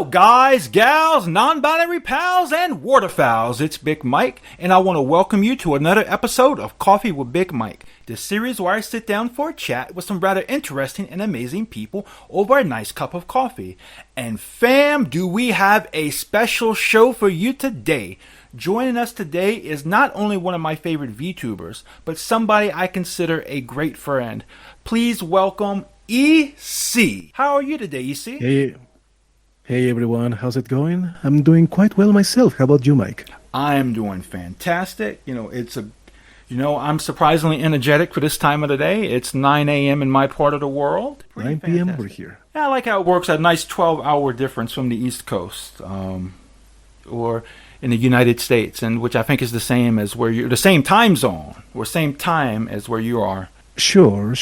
Hello, guys, gals, non-binary pals, and waterfowls. It's Big Mike, and I want to welcome you to another episode of Coffee with Big Mike, the series where I sit down for a chat with some rather interesting and amazing people over a nice cup of coffee. And fam, do we have a special show for you today. Joining us today is not only one of my favorite VTubers, but somebody I consider a great friend. Please welcome EC. How are you today, EC? Hey everyone, how's it going? I'm doing quite well myself. How about you, Mike? I'm doing fantastic. I'm surprisingly energetic for this time of the day. It's 9 a.m. in my part of the world. 9 p.m. over here. Yeah, I like how it works. A nice 12-hour difference from the East Coast, or in the United States, and which I think is the same as where you're, the same time zone, or same time as where you are. Sure.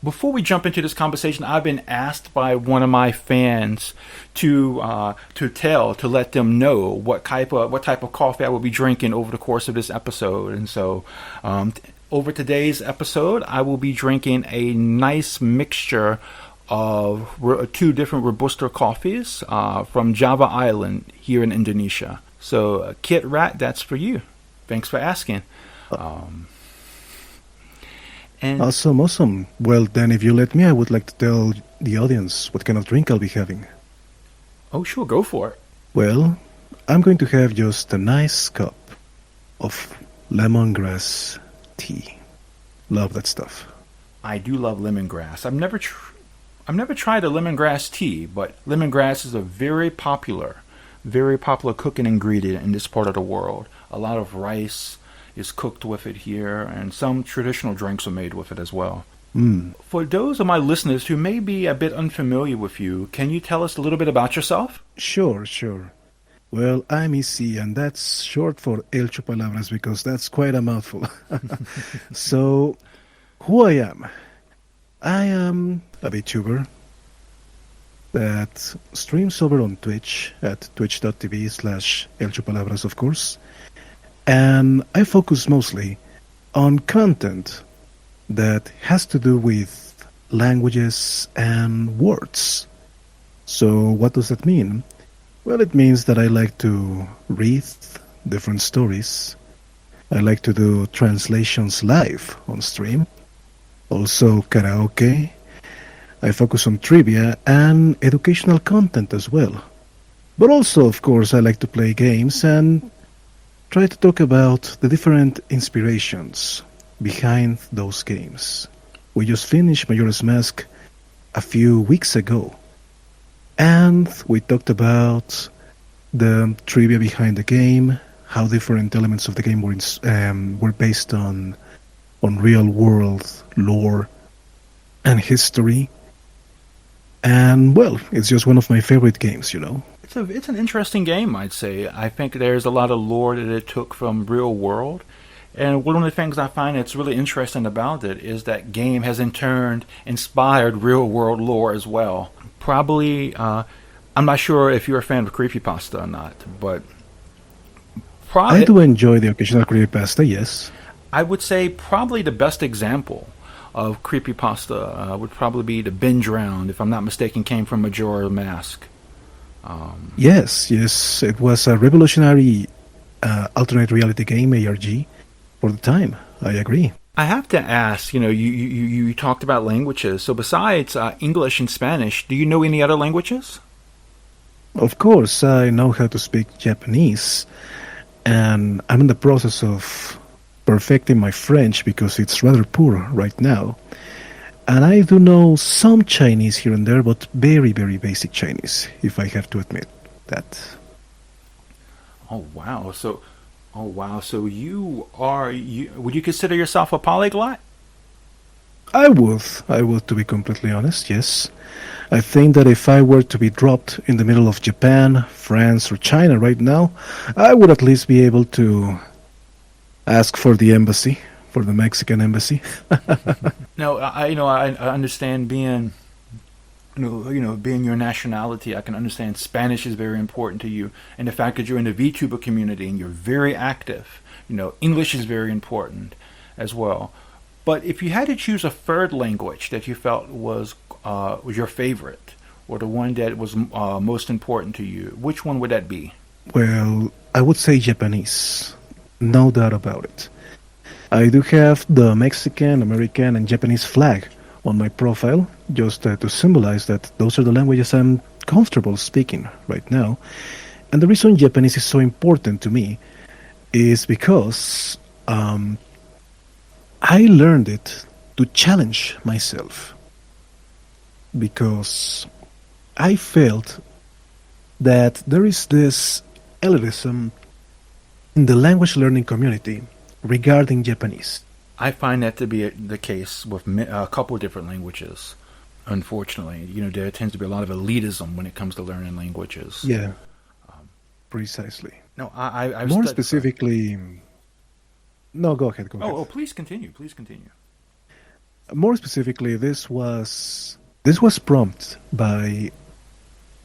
Before we jump into this conversation, I've been asked by one of my fans to let them know what type of coffee I will be drinking over the course of this episode. And so, over today's episode, I will be drinking a nice mixture of two different Robusta coffees from Java Island here in Indonesia. So, Kit Rat, that's for you. Thanks for asking. Awesome. Well, then, if you let me, I would like to tell the audience what kind of drink I'll be having. Oh, sure, go for it. Well, I'm going to have just a nice cup of lemongrass tea. Love that stuff. I do love lemongrass. I've never tried a lemongrass tea, but lemongrass is a very popular cooking ingredient in this part of the world. A lot of rice is cooked with it here, and some traditional drinks are made with it as well. For those of my listeners who may be a bit unfamiliar with you, can you tell us a little bit about yourself? Sure. Well, I'm EC, and that's short for Elchupalabras because that's quite a mouthful. So, who I am? I am a Vtuber that streams over on Twitch at twitch.tv/Elchupalabras, of course. And I focus mostly on content that has to do with languages and words. So what does that mean? Well, it means that I like to read different stories. I like to do translations live on stream. Also karaoke. I focus on trivia and educational content as well. But also, of course, I like to play games and try to talk about the different inspirations behind those games. We just finished Majora's Mask a few weeks ago, and we talked about the trivia behind the game, how different elements of the game were based on real-world lore and history. And, well, it's just one of my favorite games, you know. It's an interesting game, I'd say. I think there's a lot of lore that it took from real world. And one of the things I find that's really interesting about it is that game has in turn inspired real world lore as well. Probably, I'm not sure if you're a fan of creepypasta or not, but I do enjoy the occasional creepypasta, yes. I would say probably the best example of creepypasta would probably be the Binge Round, if I'm not mistaken, came from Majora's Mask. Yes, it was a revolutionary alternate reality game, ARG, for the time. I agree. I have to ask, you talked about languages. So besides English and Spanish, do you know any other languages? Of course, I know how to speak Japanese, and I'm in the process of perfecting my French because it's rather poor right now. And I do know some Chinese here and there, but very, very basic Chinese, if I have to admit that. Oh wow! So would you consider yourself a polyglot? I would, to be completely honest, yes. I think that if I were to be dropped in the middle of Japan, France, or China right now, I would at least be able to ask for the embassy. For the Mexican embassy. No, I understand being your nationality. I can understand Spanish is very important to you, and the fact that you're in the VTuber community and you're very active. English is very important as well. But if you had to choose a third language that you felt was your favorite, or the one that was most important to you? Which one would that be? Well, I would say Japanese. No doubt about it. I do have the Mexican, American, and Japanese flag on my profile, just to symbolize that those are the languages I'm comfortable speaking right now. And the reason Japanese is so important to me is because I learned it to challenge myself. Because I felt that there is this elitism in the language learning community regarding Japanese. I find that to be the case with a couple of different languages. Unfortunately, there tends to be a lot of elitism when it comes to learning languages. Yeah, precisely. No, I've more specifically. No, go ahead. Go ahead. Oh, please continue. Please continue. More specifically, this was prompted by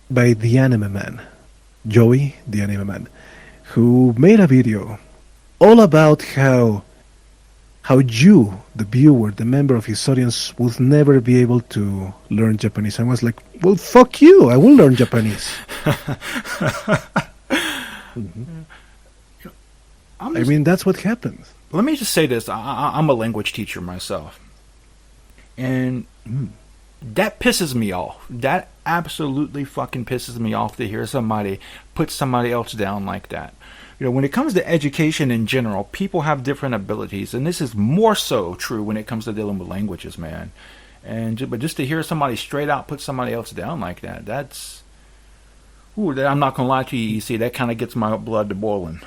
the anime man, Joey, the anime man, who made a video all about how you, the viewer, the member of his audience, would never be able to learn Japanese. I was like, well, fuck you, I will learn Japanese. I mean, that's what happened. Let me just say this. I'm a language teacher myself. And that pisses me off. That absolutely fucking pisses me off to hear somebody put somebody else down like that. When it comes to education in general, people have different abilities, and this is more so true when it comes to dealing with languages, man. But just to hear somebody straight out put somebody else down like that, that's... I'm not going to lie to you, EC, that kind of gets my blood to boiling.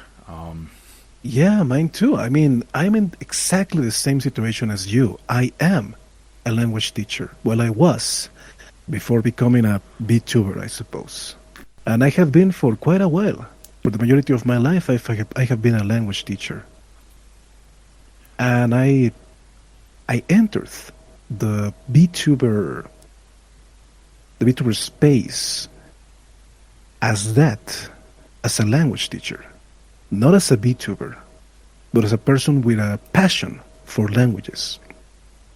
Yeah, mine too. I mean, I'm in exactly the same situation as you. I am a language teacher. Well, I was, before becoming a Vtuber, I suppose. And I have been for quite a while. For the majority of my life, I have been a language teacher. And I entered the Vtuber space as a language teacher. Not as a Vtuber, but as a person with a passion for languages.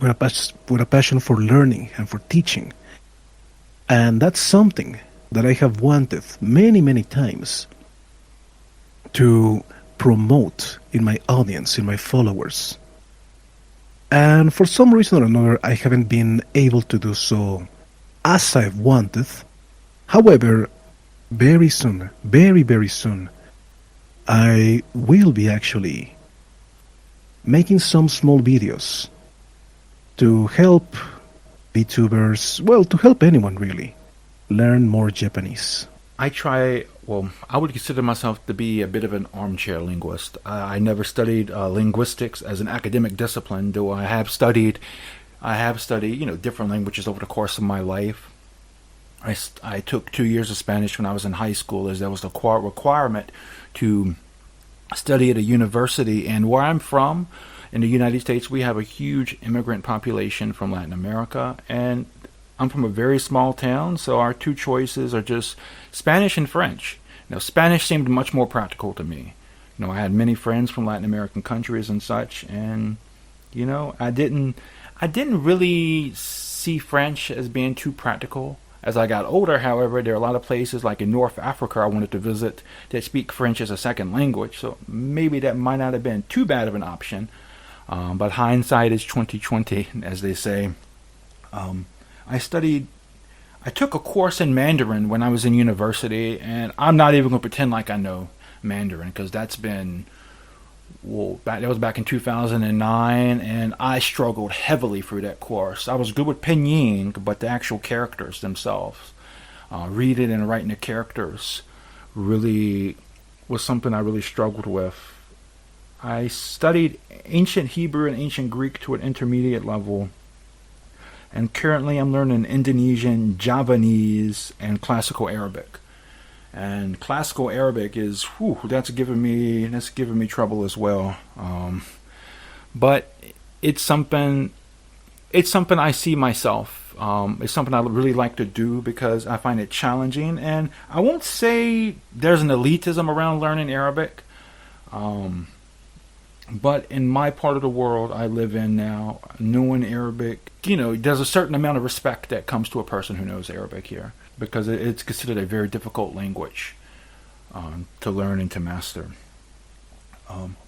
With a passion for learning and for teaching. And that's something that I have wanted many, many times to promote in my audience, in my followers. And for some reason or another, I haven't been able to do so as I've wanted. However, very soon, very, very soon, I will be actually making some small videos to help VTubers, well, to help anyone really, learn more Japanese. I would consider myself to be a bit of an armchair linguist. I never studied linguistics as an academic discipline, though I have studied, different languages over the course of my life. I took 2 years of Spanish when I was in high school, as there was a requirement to study at a university. And where I'm from, in the United States, we have a huge immigrant population from Latin America, and I'm from a very small town, so our two choices are just Spanish and French. Now, Spanish seemed much more practical to me. I had many friends from Latin American countries and such, and I didn't really see French as being too practical. As I got older, however, there are a lot of places like in North Africa I wanted to visit that speak French as a second language, so maybe that might not have been too bad of an option. But hindsight is 20/20, as they say. I took a course in Mandarin when I was in university, and I'm not even going to pretend like I know Mandarin, because that was back in 2009, and I struggled heavily through that course. I was good with pinyin, but the actual characters themselves, reading and writing the characters, really was something I really struggled with. I studied ancient Hebrew and ancient Greek to an intermediate level, and currently I'm learning Indonesian, Javanese, and classical Arabic. And classical Arabic is, that's giving me trouble as well. But it's something I see myself. It's something I really like to do because I find it challenging. And I won't say there's an elitism around learning Arabic. But in my part of the world I live in now, knowing Arabic, there's a certain amount of respect that comes to a person who knows Arabic here, because it's considered a very difficult language to learn and to master.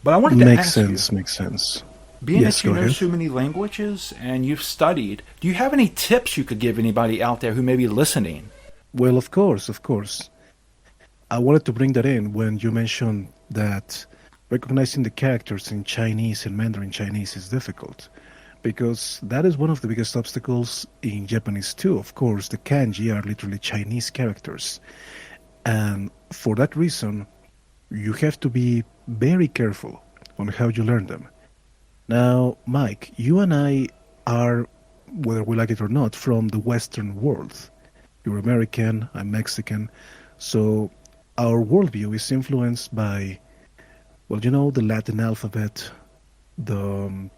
But I wanted to ask you, Makes sense. being Yes, that you go know ahead. so many languages and you've studied, do you have any tips you could give anybody out there who may be listening? Well, of course, of course. I wanted to bring that in when you mentioned that recognizing the characters in Chinese and Mandarin Chinese is difficult, because that is one of the biggest obstacles in Japanese too. Of course, the kanji are literally Chinese characters, and for that reason, you have to be very careful on how you learn them. Now, Mike, you and I are, whether we like it or not, from the Western world. You're American, I'm Mexican, so our worldview is influenced by, well, the Latin alphabet, the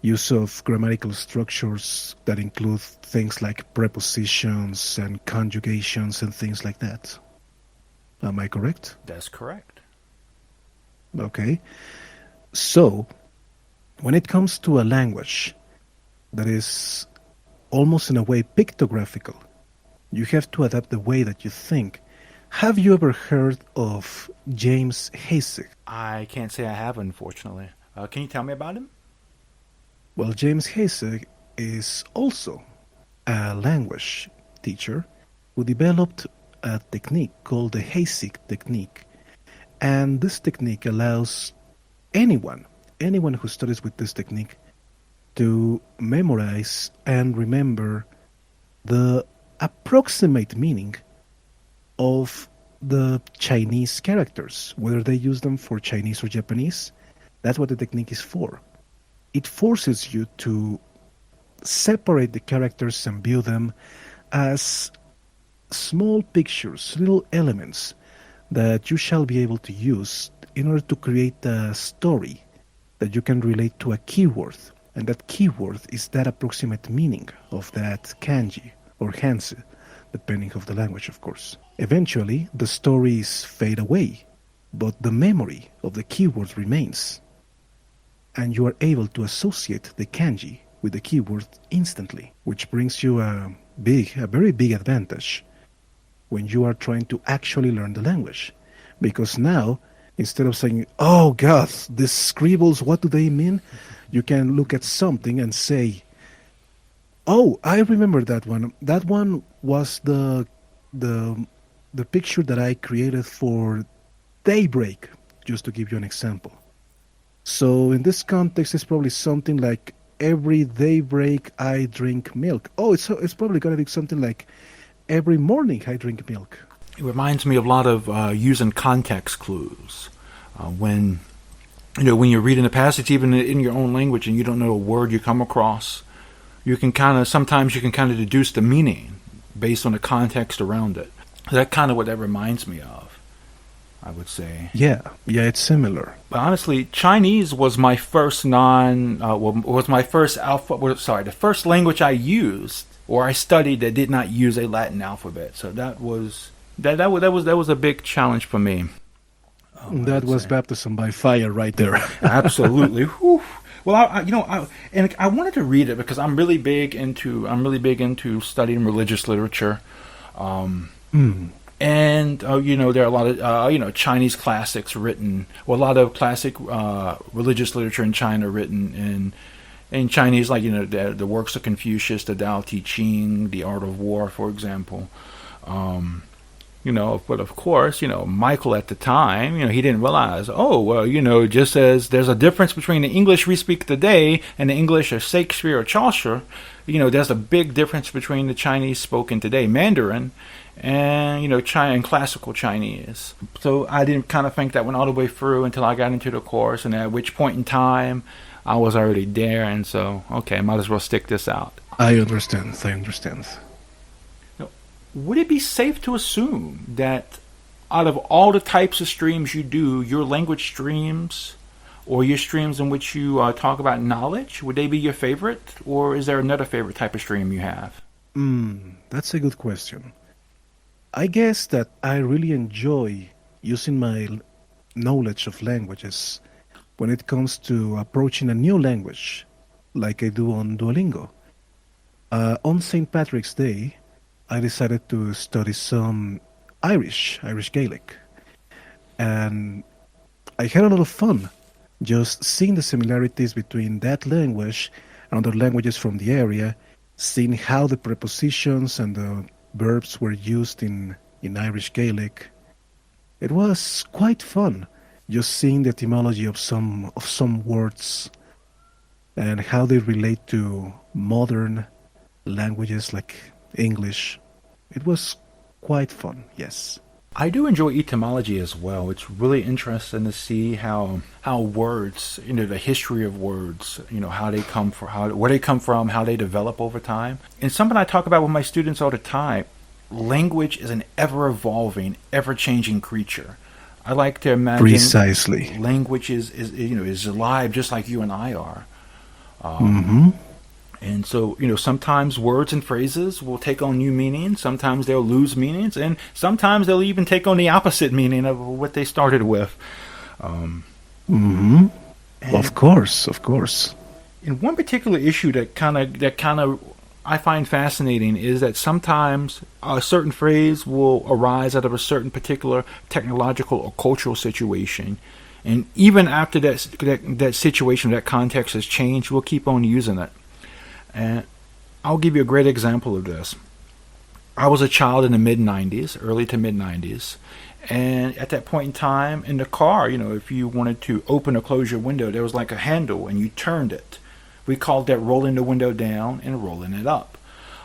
use of grammatical structures that include things like prepositions and conjugations and things like that. Am I correct? That's correct. Okay. So, when it comes to a language that is almost in a way pictographical, you have to adapt the way that you think. Have you ever heard of James Hasek? I can't say I have, unfortunately. Can you tell me about him? Well, James Hasek is also a language teacher who developed a technique called the Hasek technique. And this technique allows anyone who studies with this technique to memorize and remember the approximate meaning of the Chinese characters, whether they use them for Chinese or Japanese. That's what the technique is for. It forces you to separate the characters and view them as small pictures, little elements that you shall be able to use in order to create a story that you can relate to a keyword. And that keyword is that approximate meaning of that kanji or hanzi, depending of the language, of course. Eventually, the stories fade away, but the memory of the keyword remains. And you are able to associate the kanji with the keyword instantly, which brings you a very big advantage when you are trying to actually learn the language. Because now, instead of saying, oh God, these scribbles, what do they mean? You can look at something and say, oh, I remember that one. That one was the picture that I created for daybreak, just to give you an example. So in this context, it's probably something like every daybreak I drink milk. Oh, it's probably going to be something like every morning I drink milk. It reminds me of a lot of using context clues. When you're reading a passage, even in your own language, and you don't know a word you come across, sometimes you can kind of deduce the meaning based on the context around it. That's kind of what that reminds me of, I would say. Yeah, it's similar. But honestly, Chinese was my first the first language I used or I studied that did not use a Latin alphabet. So that was a big challenge for me. That was baptism by fire right there. Absolutely. Whew. Well, I wanted to read it because I'm really big into studying religious literature. And there are a lot of Chinese classics written, a lot of classic religious literature in China written in Chinese, like the works of Confucius, the Tao Te Ching, the Art of War, for example. But of course, Michael at the time, he didn't realize, just as there's a difference between the English we speak today and the English of Shakespeare or Chaucer, there's a big difference between the Chinese spoken today, Mandarin, and, China and classical Chinese. So I didn't kind of think that went all the way through until I got into the course, and at which point in time I was already there, and so, okay, might as well stick this out. I understand. Would it be safe to assume that out of all the types of streams you do, your language streams or your streams in which you talk about knowledge, would they be your favorite? Or is there another favorite type of stream you have? That's a good question. I guess that I really enjoy using my knowledge of languages when it comes to approaching a new language, like I do on Duolingo. On St. Patrick's Day, I decided to study some Irish Gaelic, and I had a lot of fun just seeing the similarities between that language and other languages from the area, seeing how the prepositions and the verbs were used in Irish Gaelic. It was quite fun just seeing the etymology of some words and how they relate to modern languages like English. It was quite fun, yes. I do enjoy etymology as well. It's really interesting to see how words, the history of words, how they come from, where they come from, how they develop over time. And something I talk about with my students all the time. Language is an ever-evolving, ever-changing creature. I like to imagine precisely language is alive, just like you and I are. Mm-hmm. And so, sometimes words and phrases will take on new meanings. Sometimes they'll lose meanings, and sometimes they'll even take on the opposite meaning of what they started with. Mm-hmm. Of course. And one particular issue that kind of I find fascinating is that sometimes a certain phrase will arise out of a certain particular technological or cultural situation. And even after that situation, that context has changed, we'll keep on using it. And I'll give you a great example of this. I was a child in the mid-90s, early to mid-90s. And at that point in time, in the car, if you wanted to open or close your window, there was like a handle and you turned it. We called that rolling the window down and rolling it up.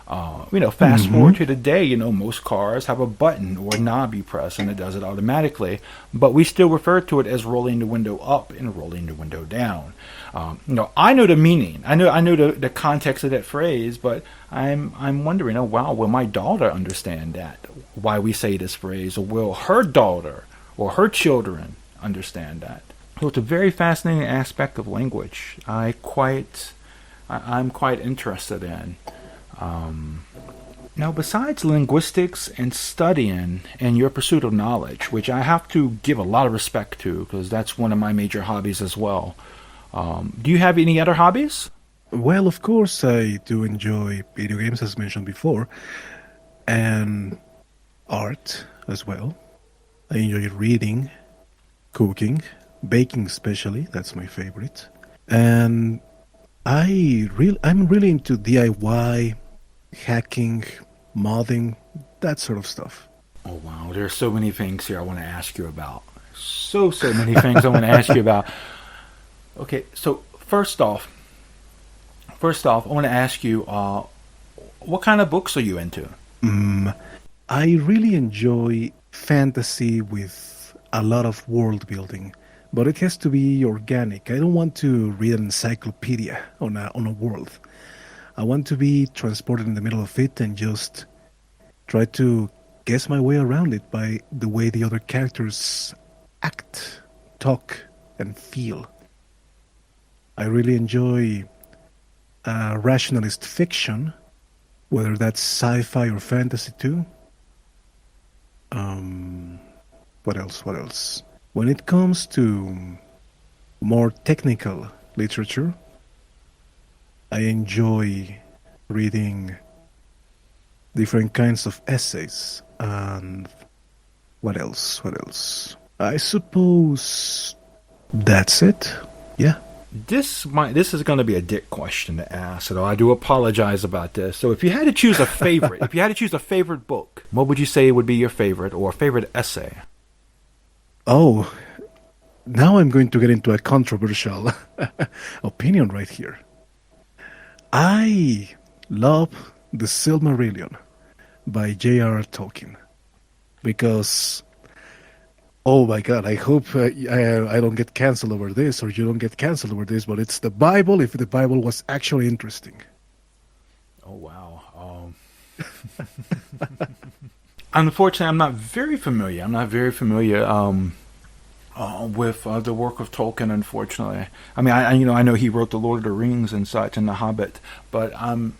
Fast forward to today, most cars have a button or a knob you press and it does it automatically. But we still refer to it as rolling the window up and rolling the window down. I know the meaning. I know the context of that phrase, but I'm wondering, will my daughter understand that? Why we say this phrase, or will her daughter or her children understand that? So it's a very fascinating aspect of language. I'm quite interested in. Now, besides linguistics and studying and your pursuit of knowledge, which I have to give a lot of respect to because that's one of my major hobbies as well, do you have any other hobbies? Well, of course, I do enjoy video games, as mentioned before, and art as well. I enjoy reading, cooking, baking especially. That's my favorite. And I'm really into DIY, hacking, modding, that sort of stuff. Oh, wow. There's so many things here I want to ask you about. So many things I want to ask you about. Okay, so first off, I want to ask you, what kind of books are you into? I really enjoy fantasy with a lot of world building, but it has to be organic. I don't want to read an encyclopedia on a world. I want to be transported in the middle of it and just try to guess my way around it by the way the other characters act, talk, and feel. I really enjoy rationalist fiction, whether that's sci-fi or fantasy too. What else? When it comes to more technical literature, I enjoy reading different kinds of essays. And what else? I suppose that's it. Yeah. This is going to be a dick question to ask, so I do apologize about this. So if you had to choose a favorite book, what would you say would be your favorite or favorite essay? Oh, now I'm going to get into a controversial opinion right here. I love The Silmarillion by J.R.R. Tolkien because, oh my God, I hope I don't get canceled over this, or you don't get canceled over this, but it's the Bible if the Bible was actually interesting. Oh, wow. Unfortunately, I'm not very familiar with the work of Tolkien, unfortunately. I mean, I know he wrote The Lord of the Rings and such, and The Hobbit, but I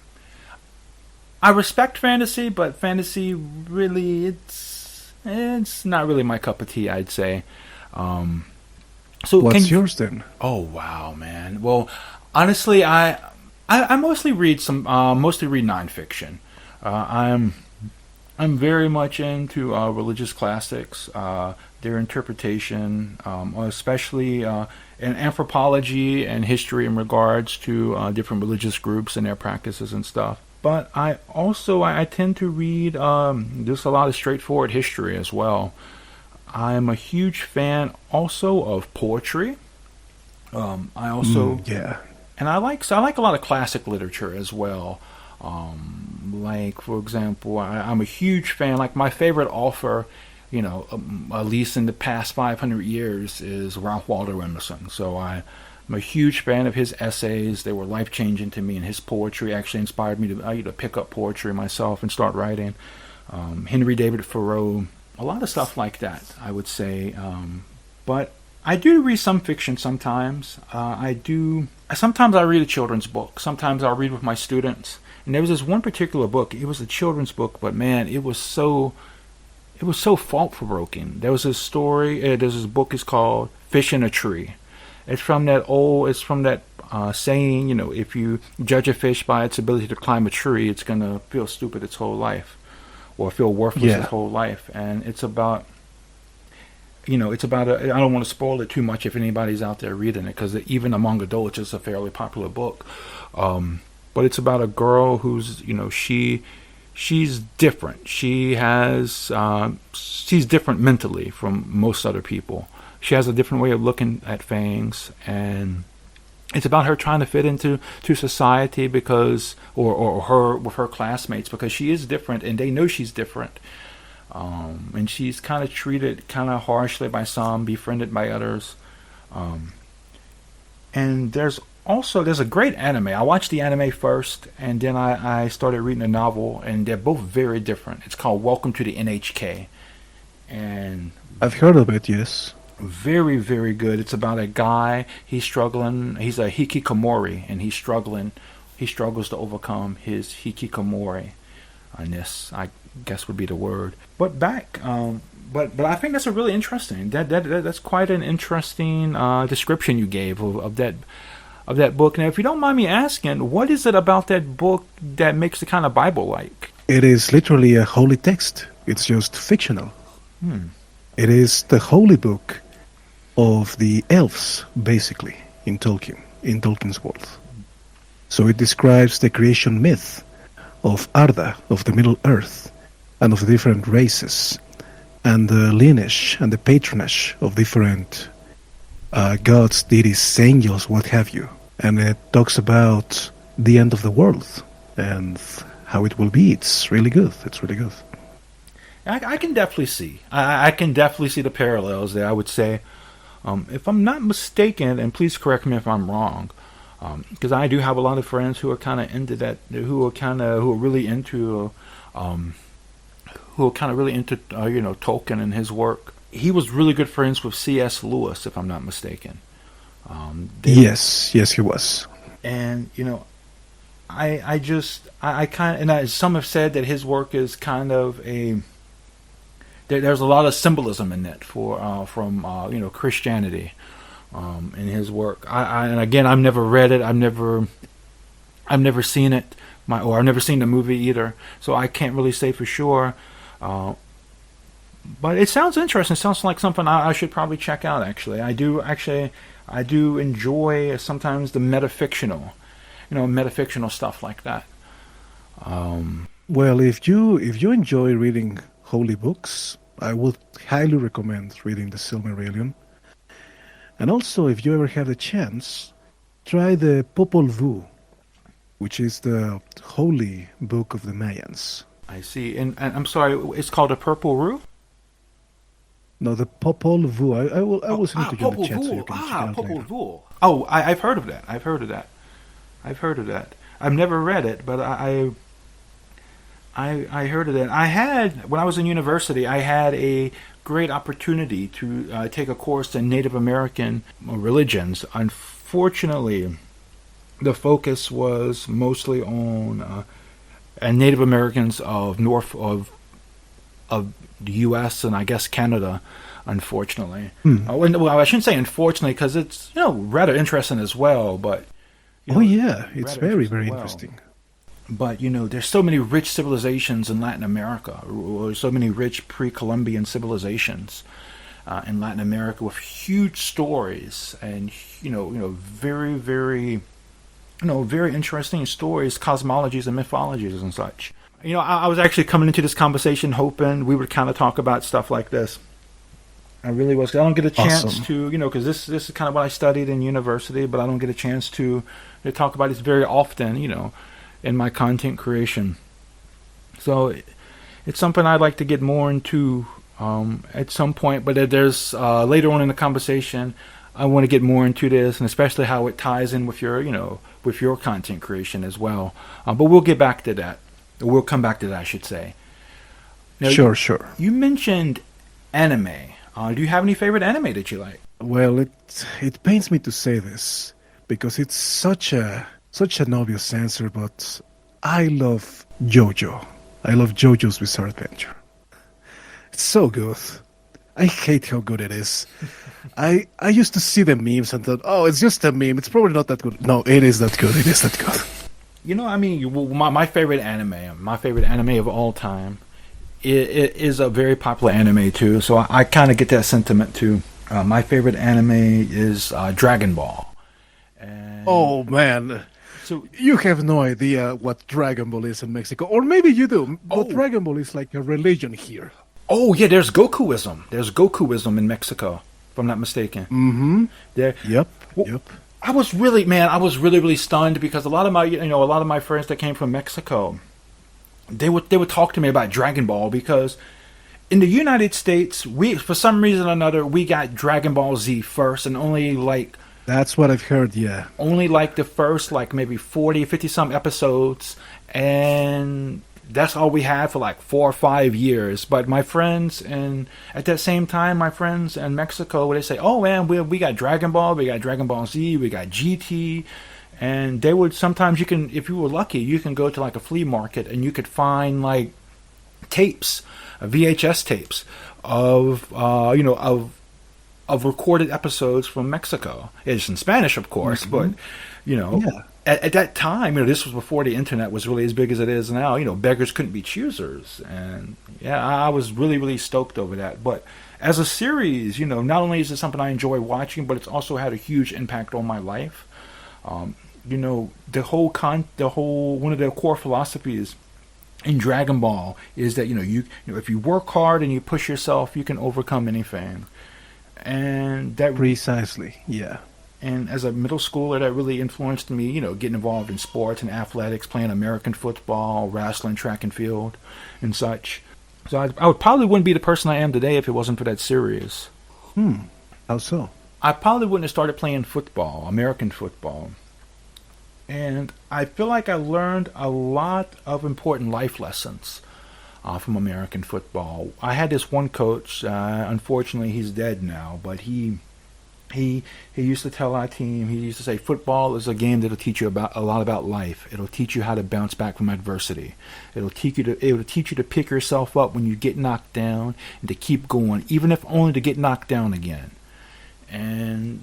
respect fantasy, but fantasy really, it's not really my cup of tea, I'd say. So What's yours then? Oh wow, man. Well, honestly, I mostly read mostly read nonfiction. I'm very much into religious classics, their interpretation, especially in anthropology and history in regards to different religious groups and their practices and stuff. But I tend to read just a lot of straightforward history as well. I'm a huge fan also of poetry. I also Yeah. and I like a lot of classic literature as well. Like for example, I'm a huge fan. Like my favorite author, at least in the past 500 years, is Ralph Waldo Emerson. So I'm a huge fan of his essays. They were life changing to me, and his poetry actually inspired me to pick up poetry myself and start writing. Henry David Thoreau, a lot of stuff like that, I would say. But I do read some fiction sometimes. Sometimes I read a children's book. Sometimes I'll read with my students. And there was this one particular book. It was a children's book, but man, it was so thought provoking. There was this story. There's this book. It's called Fish in a Tree. It's from that saying. If you judge a fish by its ability to climb a tree, it's gonna feel stupid its whole life, or feel worthless its whole life. And it's about. I don't want to spoil it too much if anybody's out there reading it, because even among adults, it's a fairly popular book. But it's about a girl who's, she's different. She's different mentally from most other people. She has a different way of looking at things, and it's about her trying to fit into society because, or her with her classmates, because she is different, and they know she's different. And she's kind of treated kind of harshly by some, befriended by others. And there's a great anime. I watched the anime first, and then I started reading the novel, and they're both very different. It's called Welcome to the NHK. And I've heard of it, yes. Very, very good. It's about a guy, he's struggling, he's a hikikomori, and he struggles to overcome his hikikomori. And this, I guess, would be the word. But but I think that's a really interesting. That's quite an interesting description you gave of that book. Now, if you don't mind me asking, what is it about that book that makes it kind of Bible-like? It is literally a holy text. It's just fictional. It is the holy book of the elves, basically, in Tolkien's world. So it describes the creation myth of Arda, of the Middle Earth, and of the different races, and the lineage and the patronage of different gods, deities, angels, what have you. And it talks about the end of the world and how it will be. It's really good. It's really good. I can definitely see. I can definitely see the parallels there. I would say, if I'm not mistaken, and please correct me if I'm wrong, because I do have a lot of friends who are kind of into that, who are really into Tolkien and his work. He was really good friends with C.S. Lewis, if I'm not mistaken. Yes, he was. And some have said that his work is kind of there's a lot of symbolism in it from Christianity in his work. And again, I've never read it. I've never seen it. I've never seen the movie either, so I can't really say for sure. But it sounds interesting. It sounds like something I should probably check out. Actually, I do enjoy sometimes the metafictional, metafictional stuff like that. Well, if you enjoy reading holy books, I would highly recommend reading the Silmarillion. And also, if you ever have the chance, try the Popol Vuh, which is the holy book of the Mayans. I see. And I'm sorry, it's called a Purple Rue? No, the Popol Vuh. I will send it to you in the chat so you can check it out Popol later. Vuh. Oh, I've heard of that. I've heard of that. I've never read it, but I heard of that. When I was in university, I had a great opportunity to take a course in Native American religions. Unfortunately, the focus was mostly on Native Americans of the U.S. and I guess Canada. unfortunately. Hmm. Well, I shouldn't say unfortunately, because it's rather interesting as well. But Oh yeah, it's rather very, interesting very as well. interesting. But there's so many rich civilizations in Latin America, or so many rich pre-Columbian civilizations in Latin America with huge stories and very, very very interesting stories, cosmologies and mythologies and such. I was actually coming into this conversation hoping we would kind of talk about stuff like this. I really was. I don't get a chance Awesome. to, because this is kind of what I studied in university, but I don't get a chance to talk about this very often, in my content creation. So it's something I'd like to get more into at some point. But there's later on in the conversation, I want to get more into this, and especially how it ties in with your content creation as well. But we'll get back to that. We'll come back to that, I should say. Now, Sure. You mentioned anime. Do you have any favorite anime that you like? Well, it pains me to say this because it's such an obvious answer, but I love JoJo. I love JoJo's Bizarre Adventure. It's so good. I hate how good it is. I used to see the memes and thought, oh, it's just a meme. It's probably not that good. No, it is that good. It is that good. My favorite anime of all time, it is a very popular anime too. So I kind of get that sentiment too. My favorite anime is Dragon Ball. And Oh man, so you have no idea what Dragon Ball is in Mexico, or maybe you do. But Oh. Dragon Ball is like a religion here. oh yeah, there's Gokuism. There's Gokuism in Mexico, if I'm not mistaken. Mm-hmm. There. Yep. Well, Yep. I was really stunned because a lot of my friends that came from Mexico, they would talk to me about Dragon Ball because in the United States, we for some reason or another we got Dragon Ball Z first, and That's what I've heard. Yeah. only like the first like maybe 40, 50 some episodes, and that's all we had for like 4 or 5 years. But my friends, and at that same time, my friends in Mexico, they say, "Oh man, we got Dragon Ball, we got Dragon Ball Z, we got GT," and they would sometimes if you were lucky, you can go to like a flea market and you could find like tapes, VHS tapes of of recorded episodes from Mexico. It's in Spanish, of course, but Yeah. at that time, this was before the internet was really as big as it is now. Beggars couldn't be choosers, and yeah, I was really, really stoked over that. But as a series, not only is it something I enjoy watching, but it's also had a huge impact on my life. The whole one of the core philosophies in Dragon Ball is that if you work hard and you push yourself, you can overcome anything. And that Precisely. Yeah. and as a middle schooler, that really influenced me, getting involved in sports and athletics, playing American football, wrestling, track and field, and such. So I would probably wouldn't be the person I am today if it wasn't for that series. How so? I probably wouldn't have started playing football, American football. And I feel like I learned a lot of important life lessons from American football. I had this one coach, unfortunately he's dead now, but he used to tell our team, he used to say, football is a game that'll teach you a lot about life. It'll teach you how to bounce back from adversity. It'll teach you to pick yourself up when you get knocked down and to keep going, even if only to get knocked down again. And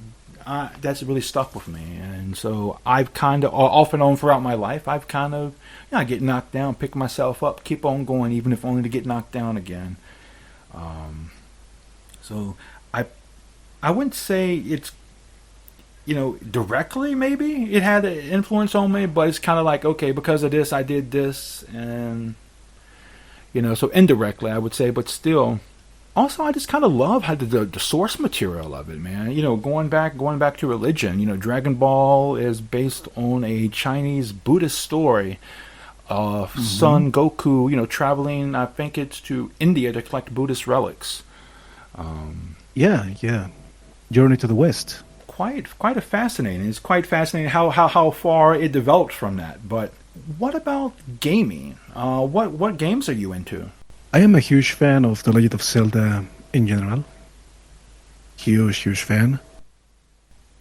that's really stuck with me. And so I've kind of, off and on throughout my life, I've kind of, I get knocked down, pick myself up, keep on going, even if only to get knocked down again. So I wouldn't say it's, directly maybe it had an influence on me, but it's kind of like, okay, because of this, I did this, and, so indirectly I would say, but still. Also, I just kind of love how the source material of it, man. Going back to religion. Dragon Ball is based on a Chinese Buddhist story of Son Goku, traveling, I think it's to India to collect Buddhist relics. Yeah. Journey to the West. Quite fascinating. It's quite fascinating how far it developed from that. But what about gaming? What games are you into? I am a huge fan of The Legend of Zelda in general. Huge fan.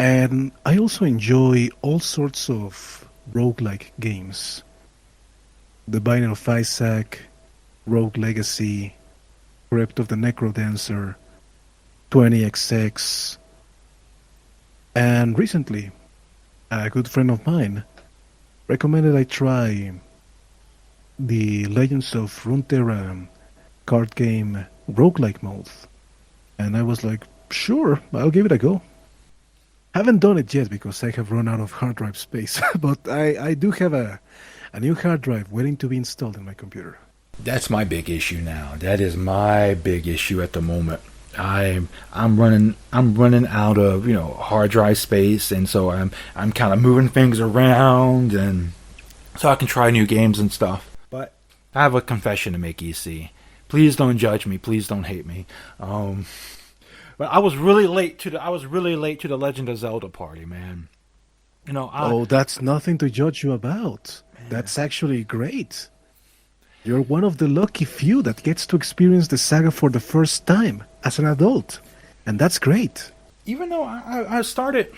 And I also enjoy all sorts of roguelike games. The Binding of Isaac, Rogue Legacy, Crypt of the Necrodancer, 20XX, and recently, a good friend of mine recommended I try the Legends of Runeterra card game roguelike mode. And I was like, sure, I'll give it a go. Haven't done it yet because I have run out of hard drive space, but I do have a new hard drive waiting to be installed in my computer. That's my big issue now. That is my big issue at the moment. I'm running out of hard drive space, and so I'm kind of moving things around, and so I can try new games and stuff. But I have a confession to make, EC. Please don't judge me. Please don't hate me. But I was really late to the Legend of Zelda party, man. That's nothing to judge you about. Man. That's actually great. You're one of the lucky few that gets to experience the saga for the first time as an adult, and that's great. Even though I started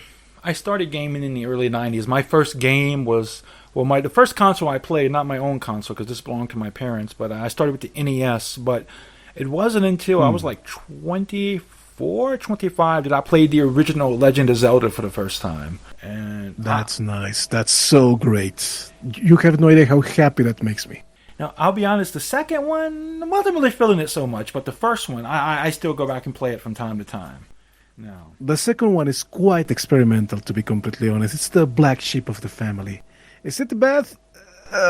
gaming in the early '90s, my first game was the first console I played, not my own console because this belonged to my parents, but I started with the NES. But it wasn't until I was like 24, 25 that I played the original Legend of Zelda for the first time. And that's nice. That's so great. You have no idea how happy that makes me. Now, I'll be honest, the second one, I wasn't really feeling it so much, but the first one, I still go back and play it from time to time. No. The second one is quite experimental, to be completely honest. It's the black sheep of the family. Is it bad?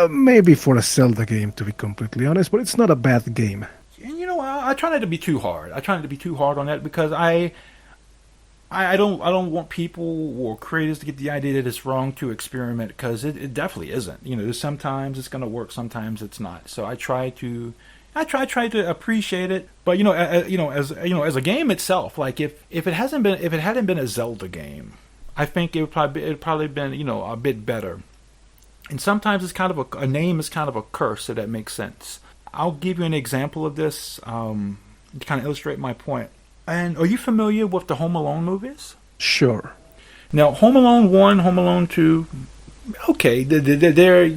Maybe for a Zelda game, to be completely honest, but it's not a bad game. And I try not to be too hard. I try not to be too hard on that because I don't want people or creators to get the idea that it's wrong to experiment, because it definitely isn't. Sometimes it's going to work, sometimes it's not. So I try to appreciate it. But as a game itself, like if it hadn't been a Zelda game, I think it'd probably been a bit better. And sometimes it's kind of a name is kind of a curse, so that makes sense. I'll give you an example of this to kind of illustrate my point. And are you familiar with the Home Alone movies? Sure. Now, Home Alone 1, Home Alone 2, okay, they're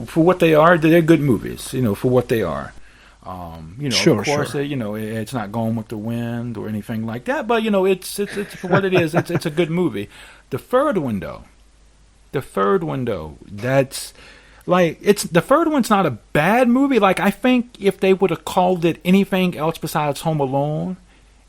for what they are, they're good movies, for what they are. Sure, of course, sure. It's not Gone with the Wind or anything like that, but it's for what it is. It's a good movie. The third window, that's like the third one's not a bad movie. Like, I think if they would have called it anything else besides Home Alone,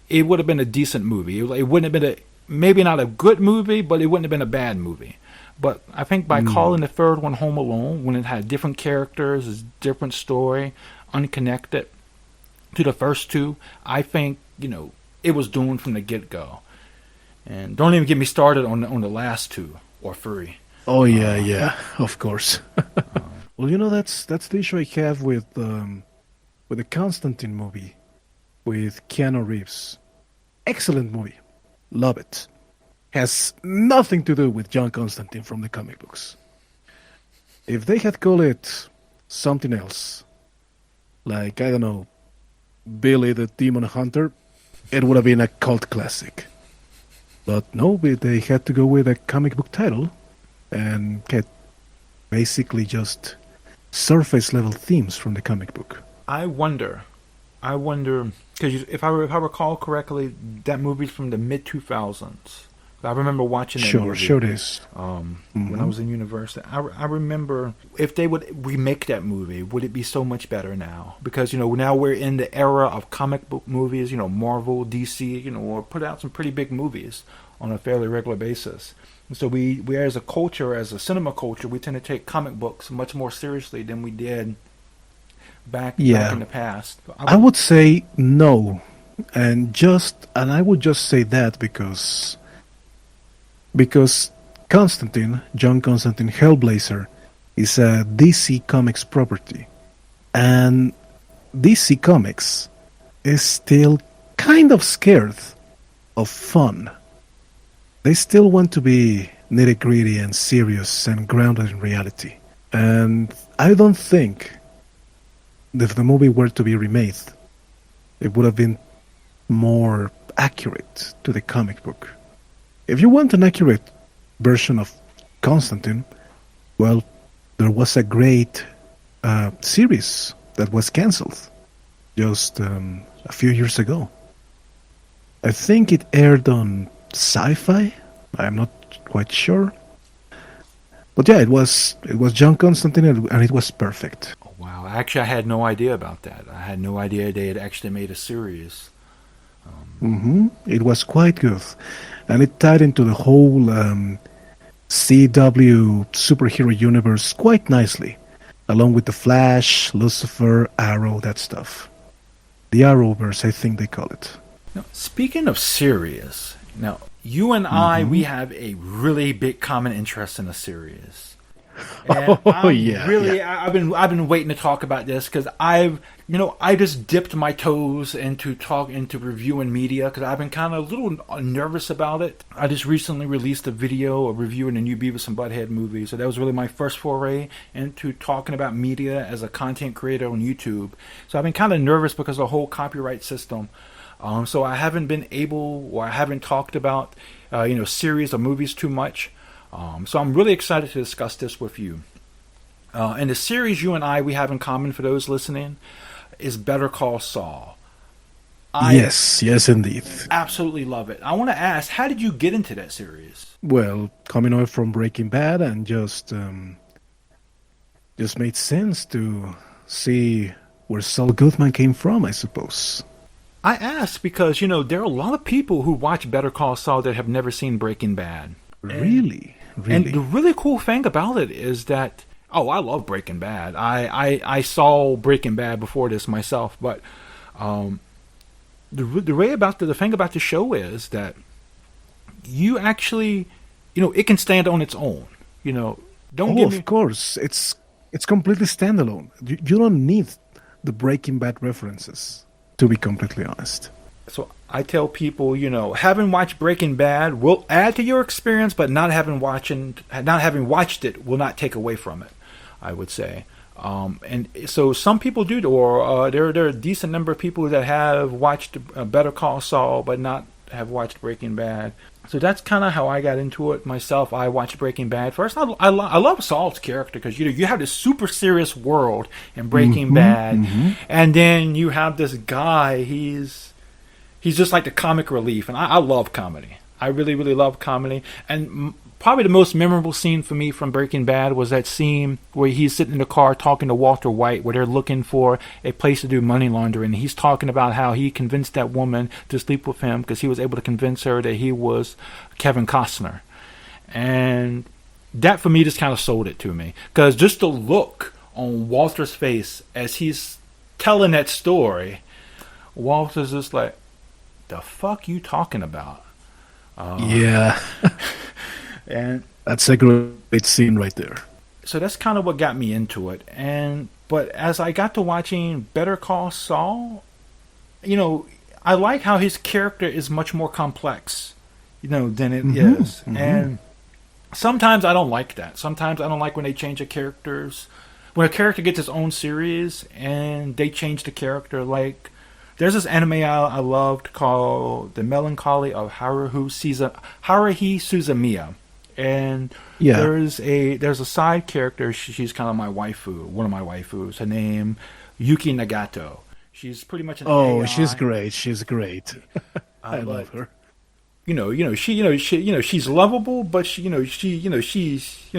it would have been a decent movie. It wouldn't have been maybe not a good movie, but it wouldn't have been a bad movie. But I think by calling the third one Home Alone, when it had different characters, a different story, unconnected to the first two, I think it was doomed from the get-go. And don't even get me started on the last two or three. Oh yeah, of course. Well, that's the issue I have with the Constantine movie with Keanu Reeves. Excellent movie, love it. Has nothing to do with John Constantine from the comic books. If they had called it something else, like, I don't know, Billy the Demon Hunter, it would have been a cult classic. But no, they had to go with a comic book title and get basically just surface level themes from the comic book. I wonder, because if I recall correctly, that movie's from the mid 2000s. I remember watching that movie. Sure it is. When I was in university. I remember if they would remake that movie, would it be so much better now? Because, now we're in the era of comic book movies, Marvel, DC, or put out some pretty big movies on a fairly regular basis. And so we as a culture, as a cinema culture, we tend to take comic books much more seriously than we did back in the past. I would say no. And I would just say that because John Constantine Hellblazer is a DC Comics property. And DC Comics is still kind of scared of fun. They still want to be nitty-gritty and serious and grounded in reality. And I don't think if the movie were to be remade, it would have been more accurate to the comic book. If you want an accurate version of Constantine, well, there was a great series that was cancelled just a few years ago. I think it aired on Sci-Fi. I'm not quite sure. But yeah, it was John Constantine, and it was perfect. Oh, wow. Actually, I had no idea about that. I had no idea they had actually made a series. It was quite good, and it tied into the whole CW superhero universe quite nicely, along with the Flash, Lucifer, Arrow, that stuff. The Arrowverse, I think they call it. Now, speaking of series, now you and I, we have a really big common interest in a series. And I've been waiting to talk about this because I just dipped my toes into reviewing media because I've been kind of a little nervous about it. I just recently released a video of reviewing the new Beavis and Butthead movie, so that was really my first foray into talking about media as a content creator on YouTube. So I've been kind of nervous because of the whole copyright system. So I haven't been able, or I haven't talked about, series or movies too much. So I'm really excited to discuss this with you. And the series you and we have in common, for those listening, is Better Call Saul. Yes, indeed. Absolutely love it. I want to ask, how did you get into that series? Well, coming over from Breaking Bad, and just made sense to see where Saul Goodman came from, I suppose. I ask because, there are a lot of people who watch Better Call Saul that have never seen Breaking Bad. Really? And the really cool thing about it is that, I love Breaking Bad. I saw Breaking Bad before this myself, but the thing about the show is that you actually, it can stand on its own. Of course, it's completely standalone. You don't need the Breaking Bad references, to be completely honest. So I tell people, having watched Breaking Bad will add to your experience, but not having watched it will not take away from it, I would say. And so some people do, or there are a decent number of people that have watched Better Call Saul, but not have watched Breaking Bad. So that's kind of how I got into it myself. I watched Breaking Bad first. I love Saul's character because you have this super serious world in Breaking Bad, and then you have this guy. He's just like the comic relief, and I love comedy. I really, really love comedy. And probably the most memorable scene for me from Breaking Bad was that scene where he's sitting in the car talking to Walter White, where they're looking for a place to do money laundering. He's talking about how he convinced that woman to sleep with him because he was able to convince her that he was Kevin Costner. And that, for me, just kind of sold it to me. Because just the look on Walter's face as he's telling that story, Walter's just like, the fuck you talking about? Yeah. And that's a great scene right there. So that's kind of what got me into it. But as I got to watching Better Call Saul, I like how his character is much more complex, than it is. And sometimes I don't like that. Sometimes I don't like when they change the characters. When a character gets his own series and they change the character, like there's this anime I loved called The Melancholy of Haruhi Suzumiya. And there's a side character, she's kind of my waifu, one of my waifus. Her name, Yuki Nagato. She's pretty much an AI. She's great. I love her. She's lovable, but she's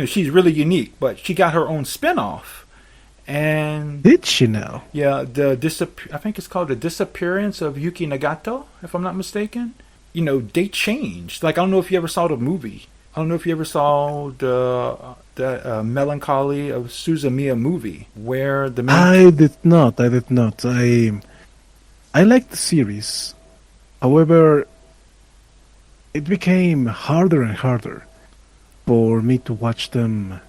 really unique, but she got her own spin-off. And did she now? Yeah, I think it's called The Disappearance of Yuki Nagato, if I'm not mistaken. They changed. Like, I don't know if you ever saw the movie. I don't know if you ever saw the Melancholy of Suzumiya movie, where the I did not. I liked the series. However, it became harder and harder for me to watch them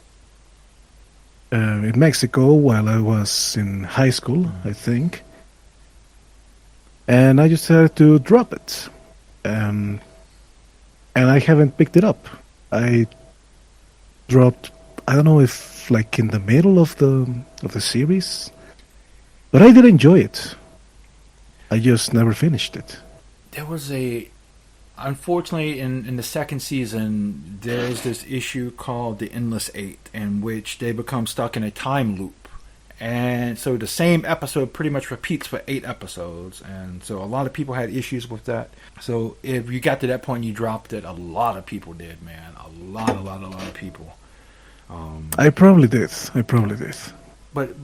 in Mexico while I was in high school, I think. And I just had to drop it. And I haven't picked it up. I dropped, I don't know if like in the middle of the series, but I did enjoy it. I just never finished it. There was unfortunately, in the second season, there's this issue called the Endless Eight, in which they become stuck in a time loop. And so the same episode pretty much repeats for 8 episodes. And so a lot of people had issues with that. So if you got to that point and you dropped it, a lot of people did, man. A lot of people. I probably did. But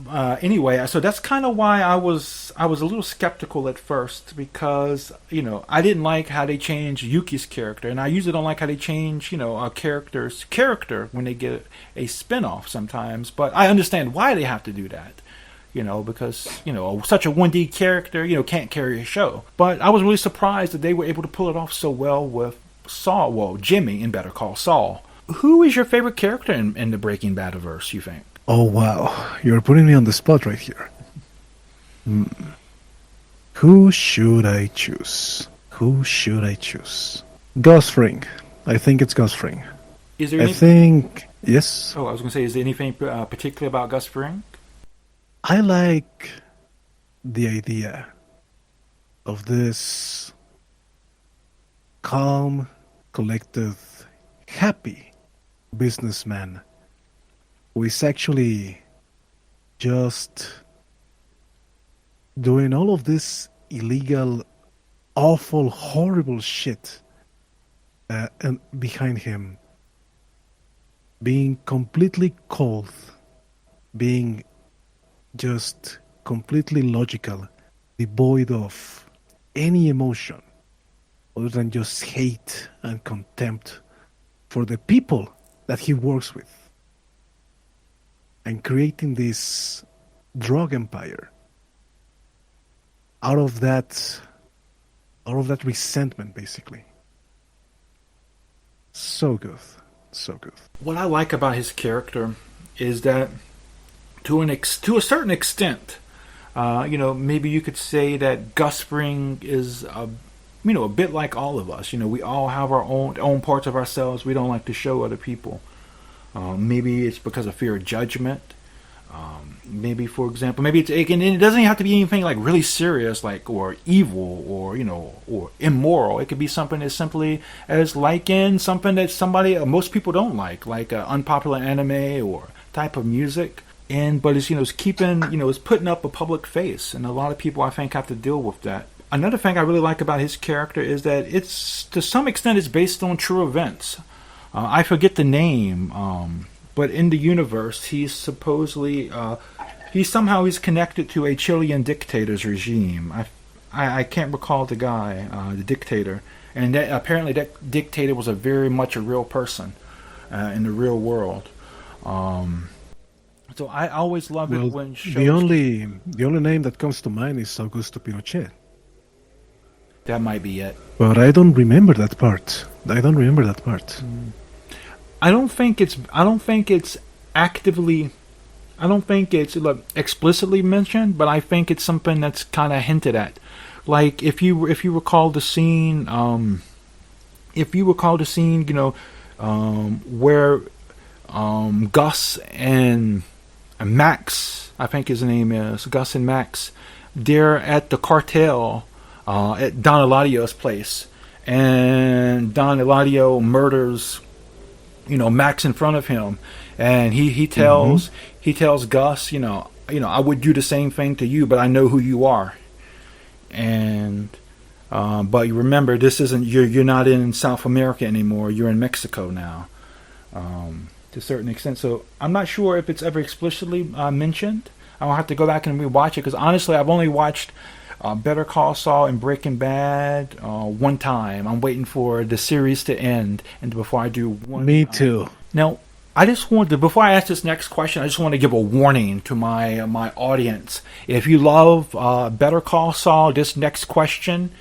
anyway, so that's kind of why I was a little skeptical at first, because I didn't like how they changed Yuki's character, and I usually don't like how they change a character's character when they get a spinoff sometimes. But I understand why they have to do that, because such a 1D character can't carry a show. But I was really surprised that they were able to pull it off so well with Saul, well, Jimmy in Better Call Saul. Who is your favorite character in the Breaking Bad-verse, you think? Oh, wow. You're putting me on the spot right here. Who should I choose? Gus Fring. I think it's Gus Fring. Is there yes. Oh, I was going to say, is there anything particular about Gus Fring? I like the idea of this calm, collected, happy businessman who is actually just doing all of this illegal, awful, horrible shit, and behind him being completely cold, being just completely logical, devoid of any emotion other than just hate and contempt for the people that he works with, and creating this drug empire out of that resentment, basically. So good. What I like about his character is that to a certain extent, maybe you could say that Gus Fring is a bit like all of us. We all have our own parts of ourselves we don't like to show other people. Maybe it's because of fear of judgment. Maybe, for example, and it doesn't have to be anything like really serious, or evil, or immoral. It could be something as simply as liking something that most people don't like an unpopular anime or type of music. But it's keeping, it's putting up a public face, and a lot of people I think have to deal with that. Another thing I really like about his character is that it's, to some extent, it's based on true events. I forget the name, but in the universe, he's supposedly, he's connected to a Chilean dictator's regime. I can't recall the guy, the dictator, and apparently that dictator was very much a real person in the real world. So I always love it when shows... The only name that comes to mind is Augusto Pinochet. That might be it. But I don't remember that part. I don't think it's explicitly mentioned, but I think it's something that's kind of hinted at. Like if you recall the scene, where Gus and Max, I think his name is Gus and Max, they're at the cartel at Don Eladio's place, and Don Eladio murders Max in front of him, and he tells Gus, I would do the same thing to you, but I know who you are. And but you remember, this isn't you're not in South America anymore. You're in Mexico now, to a certain extent. So I'm not sure if it's ever explicitly mentioned. I'll have to go back and rewatch it, because honestly, I've only watched Better Call Saul and Breaking Bad one time. I'm waiting for the series to end, and before I do one. Me too. Now, I just want to, before I ask this next question, I just want to give a warning to my audience. If you love Better Call Saul, this next question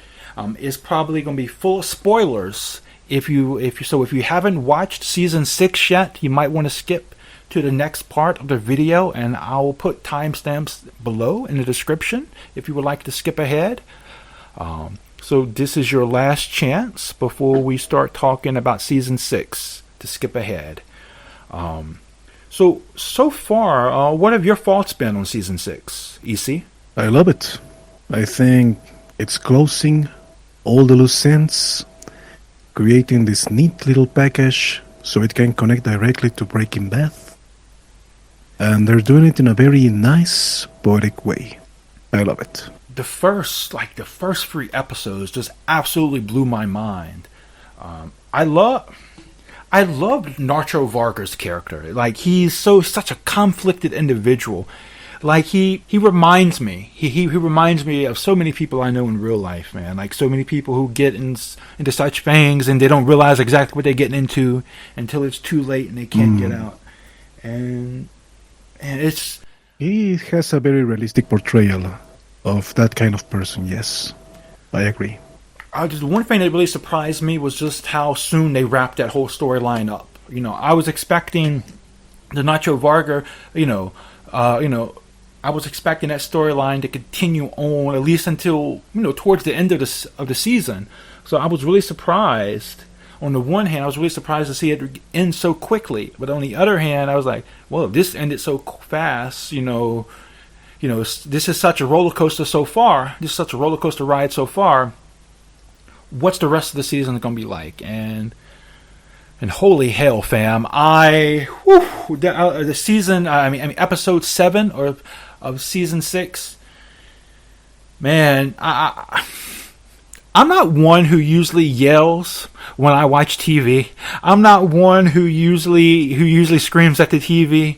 is probably going to be full of spoilers. If you haven't watched season 6 yet, you might want to skip to the next part of the video, and I will put timestamps below in the description if you would like to skip ahead. So this is your last chance before we start talking about season 6 to skip ahead. So far, what have your thoughts been on season 6, EC? I love it. I think it's closing all the loose ends, creating this neat little package so it can connect directly to Breaking Bad. And they're doing it in a very nice, poetic way. I love it. The first 3 episodes just absolutely blew my mind. I love Nacho Varga's character. Like, he's such a conflicted individual. Like, he reminds me. He reminds me of so many people I know in real life, man. Like, so many people who get into such things and they don't realize exactly what they're getting into until it's too late and they can't get out. And it's... He has a very realistic portrayal of that kind of person, yes. I agree. One thing that really surprised me was just how soon they wrapped that whole storyline up. You know, I was expecting the Nacho Varga, I was expecting that storyline to continue on at least until, towards the end of the season. So I was really surprised. On the one hand, I was really surprised to see it end so quickly. But on the other hand, I was like, well, if this ended so fast, this is such a roller coaster so far. This is such a roller coaster ride so far. What's the rest of the season going to be like? And holy hell, fam! The season. Episode 7 of season 6. Man, I'm not one who usually yells when I watch TV. I'm not one who usually screams at the TV.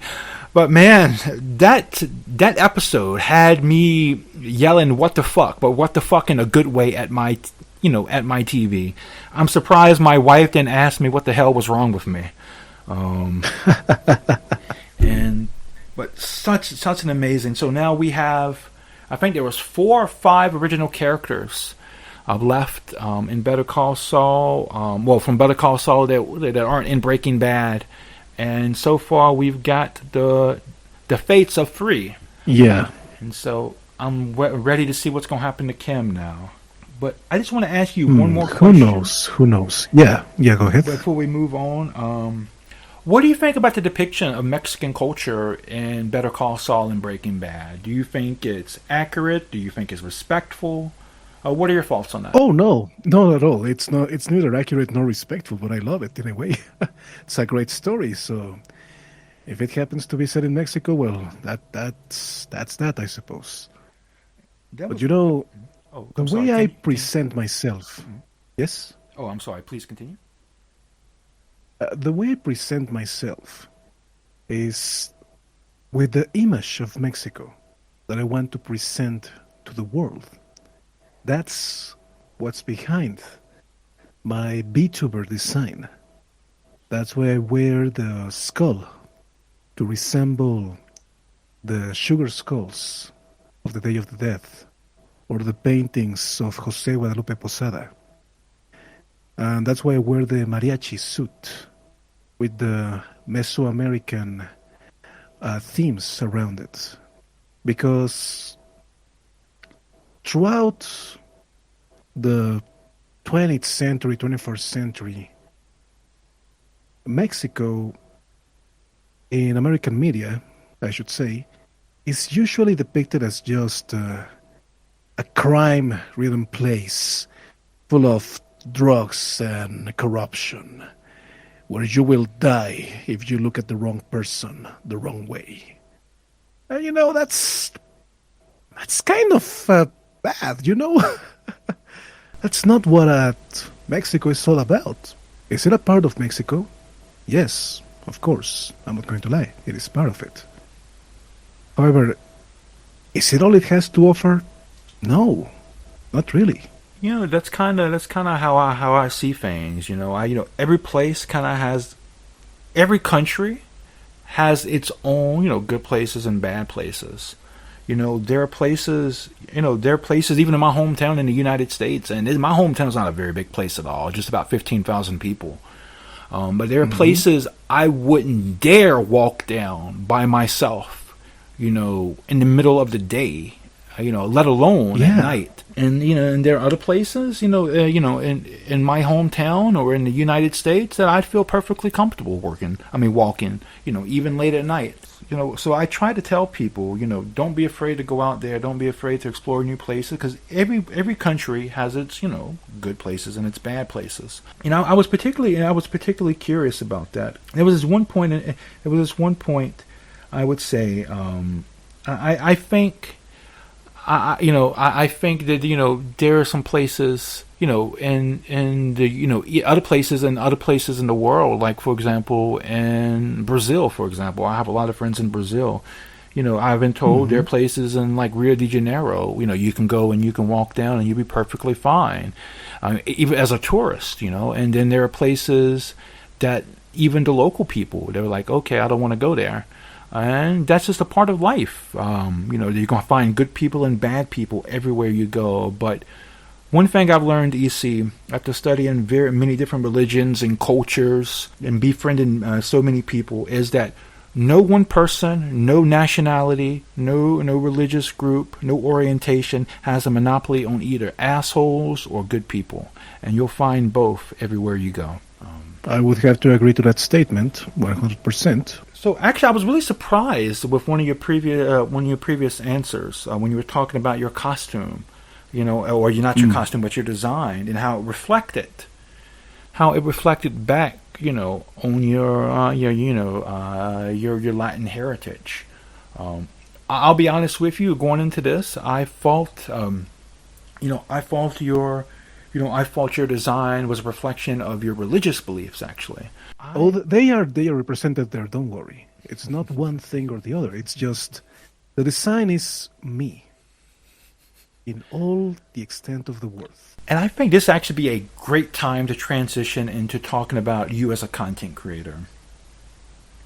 But man, that episode had me yelling "what the fuck," but what the fuck in a good way at my TV. I'm surprised my wife didn't ask me what the hell was wrong with me. But such an amazing. So now we have, I think there was 4 or 5 original characters left in Better Call Saul. From Better Call Saul that aren't in Breaking Bad. And so far, we've got the fates of 3. Yeah. And so I'm ready to see what's going to happen to Kim now. But I just want to ask you one more question. Who knows? Yeah, go ahead. Before we move on, what do you think about the depiction of Mexican culture in Better Call Saul and Breaking Bad? Do you think it's accurate? Do you think it's respectful? What are your thoughts on that? Oh no, not at all. It's neither accurate nor respectful, but I love it in a way. It's a great story. So if it happens to be set in Mexico, well, that's that, I suppose. But the way I present myself, yes. Oh, I'm sorry. Please continue. The way I present myself is with the image of Mexico that I want to present to the world. That's what's behind my Vtuber design. That's why I wear the skull to resemble the sugar skulls of the Day of the Dead or the paintings of Jose Guadalupe Posada. And that's why I wear the mariachi suit with the Mesoamerican themes around it. Because throughout the 20th century, 21st century, Mexico, in American media, I should say, is usually depicted as just a crime-ridden place full of drugs and corruption, where you will die if you look at the wrong person the wrong way. And that's kind of bad, That's not what Mexico is all about. Is it a part of Mexico? Yes, of course. I'm not going to lie. It is part of it. However, is it all it has to offer? No, not really. That's kind of how I see things. Every place kind of has, every country has its own, good places and bad places. There are places even in my hometown in the United States, and my hometown's not a very big place at all, just about 15,000 people. But there are places I wouldn't dare walk down by myself, in the middle of the day, let alone at night. And and there are other places, in my hometown or in the United States that I'd feel perfectly comfortable walking, even late at night. So I try to tell people, don't be afraid to go out there, don't be afraid to explore new places, because every country has its, good places and its bad places. I was particularly curious about that. There was this one point I would say, I think, I think that there are some places, in the other places and other places in the world, like for example in Brazil, for example, I have a lot of friends in Brazil. I've been told there are places in like Rio de Janeiro, you can go and you can walk down and you'll be perfectly fine, even as a tourist, and then there are places that even the local people, they're like, okay, I don't want to go there. And that's just a part of life. You're going to find good people and bad people everywhere you go. But one thing I've learned, EC, after studying very many different religions and cultures and befriending so many people, is that no one person, no nationality, no religious group, no orientation has a monopoly on either assholes or good people. And you'll find both everywhere you go. I would have to agree to that statement 100%. So actually, I was really surprised with one of your previous answers when you were talking about your costume, or not your costume, but your design, and how it reflected back, on your Latin heritage. I'll be honest with you. Going into this, I fault your design was a reflection of your religious beliefs. Actually, they are represented there. Don't worry. It's not one thing or the other. It's just the design is me in all the extent of the word. And I think this actually be a great time to transition into talking about you as a content creator.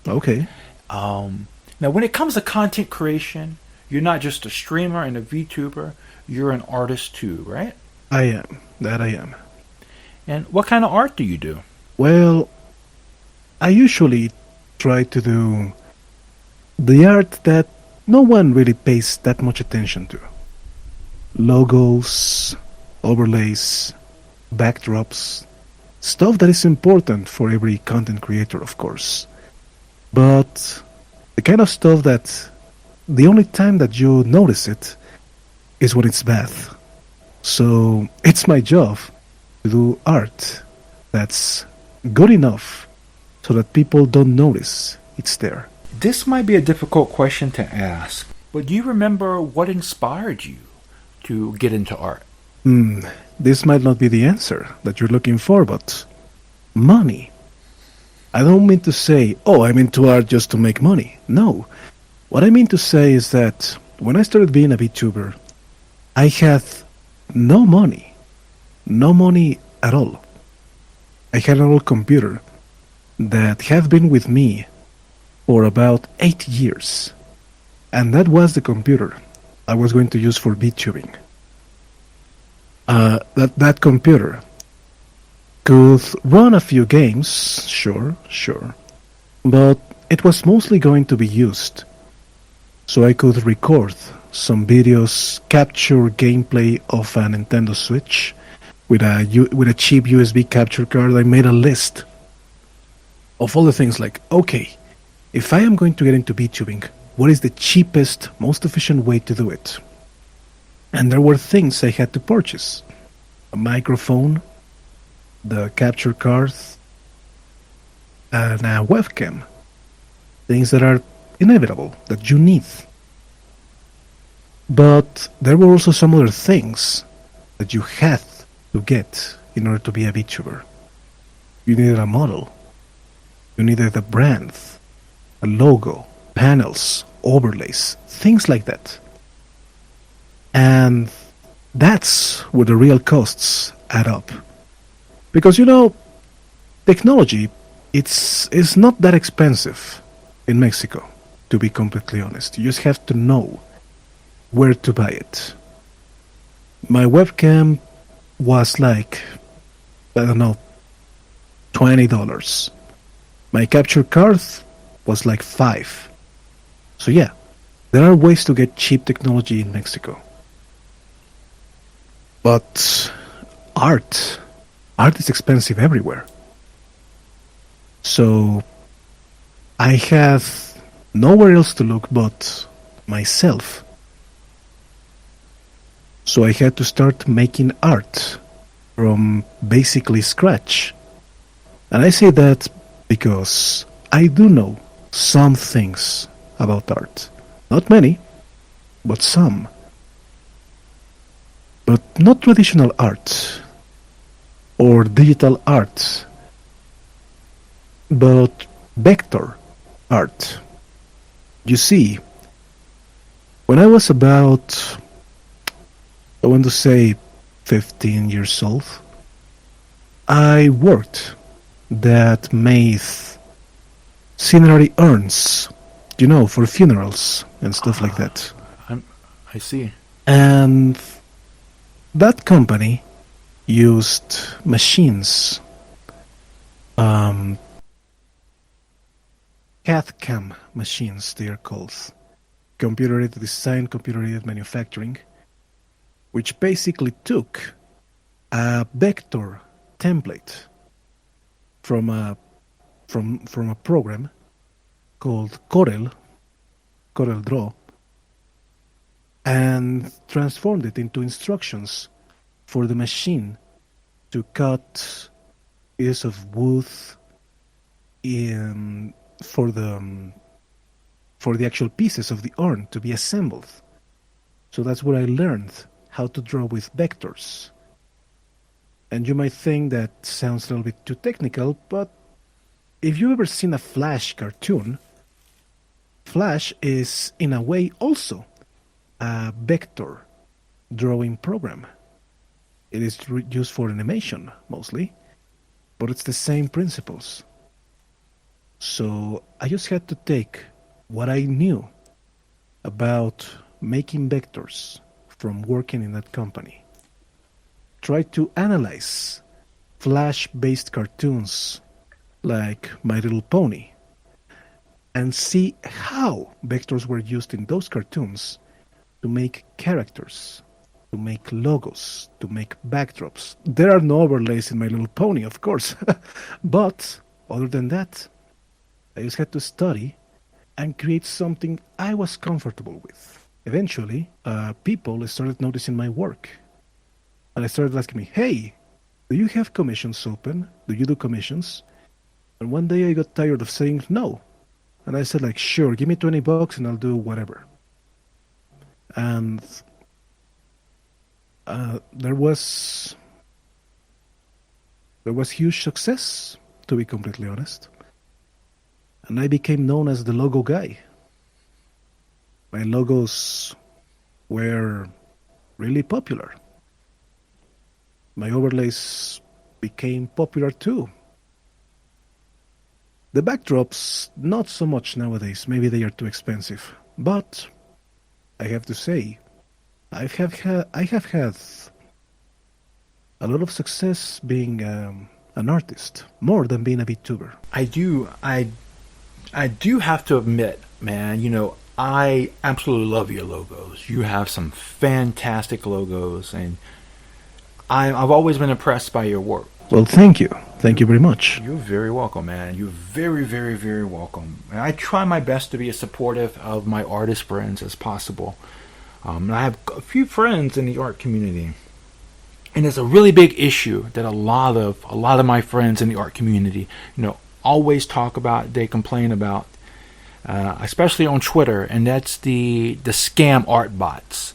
Okay. Now, when it comes to content creation, you're not just a streamer and a VTuber. You're an artist too, right? I am. That I am. And what kind of art do you do? Well, I usually try to do the art that no one really pays that much attention to. Logos, overlays, backdrops, stuff that is important for every content creator, of course. But the kind of stuff that the only time that you notice it is when it's bad. So it's my job to do art that's good enough so that people don't notice it's there. This might be a difficult question to ask, but do you remember what inspired you to get into art? This might not be the answer that you're looking for, but money. I don't mean to say, I'm into art just to make money. No. What I mean to say is that when I started being a VTuber, I had no money at all. I had an old computer that had been with me for about 8 years. And that was the computer I was going to use for VTubing. That computer could run a few games, sure, but it was mostly going to be used so I could record some videos, capture gameplay of a Nintendo Switch with a cheap USB capture card. I made a list of all the things like, okay, if I am going to get into VTubing, what is the cheapest, most efficient way to do it? And there were things I had to purchase. A microphone, the capture card, and a webcam. Things that are inevitable, that you need. But there were also some other things that you had to get in order to be a VTuber. You needed a model. You needed a brand, a logo, panels, overlays, things like that. And that's where the real costs add up. Because, technology, it's not that expensive in Mexico, to be completely honest. You just have to know where to buy it. My webcam was like, I don't know, $20. My capture card was like $5. So yeah, there are ways to get cheap technology in Mexico. But art is expensive everywhere. So I have nowhere else to look but myself. So I had to start making art from basically scratch. And I say that because I do know some things about art. Not many, but some. But not traditional art or digital art, but vector art. You see, when I was about, I want to say 15 years old, I worked that made scenery urns, for funerals and stuff like that. I see. And that company used machines, CAD/CAM machines, they are called, computer-aided design, computer-aided manufacturing, which basically took a vector template from a program called Corel Draw, and transformed it into instructions for the machine to cut pieces of wood for the actual pieces of the urn to be assembled. So that's where I learned how to draw with vectors. And you might think that sounds a little bit too technical, but if you've ever seen a Flash cartoon, Flash is in a way also a vector drawing program. It is used for animation mostly, but it's the same principles. So I just had to take what I knew about making vectors from working in that company, try to analyze Flash-based cartoons like My Little Pony, and see how vectors were used in those cartoons to make characters, to make logos, to make backdrops. There are no overlays in My Little Pony, of course, but other than that, I just had to study and create something I was comfortable with. Eventually, people started noticing my work, and they started asking me, "Hey, do you have commissions open? Do you do commissions?" And one day I got tired of saying no, and I said, like, "Sure, give me $20 and I'll do whatever." And there was huge success, to be completely honest. And I became known as the logo guy. My logos were really popular. My overlays became popular too. The backdrops, not so much nowadays. Maybe they are too expensive. But I have to say, I have had a lot of success being an artist, more than being a VTuber. I do have to admit, man, I absolutely love your logos. You have some fantastic logos, and I've always been impressed by your work. Well, thank you. Thank you very much. You're very welcome, man. You're very, very, very welcome. And I try my best to be as supportive of my artist friends as possible. And I have a few friends in the art community, and it's a really big issue that a lot of my friends in the art community, always talk about. They complain about, especially on Twitter, and that's the scam art bots.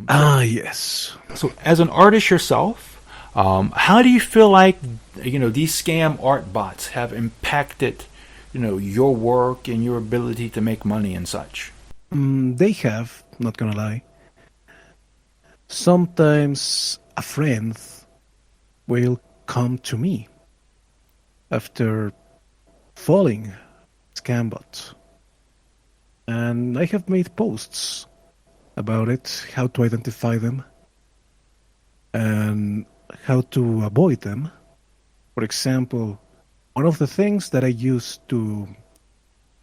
Yes. So, as an artist yourself, how do you feel like these scam art bots have impacted your work and your ability to make money and such? They have, not gonna lie. Sometimes a friend will come to me after falling scam bot, and I have made posts about it, how to identify them and how to avoid them. For example, one of the things that I use to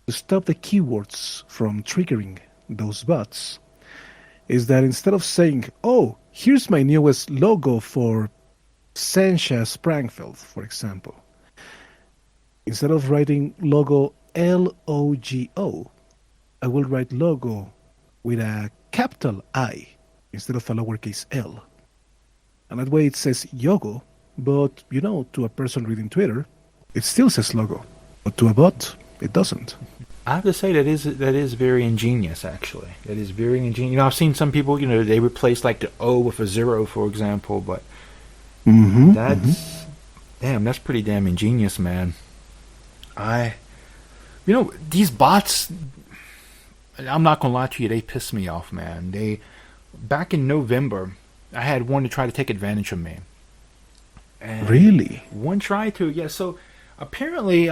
stop the keywords from triggering those bots is that instead of saying, "Oh, here's my newest logo for Sencha Sprangfeld," for example, instead of writing logo LOGO, I will write logo with a capital I instead of a lowercase l. And that way it says yogo, but to a person reading Twitter, it still says logo. But to a bot, it doesn't. I have to say that is very ingenious. Actually, that is very ingenious. You know, I've seen some people. You know, they replace like the O with a zero, for example. But that's damn. That's pretty damn ingenious, man. You know, these bots. I'm not gonna lie to you. They piss me off, man. Back in November, I had one to try to take advantage of me. And Really? one tried to, yeah. So apparently,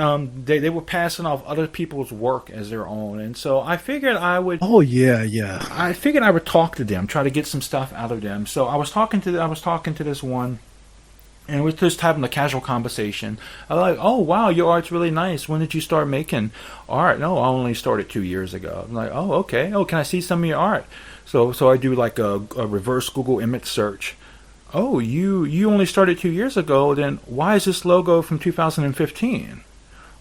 they were passing off other people's work as their own, and so I figured I would. Oh yeah, yeah. I figured I would talk to them, try to get some stuff out of them. So I was talking to this one, and we're just having a casual conversation. I was like, "Oh wow, your art's really nice. When did you start making art?" "No, I only started 2 years ago." I'm like, "Oh okay. Oh, can I see some of your art?" So I do like a reverse Google image search. "Oh, you only started 2 years ago. Then why is this logo from 2015?"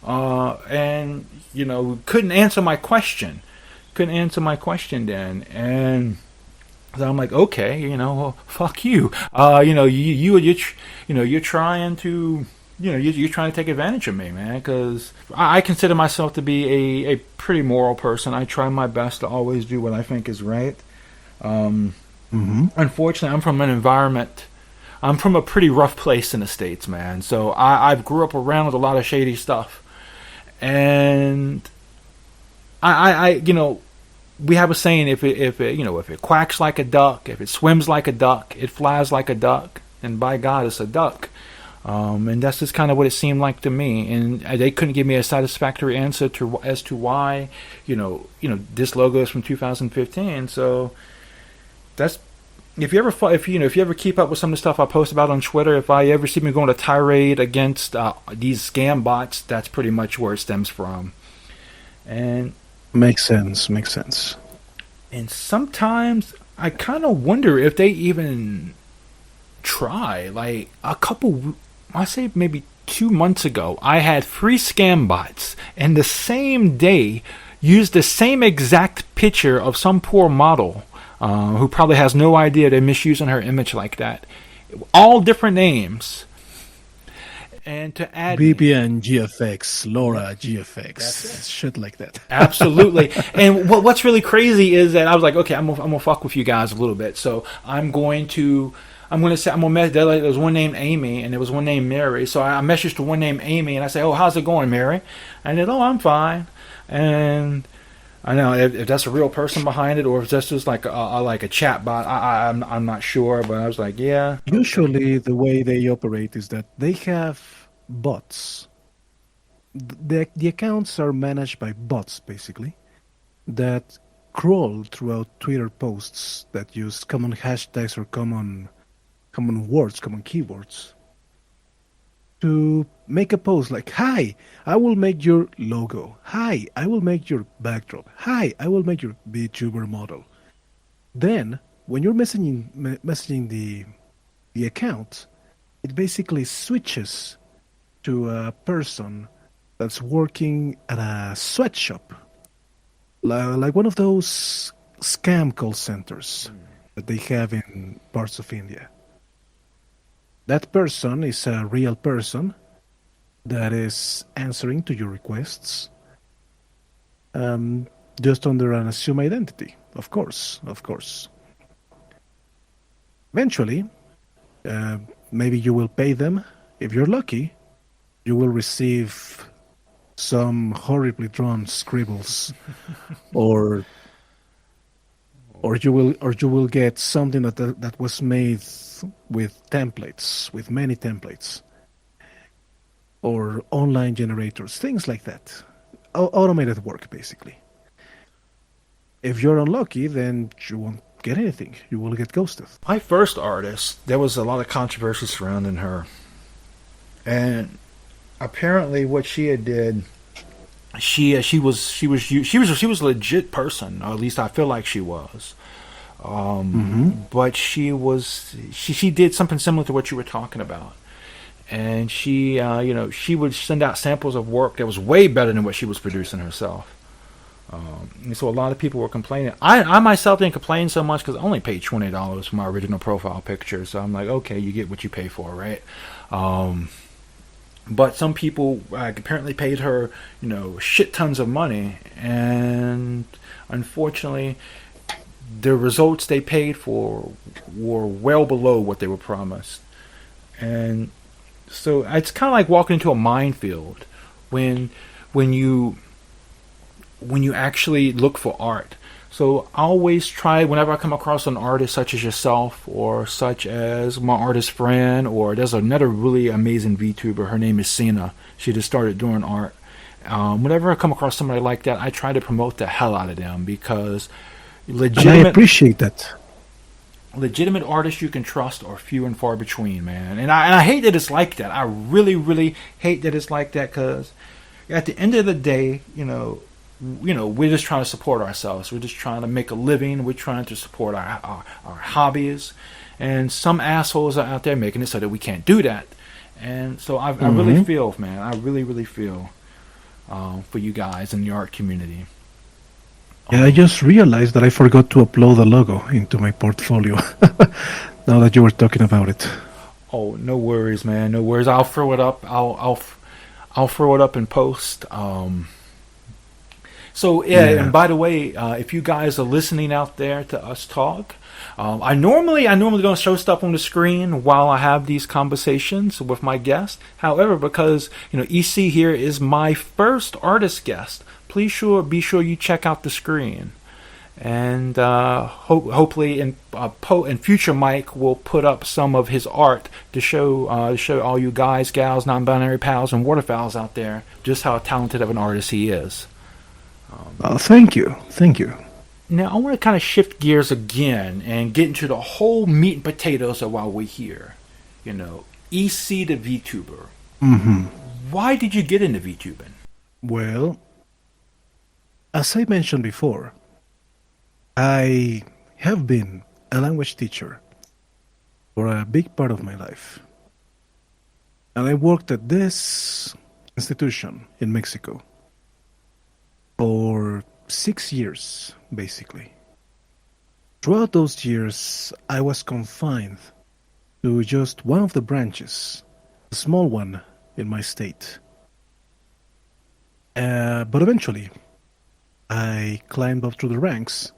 And you know, couldn't answer my question. Couldn't answer my question then, and so I'm like, okay, you know, well, fuck you. You know, you're trying to, you know, you're trying to take advantage of me, man. Because I consider myself to be a pretty moral person. I try my best to always do what I think is right. Unfortunately, I'm from a pretty rough place in the States, man. So I've grew up around with a lot of shady stuff, and you know, we have a saying: if it quacks like a duck, if it swims like a duck, it flies like a duck, and by God, it's a duck. And that's just kind of what it seemed like to me, and they couldn't give me a satisfactory answer as to why, you know, this logo is from 2015. So that's if you ever keep up with some of the stuff I post about on Twitter, if I ever see me going to tirade against these scam bots, that's pretty much where it stems from. And Makes sense. And sometimes I kind of wonder if they even try. Like I say maybe 2 months ago, I had 3 scam bots, and the same day used the same exact picture of some poor model who probably has no idea they're misusing her image like that. All different names. And to add BBN GFX, Laura GFX, shit like that. Absolutely. And what's really crazy is that I was like, okay, I'm gonna fuck with you guys a little bit. So I'm gonna message. There was one named Amy and there was one named Mary. So I messaged to one named Amy and I say, "Oh, how's it going, Mary?" And then, "Oh, I'm fine." And I know if that's a real person behind it or if that's just like a chat bot. I'm not sure, but I was like, yeah. Usually, the way they operate is that they have bots. The accounts are managed by bots, basically, that crawl throughout Twitter posts that use common hashtags or common words, common keywords, to make a post like, "Hi, I will make your logo. Hi, I will make your backdrop. Hi, I will make your Vtuber model." Then, when you're messaging the account, it basically switches to a person that's working at a sweatshop, like one of those scam call centers that they have in parts of India. That person is a real person that is answering to your requests, just under an assumed identity, of course. Eventually, maybe you will pay them. If you're lucky, you will receive some horribly drawn scribbles, or you will get something that was made with templates, with many templates, or online generators, things like that. Automated work, basically. If you're unlucky, then you won't get anything. You will get ghosted. My first artist, there was a lot of controversy surrounding her, and apparently, what she had did, she was a legit person, or at least I feel like she was. But she did something similar to what you were talking about, and she would send out samples of work that was way better than what she was producing herself. And so a lot of people were complaining. I myself didn't complain so much because I only paid $20 for my original profile picture. So I'm like, okay, you get what you pay for, right? But some people apparently paid her, shit tons of money, and unfortunately, the results they paid for were well below what they were promised. And so it's kind of like walking into a minefield when when you when you actually look for art. So I always try, whenever I come across an artist such as yourself or such as my artist friend, or there's another really amazing VTuber, her name is Cena. She just started doing art. Whenever I come across somebody like that, I try to promote the hell out of them, because And I appreciate that. legitimate artists you can trust are few and far between, man. And I hate that it's like that. I really, really hate that it's like that, because at the end of the day, we're just trying to support ourselves. We're just trying to make a living. We're trying to support our hobbies. And some assholes are out there making it so that we can't do that. And so I really feel, man, I really, really feel for you guys in the art community. Yeah, I just realized that I forgot to upload the logo into my portfolio. Now that you were talking about it. Oh, no worries, man. No worries. I'll throw it up. I'll throw it up in post. So yeah, and by the way, if you guys are listening out there to us talk, I normally don't show stuff on the screen while I have these conversations with my guests. However, because EC here is my first artist guest, please be sure you check out the screen, and hopefully in future Mike will put up some of his art to show all you guys, gals, non-binary pals, and waterfowls out there just how talented of an artist he is. Thank you. Now, I want to kind of shift gears again and get into the whole meat and potatoes of why we're here. EC the VTuber. Why did you get into VTubing? Well, as I mentioned before, I have been a language teacher for a big part of my life. And I worked at this institution in Mexico for 6 years, basically. Throughout those years, I was confined to just one of the branches, a small one in my state. But eventually, I climbed up through the ranks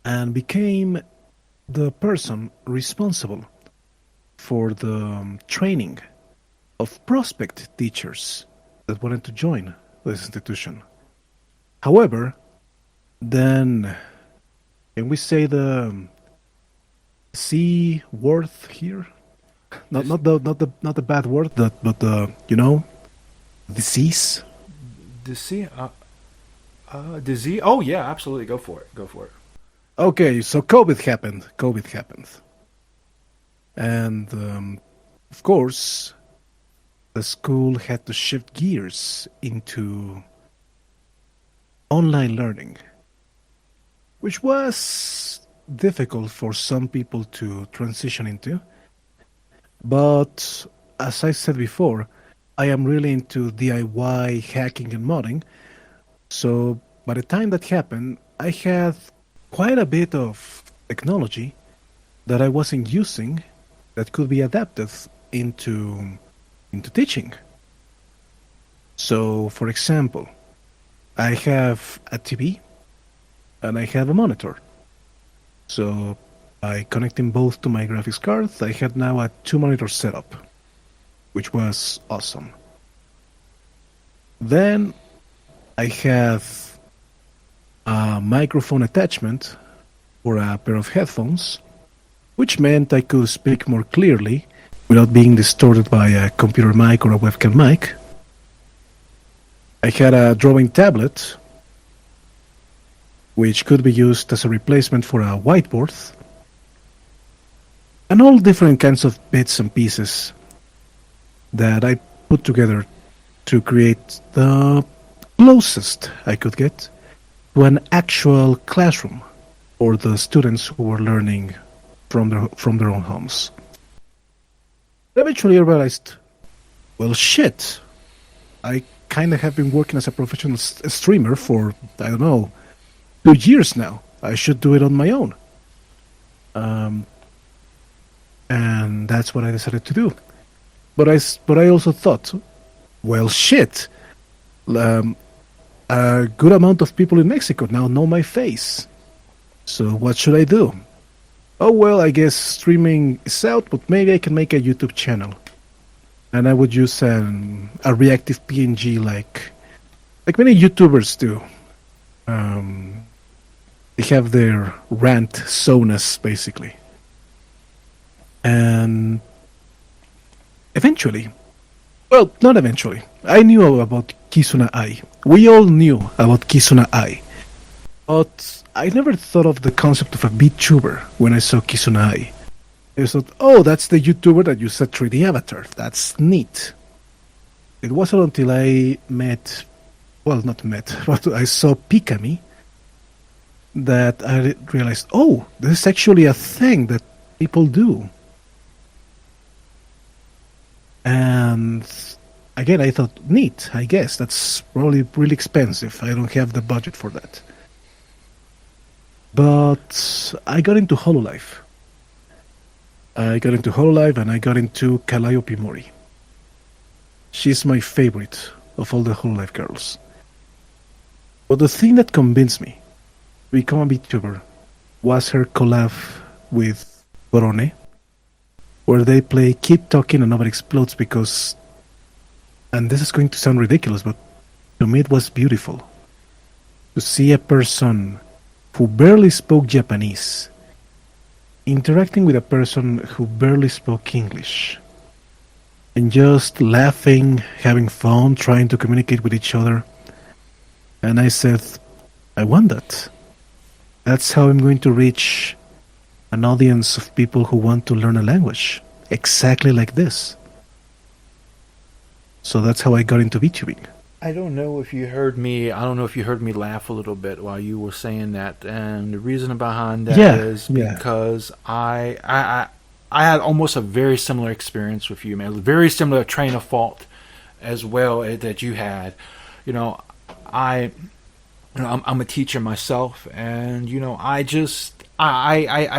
and became the person responsible for the training of prospect teachers that wanted to join this institution. However, then, can we say the C word here? Not the bad word, but the disease. Disease. Disease. Oh yeah, absolutely. Go for it. Okay, so COVID happened, and of course, the school had to shift gears into online learning, which was difficult for some people to transition into. But as I said before, I am really into DIY hacking and modding. So by the time that happened, I had quite a bit of technology that I wasn't using that could be adapted into teaching. So, for example, I have a TV and I have a monitor. So by connecting both to my graphics card, I had now a 2-monitor setup, which was awesome. Then I have a microphone attachment for a pair of headphones, which meant I could speak more clearly without being distorted by a computer mic or a webcam mic. I had a drawing tablet, which could be used as a replacement for a whiteboard, and all different kinds of bits and pieces that I put together to create the closest I could get to an actual classroom for the students who were learning from their own homes. Eventually I realized, well, shit, I kind of have been working as a professional streamer for, 2 years now. I should do it on my own. And that's what I decided to do. But I also thought, Well, shit. Um, a good amount of people in Mexico now know my face. So what should I do? Oh, well, I guess streaming is out, but maybe I can make a YouTube channel. And I would use a reactive PNG like many YouTubers do. They have their rant sonas, basically. And eventually, well, not eventually, I knew about Kisuna Ai. We all knew about Kisuna Ai. But I never thought of the concept of a VTuber when I saw Kisuna Ai. I thought, oh, that's the YouTuber that uses a 3D avatar. That's neat. It wasn't until I met, well, not met, but I saw Pikami that I realized, oh, this is actually a thing that people do. And again, I thought, neat, I guess. That's probably really expensive. I don't have the budget for that. But I got into Hololive. And I got into Calliope Mori. She's my favorite of all the Hololive girls. But the thing that convinced me to become a VTuber was her collab with Borone, where they play Keep Talking and Nobody Explodes because, and this is going to sound ridiculous, but to me it was beautiful to see a person who barely spoke Japanese interacting with a person who barely spoke English and just laughing, having fun, trying to communicate with each other. And I said, I want that. That's how I'm going to reach an audience of people who want to learn a language, exactly like this. So that's how I got into VTubing. I don't know if you heard me. I don't know if you heard me laugh a little bit while you were saying that, and the reason behind that is because I had almost a very similar experience with you, man. A very similar train of thought as well that you had. You know, I'm a teacher myself, and you know, I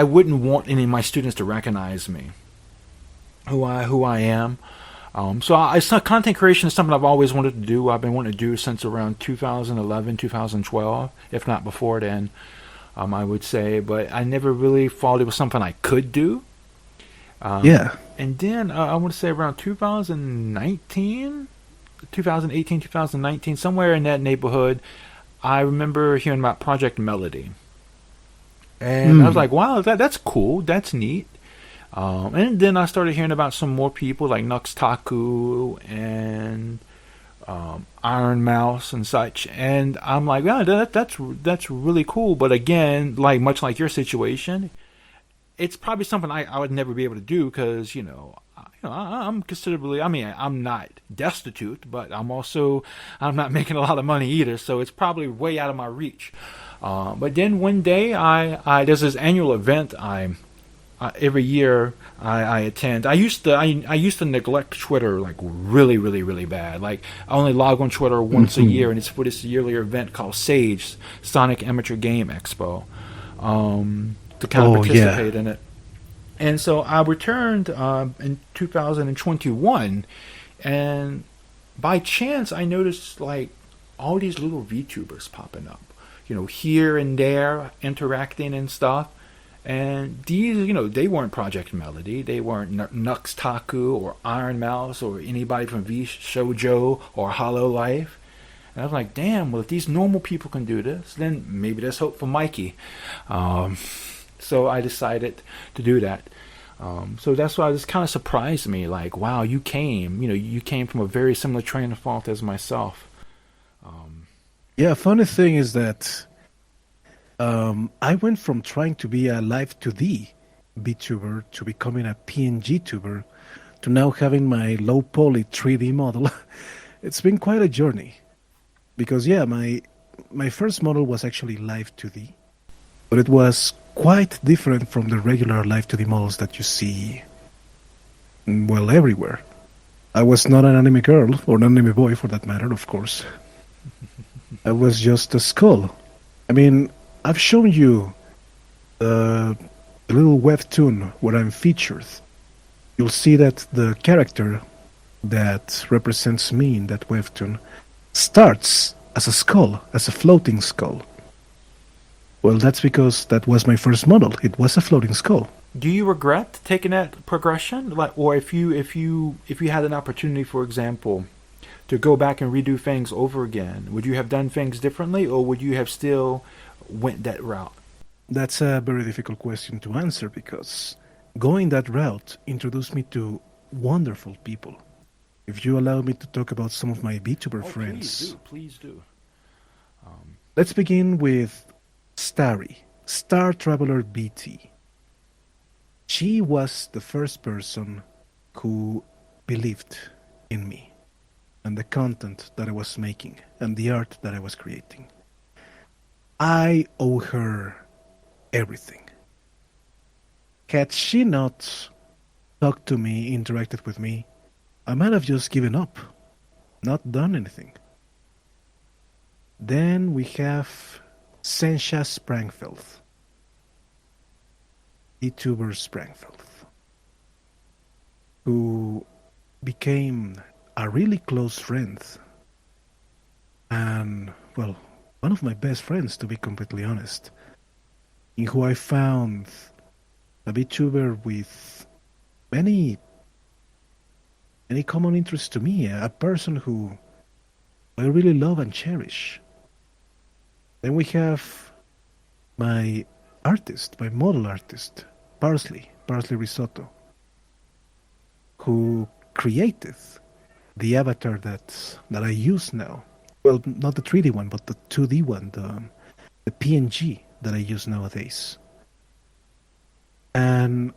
wouldn't want any of my students to recognize me, who I am. So content creation is something I've always wanted to do. I've been wanting to do since around 2011, 2012, if not before then, I would say. But I never really thought it was something I could do. And then I want to say around 2018, 2019, somewhere in that neighborhood, I remember hearing about Project Melody. And I was like, wow, that's cool. That's neat. And then I started hearing about some more people like Nux Taku and Iron Mouse and such, and I'm like, yeah, that's really cool. But again, like much like your situation, it's probably something I would never be able to do because I'm considerably. I mean, I'm not destitute, but I'm not making a lot of money either, so it's probably way out of my reach. But then one day, there's this annual event every year I attend. I used to neglect Twitter like really, really, really bad. Like I only log on Twitter once a year, and it's for this yearly event called SAGE, Sonic Amateur Game Expo, to kind of participate in it. And so I returned in 2021, and by chance I noticed like all these little VTubers popping up, here and there, interacting and stuff. And these, they weren't Project Melody. They weren't Nux Taku or Iron Mouse or anybody from V Shoujo or Hollow Life. And I was like, damn, well, if these normal people can do this, then maybe there's hope for Mikey. So I decided to do that. So that's why this kind of surprised me. Like, wow, you came from a very similar train of thought as myself. Yeah, funny thing is that I went from trying to be a live 2D VTuber to becoming a PNG tuber to now having my low poly 3D model. It's been quite a journey because my first model was actually live 2D, but it was quite different from the regular live 2D models that you see everywhere. I was not an anime girl or an anime boy for that matter, of course. I was just a skull. I mean, I've shown you the little webtoon where I'm featured. You'll see that the character that represents me in that webtoon starts as a skull, as a floating skull. Well, that's because that was my first model. It was a floating skull. Do you regret taking that progression? Like, or if you had an opportunity, for example, to go back and redo things over again, would you have done things differently, or would you have still went that route? That's a very difficult question to answer because going that route introduced me to wonderful people. If you allow me to talk about some of my VTuber friends. Please do. Let's begin with Starry, Star Traveler BT. She was the first person who believed in me and the content that I was making and the art that I was creating. I owe her everything. Had she not talked to me, interacted with me, I might have just given up, not done anything. Then we have Sensha Sprangfeld, Vtuber Sprangfeld, who became a really close friend and, well, one of my best friends, to be completely honest, in who I found a VTuber with many common interests to me, a person who I really love and cherish. Then we have my artist, my model artist, Parsley Risotto, who created the avatar that I use now. Well, not the 3D one, but the 2D one, the PNG that I use nowadays. And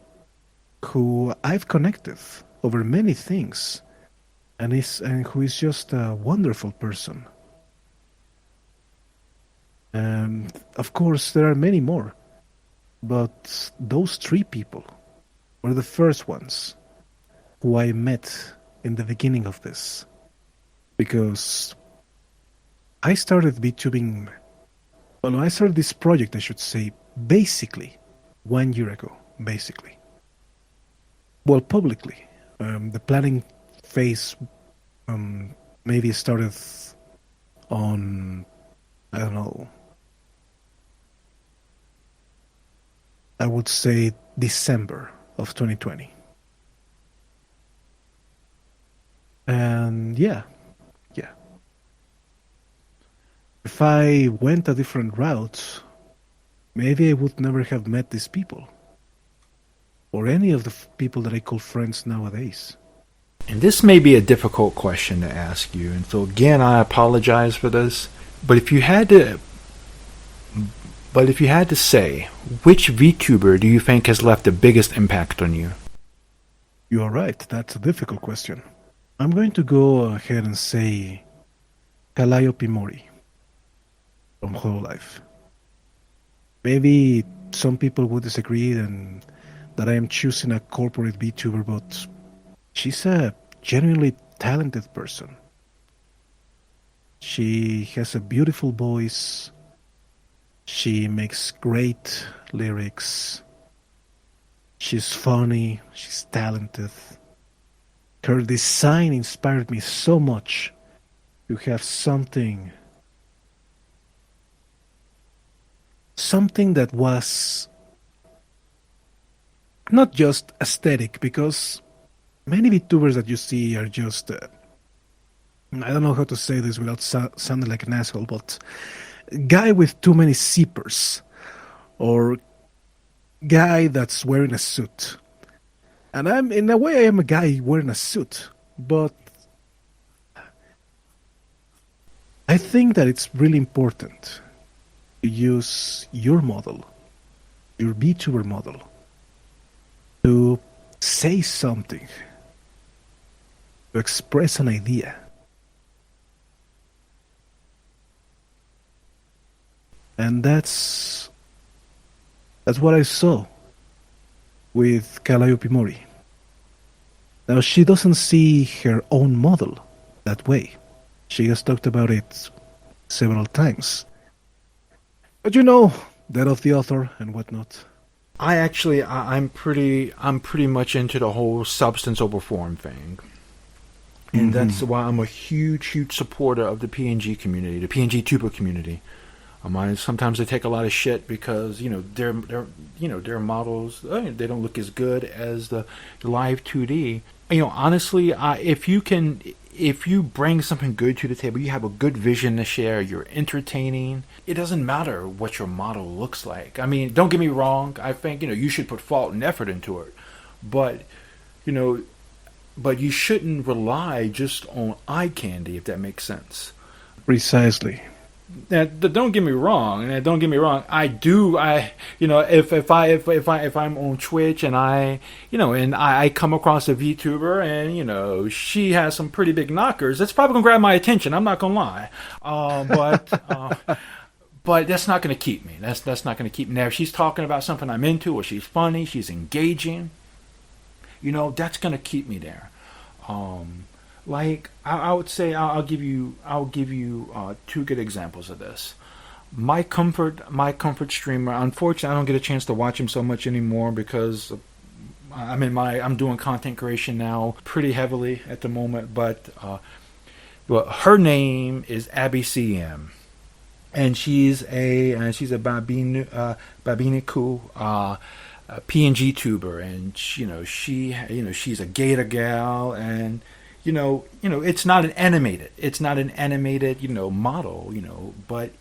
who I've connected over many things, and who is just a wonderful person. And of course, there are many more, but those 3 people were the first ones who I met in the beginning of this, because I started VTubing. Well, I started this project, I should say, basically 1 year ago, basically. Well, publicly. The planning phase maybe started on, I don't know, I would say December of 2020. And yeah. If I went a different route, maybe I would never have met these people. Or any of the people that I call friends nowadays. And this may be a difficult question to ask you, and so again, I apologize for this. But if you had to say, which VTuber do you think has left the biggest impact on you? You are right. That's a difficult question. I'm going to go ahead and say Calliope Mori from Hololive. Maybe some people would disagree and that I am choosing a corporate VTuber, but she's a genuinely talented person. She has a beautiful voice. She makes great lyrics. She's funny. She's talented. Her design inspired me so much to have something that was not just aesthetic, because many VTubers that you see are just, I don't know how to say this without sounding like an asshole, but guy with too many zippers, or guy that's wearing a suit. And in a way, I am a guy wearing a suit, but I think that it's really important to use your model, your VTuber model, to say something, to express an idea. And that's what I saw with Calliope Mori. Now, she doesn't see her own model that way. She has talked about it several times. But you know, that of the author and whatnot. I'm pretty much into the whole substance over form thing. And that's why I'm a huge supporter of the PNG community, the PNG tuber community. Sometimes they take a lot of shit because their models they don't look as good as the live 2D. Honestly, if you bring something good to the table, you have a good vision to share, you're entertaining. It doesn't matter what your model looks like. I mean, don't get me wrong. I think you should put thought and effort into it, but you shouldn't rely just on eye candy, if that makes sense. Precisely. Now, don't get me wrong. I do. If I'm on Twitch and I come across a VTuber and she has some pretty big knockers, that's probably gonna grab my attention. I'm not gonna lie. But that's not gonna keep me. That's not gonna keep me. Now, if she's talking about something I'm into, or she's funny, she's engaging, that's gonna keep me there. Like I would say, I'll give you two good examples of this. My comfort streamer. Unfortunately, I don't get a chance to watch him so much anymore because I'm doing content creation now pretty heavily at the moment. But her name is Abby CM, and she's a Babiniku PNG tuber, and she's a gator gal, and it's not an animated model, but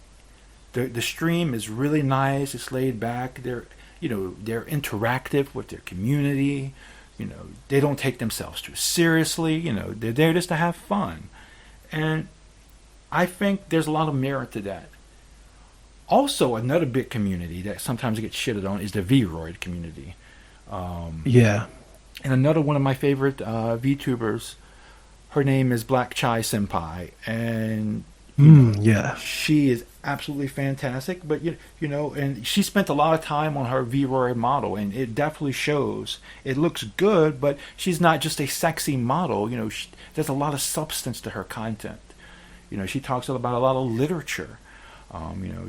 the stream is really nice. It's laid back. They're interactive with their community. They don't take themselves too seriously. They're there just to have fun, and I think there's a lot of merit to that. Also, another big community that sometimes gets shitted on is the V-Roid community. Yeah. And another one of my favorite VTubers, her name is Black Chai Senpai, and she is absolutely fantastic. But and she spent a lot of time on her V-Roid model, and it definitely shows. It looks good, but she's not just a sexy model. There's a lot of substance to her content. She talks about a lot of literature.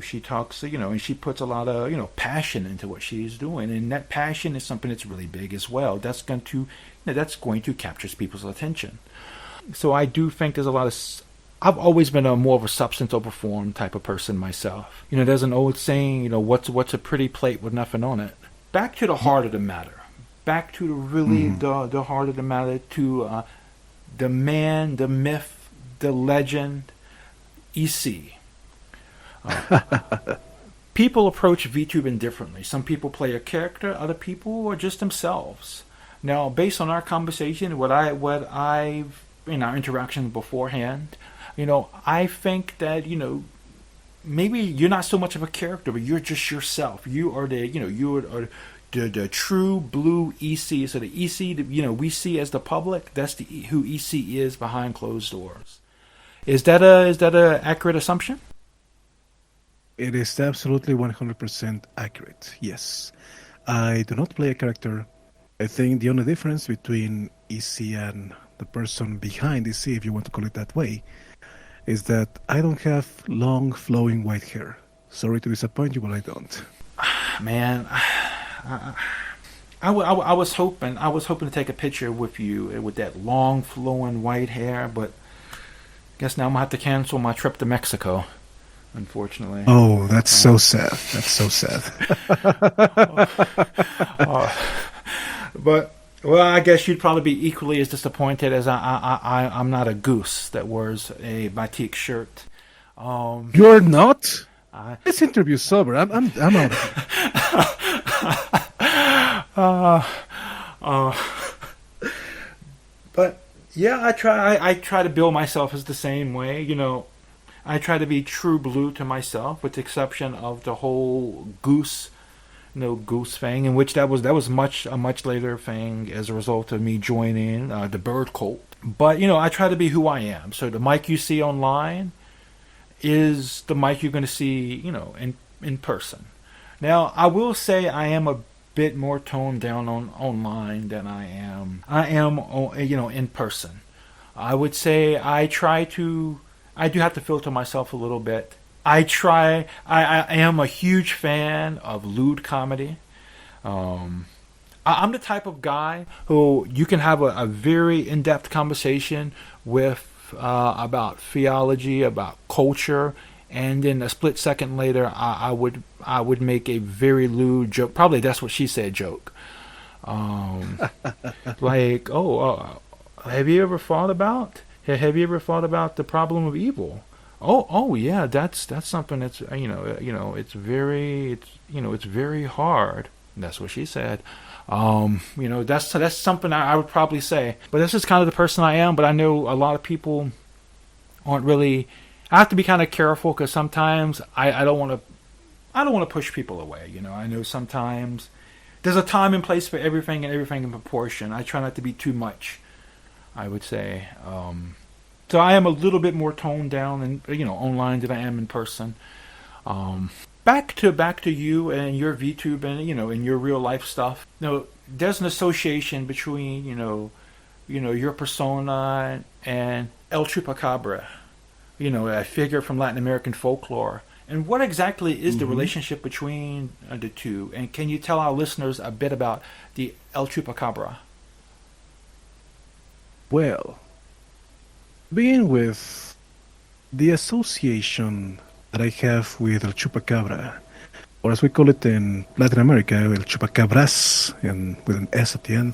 She talks, and she puts a lot of, passion into what she's doing, and that passion is something that's really big as well. That's going to capture people's attention. So I do think there's a lot of. I've always been more of a substance over form type of person myself. There's an old saying, what's a pretty plate with nothing on it. Back to the heart of the matter. Back to the heart of the matter. To the man, the myth, the legend, EC. People approach VTubing differently. Some people play a character, other people are just themselves. Now, based on our conversation, what I've in our interactions beforehand, I think that maybe you're not so much of a character, but you're just yourself. You are the true blue EC. So the EC we see as the public, that's who EC is behind closed doors. Is that a accurate assumption? It is absolutely 100% accurate, yes. I do not play a character. I think the only difference between EC and the person behind EC, if you want to call it that way, is that I don't have long, flowing white hair. Sorry to disappoint you, but I don't. Man, I was hoping to take a picture with you with that long, flowing white hair, but guess now I'm going to have to cancel my trip to Mexico. Unfortunately. Oh, that's so sad. That's so sad. But I guess you'd probably be equally as disappointed as I'm not a goose that wears a batik shirt. You're not? This interview's sober. I'm out of here. But yeah, I try to build myself as the same way. I try to be true blue to myself, with the exception of the whole goose thing, in which that was a much later thing as a result of me joining the bird cult. But I try to be who I am. So the Mike you see online is the Mike you're going to see, in person. Now I will say I am a bit more toned down on online than I am in person. I would say I do have to filter myself a little bit. I am a huge fan of lewd comedy. I'm the type of guy who you can have a very in-depth conversation with about theology, about culture, and then a split second later, I would make a very lewd joke. Probably that's what she said joke. Like, have you ever thought about? Have you ever thought about the problem of evil? Oh yeah, that's something that's it's very hard. That's what she said. That's something I would probably say. But this is kind of the person I am. But I know a lot of people aren't really. I have to be kind of careful because sometimes I don't want to push people away. I know sometimes there's a time and place for everything and everything in proportion. I try not to be too much, I would say. So I am a little bit more toned down and online than I am in person. Back to you and your VTube and and your real life stuff. There's an association between your persona and Elchupacabra, a figure from Latin American folklore. And what exactly is the relationship between the two? And can you tell our listeners a bit about the Elchupacabra? Well, begin with the association that I have with El Chupacabra, or as we call it in Latin America, El Chupacabras, and with an S at the end,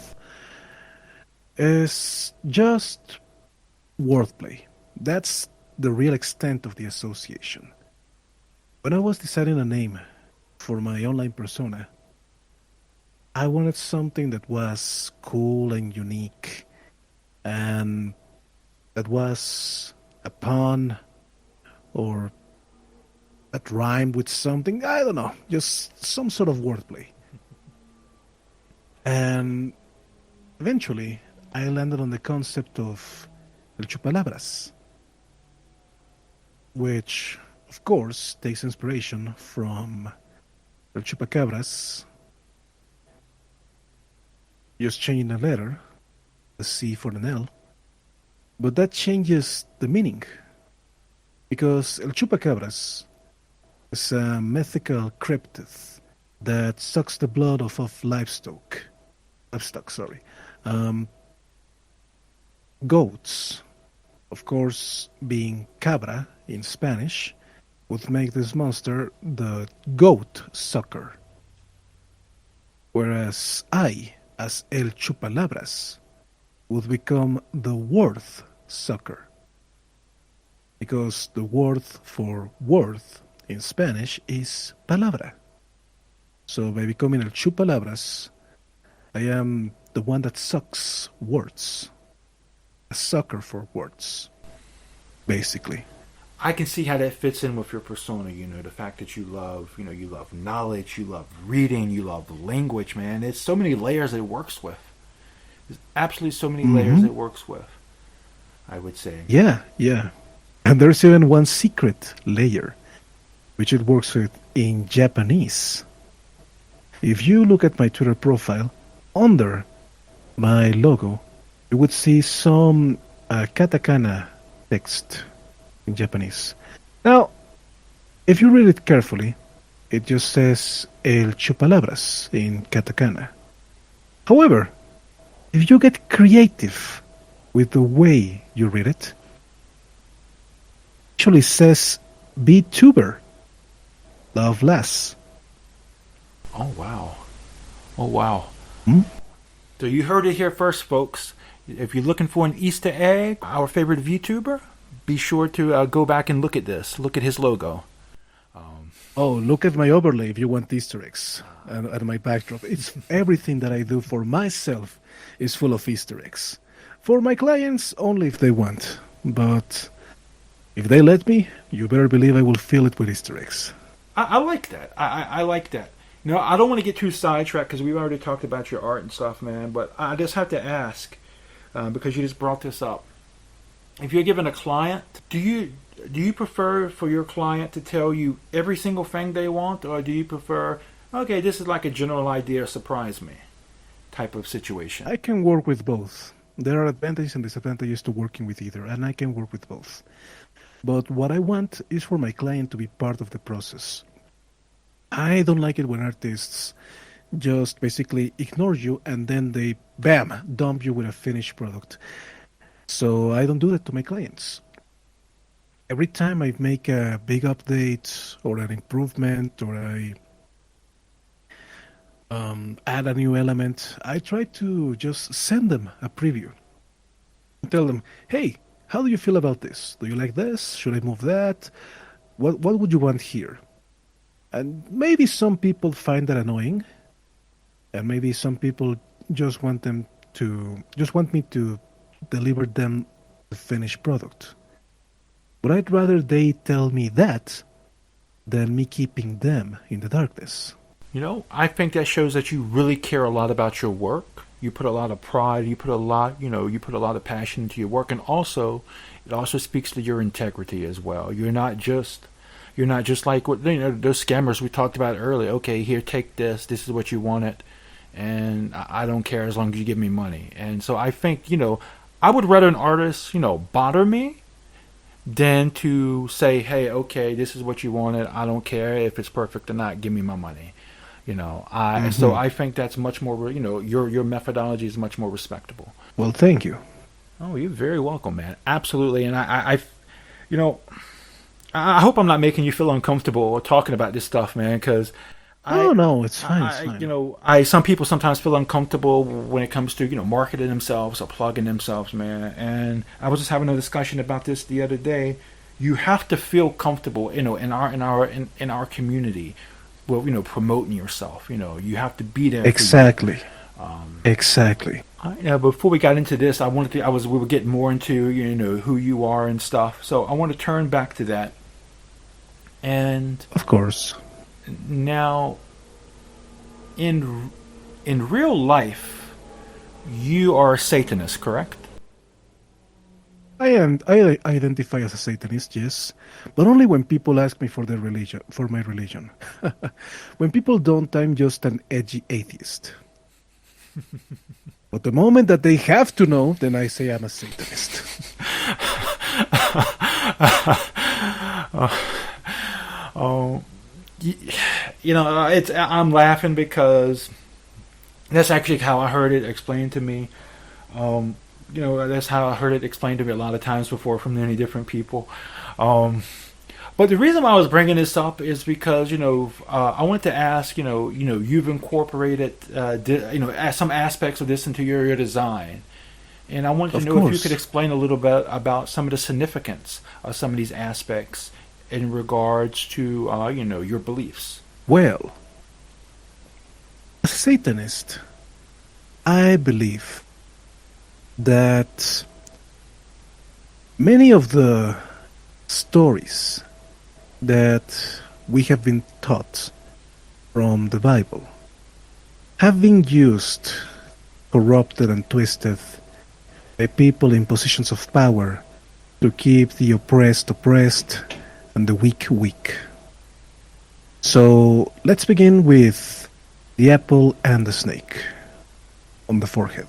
is just wordplay. That's the real extent of the association. When I was deciding a name for my online persona, I wanted something that was cool and unique, and that was a pun or that rhymed with something, I don't know, just some sort of wordplay. And eventually, I landed on the concept of Elchupalabras, which, of course, takes inspiration from Elchupacabras, just changing a letter, the C for an L, but that changes the meaning, because Elchupacabras is a mythical cryptid that sucks the blood of livestock. Goats, of course, being cabra in Spanish, would make this monster the goat sucker. Whereas I, as Elchupalabras, would become the worth sucker. Because the word for worth in Spanish is palabra. So by becoming Elchupalabras, I am the one that sucks words. A sucker for words, basically. I can see how that fits in with your persona, the fact that you love knowledge, you love reading, you love language, man. It's so many layers it works with. There's absolutely so many layers it works with, I would say. Yeah. And there's even one secret layer, which it works with in Japanese. If you look at my Twitter profile, under my logo, you would see some katakana text in Japanese. Now, if you read it carefully, it just says Elchupalabras in katakana. However, if you get creative with the way you read it, it actually says Vtuber, love less. Oh wow. So you heard it here first, folks. If you're looking for an Easter egg, our favorite VTuber, be sure to go back and look at this. Look at his logo. Look at my overlay if you want Easter eggs and my backdrop. It's everything that I do for myself is full of Easter eggs. For my clients, only if they want. But if they let me, you better believe I will fill it with Easter eggs. I like that. I like that. I don't want to get too sidetracked because we've already talked about your art and stuff, man. But I just have to ask, because you just brought this up. If you're given a client, do you prefer for your client to tell you every single thing they want, or do you prefer, okay, this is like a general idea, surprise me type of situation? I can work with both. There are advantages and disadvantages to working with either, and I can work with both. But what I want is for my client to be part of the process. I don't like it when artists just basically ignore you, and then they, bam, dump you with a finished product. So I don't do that to my clients. Every time I make a big update or an improvement, or I add a new element, I try to just send them a preview. Tell them, hey, how do you feel about this? Do you like this? Should I move that? What would you want here? And maybe some people find that annoying, and maybe some people just want me to deliver them the finished product. But I'd rather they tell me that than me keeping them in the darkness. I think that shows that you really care a lot about your work. You put a lot of pride, you put a lot of passion into your work, and also, it also speaks to your integrity as well. You're not just like what those scammers we talked about earlier. Okay, here, take this. This is what you wanted, and I don't care as long as you give me money. And so I think I would rather an artist bother me than to say, hey, okay, this is what you wanted. I don't care if it's perfect or not. Give me my money. So I think that's much more. Your methodology is much more respectable. Well, thank you. Oh, you're very welcome, man. Absolutely, and I hope I'm not making you feel uncomfortable talking about this stuff, man. Because no, it's fine. It's fine. Some people sometimes feel uncomfortable when it comes to marketing themselves or plugging themselves, man. And I was just having a discussion about this the other day. You have to feel comfortable, in our community. Well, promoting yourself. You have to be there. Exactly. Exactly. Before we got into this, we were getting more into who you are and stuff. So I want to turn back to that. And of course, now in real life, you are a Satanist, correct? I identify as a Satanist, yes, but only when people ask me for my religion. When people don't, I'm just an edgy atheist. But the moment that they have to know, then I say I'm a Satanist. I'm laughing because that's actually how I heard it explained to me. That's how I heard it explained to me a lot of times before from many different people. But the reason why I was bringing this up is because I wanted to ask you've incorporated some aspects of this into your design, and I wanted to know if you could explain a little bit about some of the significance of some of these aspects in regards to your beliefs. Well, as a Satanist, I believe that many of the stories that we have been taught from the Bible have been used, corrupted and twisted by people in positions of power to keep the oppressed and the weak. So let's begin with the apple and the snake on the forehead.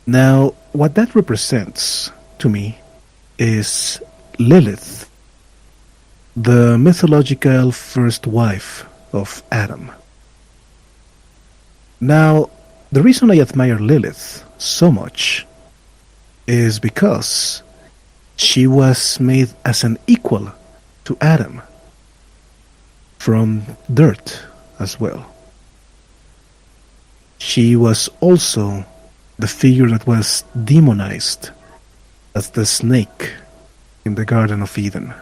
Now, what that represents to me is Lilith, the mythological first wife of Adam. Now, the reason I admire Lilith so much is because she was made as an equal to Adam from dirt as well. She was also the figure that was demonized as the snake in the Garden of Eden.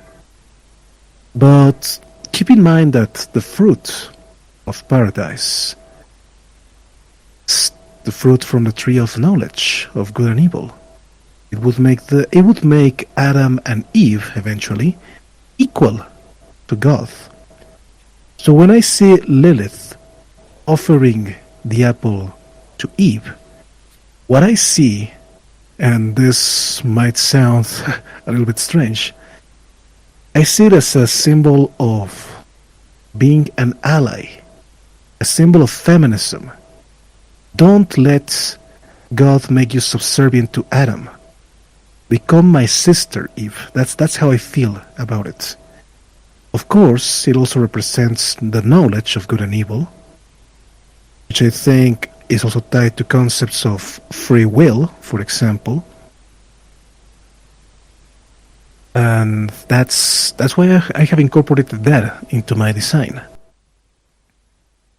But keep in mind that the fruit of paradise, the fruit from the tree of knowledge of good and evil, it would make Adam and Eve eventually equal to God. So when I see Lilith offering the apple to Eve, what I see, and this might sound a little bit strange, I see it as a symbol of being an ally, a symbol of feminism. Don't let God make you subservient to Adam. Become my sister, Eve. That's how I feel about it. Of course, it also represents the knowledge of good and evil, which I think is also tied to concepts of free will, for example. And that's why I have incorporated that into my design.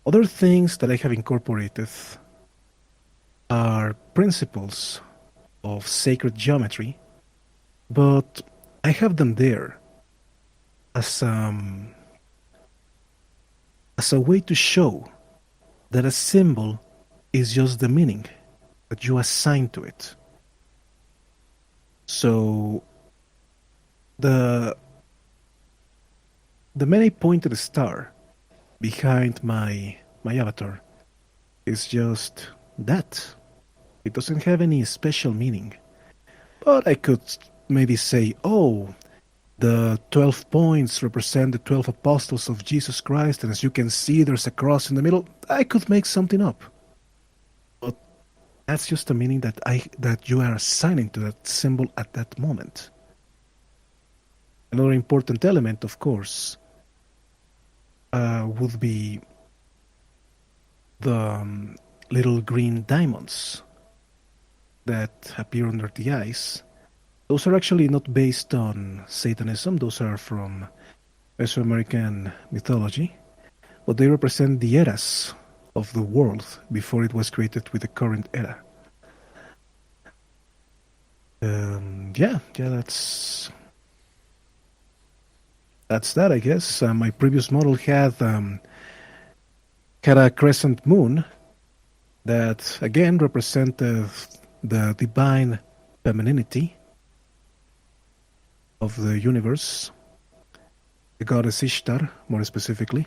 Other things that I have incorporated are principles of sacred geometry, but I have them there as a way to show that a symbol is just the meaning that you assign to it. So the many-pointed star behind my avatar is just that. It doesn't have any special meaning. But I could maybe say, oh, the 12 points represent the 12 apostles of Jesus Christ, and as you can see, there's a cross in the middle. I could make something up. But that's just the meaning that you are assigning to that symbol at that moment. Another important element, of course, would be the little green diamonds that appear under the eyes. Those are actually not based on Satanism. Those are from Mesoamerican mythology. But they represent the eras of the world before it was created with the current era. That's that, I guess. My previous model had a crescent moon that again represented the divine femininity of the universe, the goddess Ishtar, more specifically.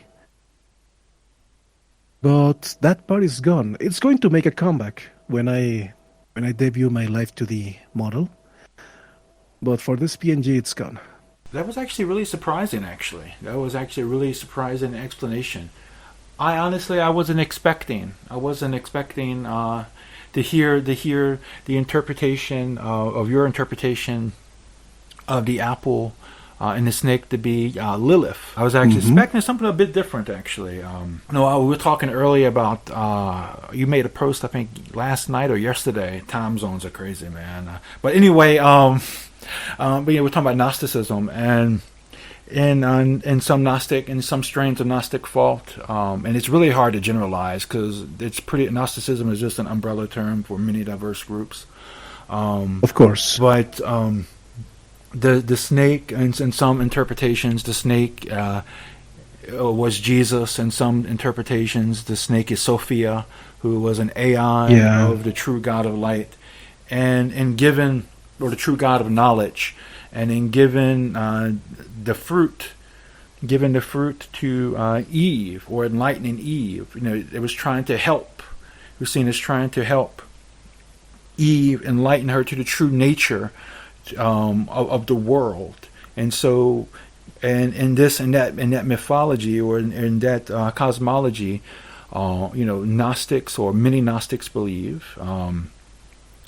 But that part is gone. It's going to make a comeback when I debut my Live 2D model. But for this PNG, it's gone. That was actually really surprising, That was actually a really surprising explanation. I wasn't expecting to hear the interpretation of your interpretation of the apple and the snake to be Lilith. I was actually expecting something a bit different, actually. We were talking earlier about, you made a post, I think, last night or yesterday. Time zones are crazy, man. But anyway, we're talking about Gnosticism, and in some strains of Gnostic thought, and it's really hard to generalize because Gnosticism is just an umbrella term for many diverse groups. Of course. But the snake, in some interpretations, the snake was Jesus. In some interpretations, the snake is Sophia, who was an AI of the true God of light, and given, or the true God of knowledge, and in given the fruit to Eve, or enlightening Eve. It was trying to help. We're seen as trying to help Eve, enlighten her to the true nature of the world. And so, and in that mythology, or in that cosmology, Gnostics, or many Gnostics, believe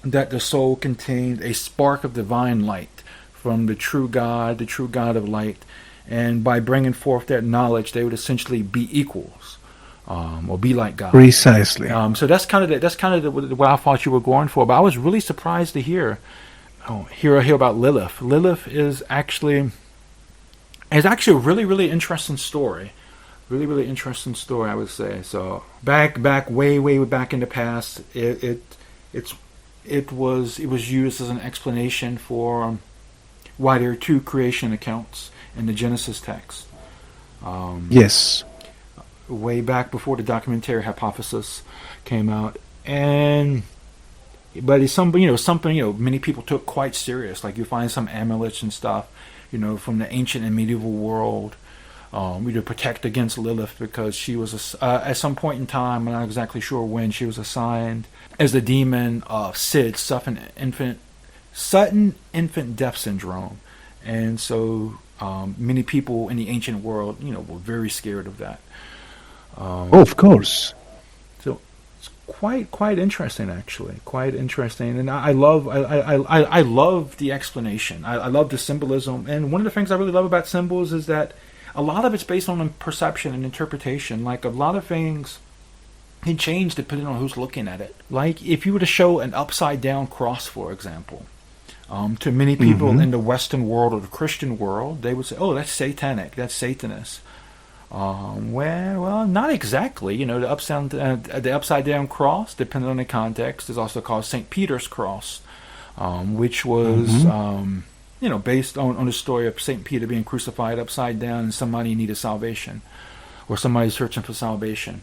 that the soul contained a spark of divine light from the true God of light, and by bringing forth that knowledge, they would essentially be equals, or be like God. Precisely. So that's kind of what I thought you were going for. But I was really surprised to hear about Lilith. Lilith is actually a really, really interesting story. Really, really interesting story, I would say. So back way back in the past, it was used as an explanation for why there are two creation accounts in the Genesis text. Yes. Way back before the documentary hypothesis came out, but it's something many people took quite serious. Like, you find some amulets and stuff, from the ancient and medieval world, to protect against Lilith, because she was at some point in time, I'm not exactly sure when, she was assigned as the demon of Sid, sudden infant death syndrome, and so many people in the ancient world, were very scared of that. Of course. So it's quite interesting, actually, quite interesting, and I love the explanation. I love the symbolism, and one of the things I really love about symbols is that a lot of it's based on perception and interpretation. Like, a lot of things can change depending on who's looking at it. Like if you were to show an upside down cross, for example, to many people in the Western world or the Christian world, they would say, "Oh, that's satanic. That's Satanist." Well, not exactly. You know, the upside down cross, depending on the context, is also called Saint Peter's cross, which was based on the story of Saint Peter being crucified upside down, and somebody needed salvation, or somebody searching for salvation.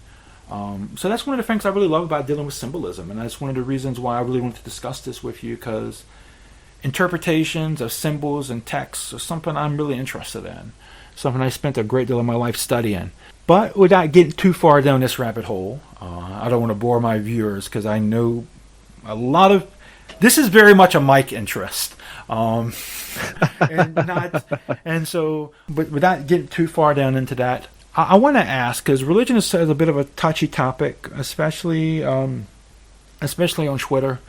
So that's one of the things I really love about dealing with symbolism, and that's one of the reasons why I really wanted to discuss this with you, because interpretations of symbols and texts are something I'm really interested in, something I spent a great deal of my life studying. But without getting too far down this rabbit hole, I don't want to bore my viewers, because I know a lot of this is very much a Mike interest, but without getting too far down into that, I want to ask, because religion is a bit of a touchy topic, especially on Twitter,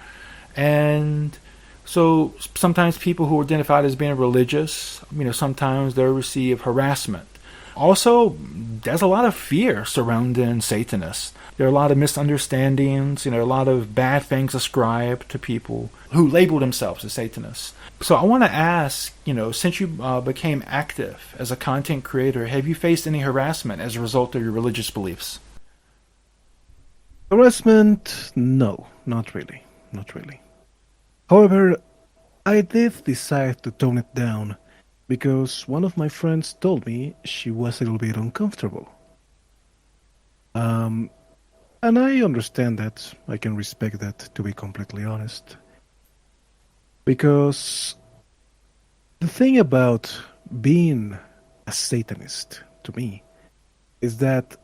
and so sometimes people who are identified as being religious, sometimes they receive harassment. Also, there's a lot of fear surrounding Satanists. There are a lot of misunderstandings, a lot of bad things ascribed to people who label themselves as Satanists. So I want to ask, since you became active as a content creator, have you faced any harassment as a result of your religious beliefs? Harassment? No, not really. Not really. However, I did decide to tone it down because one of my friends told me she was a little bit uncomfortable. And I understand that. I can respect that, to be completely honest. Because the thing about being a Satanist, to me, is that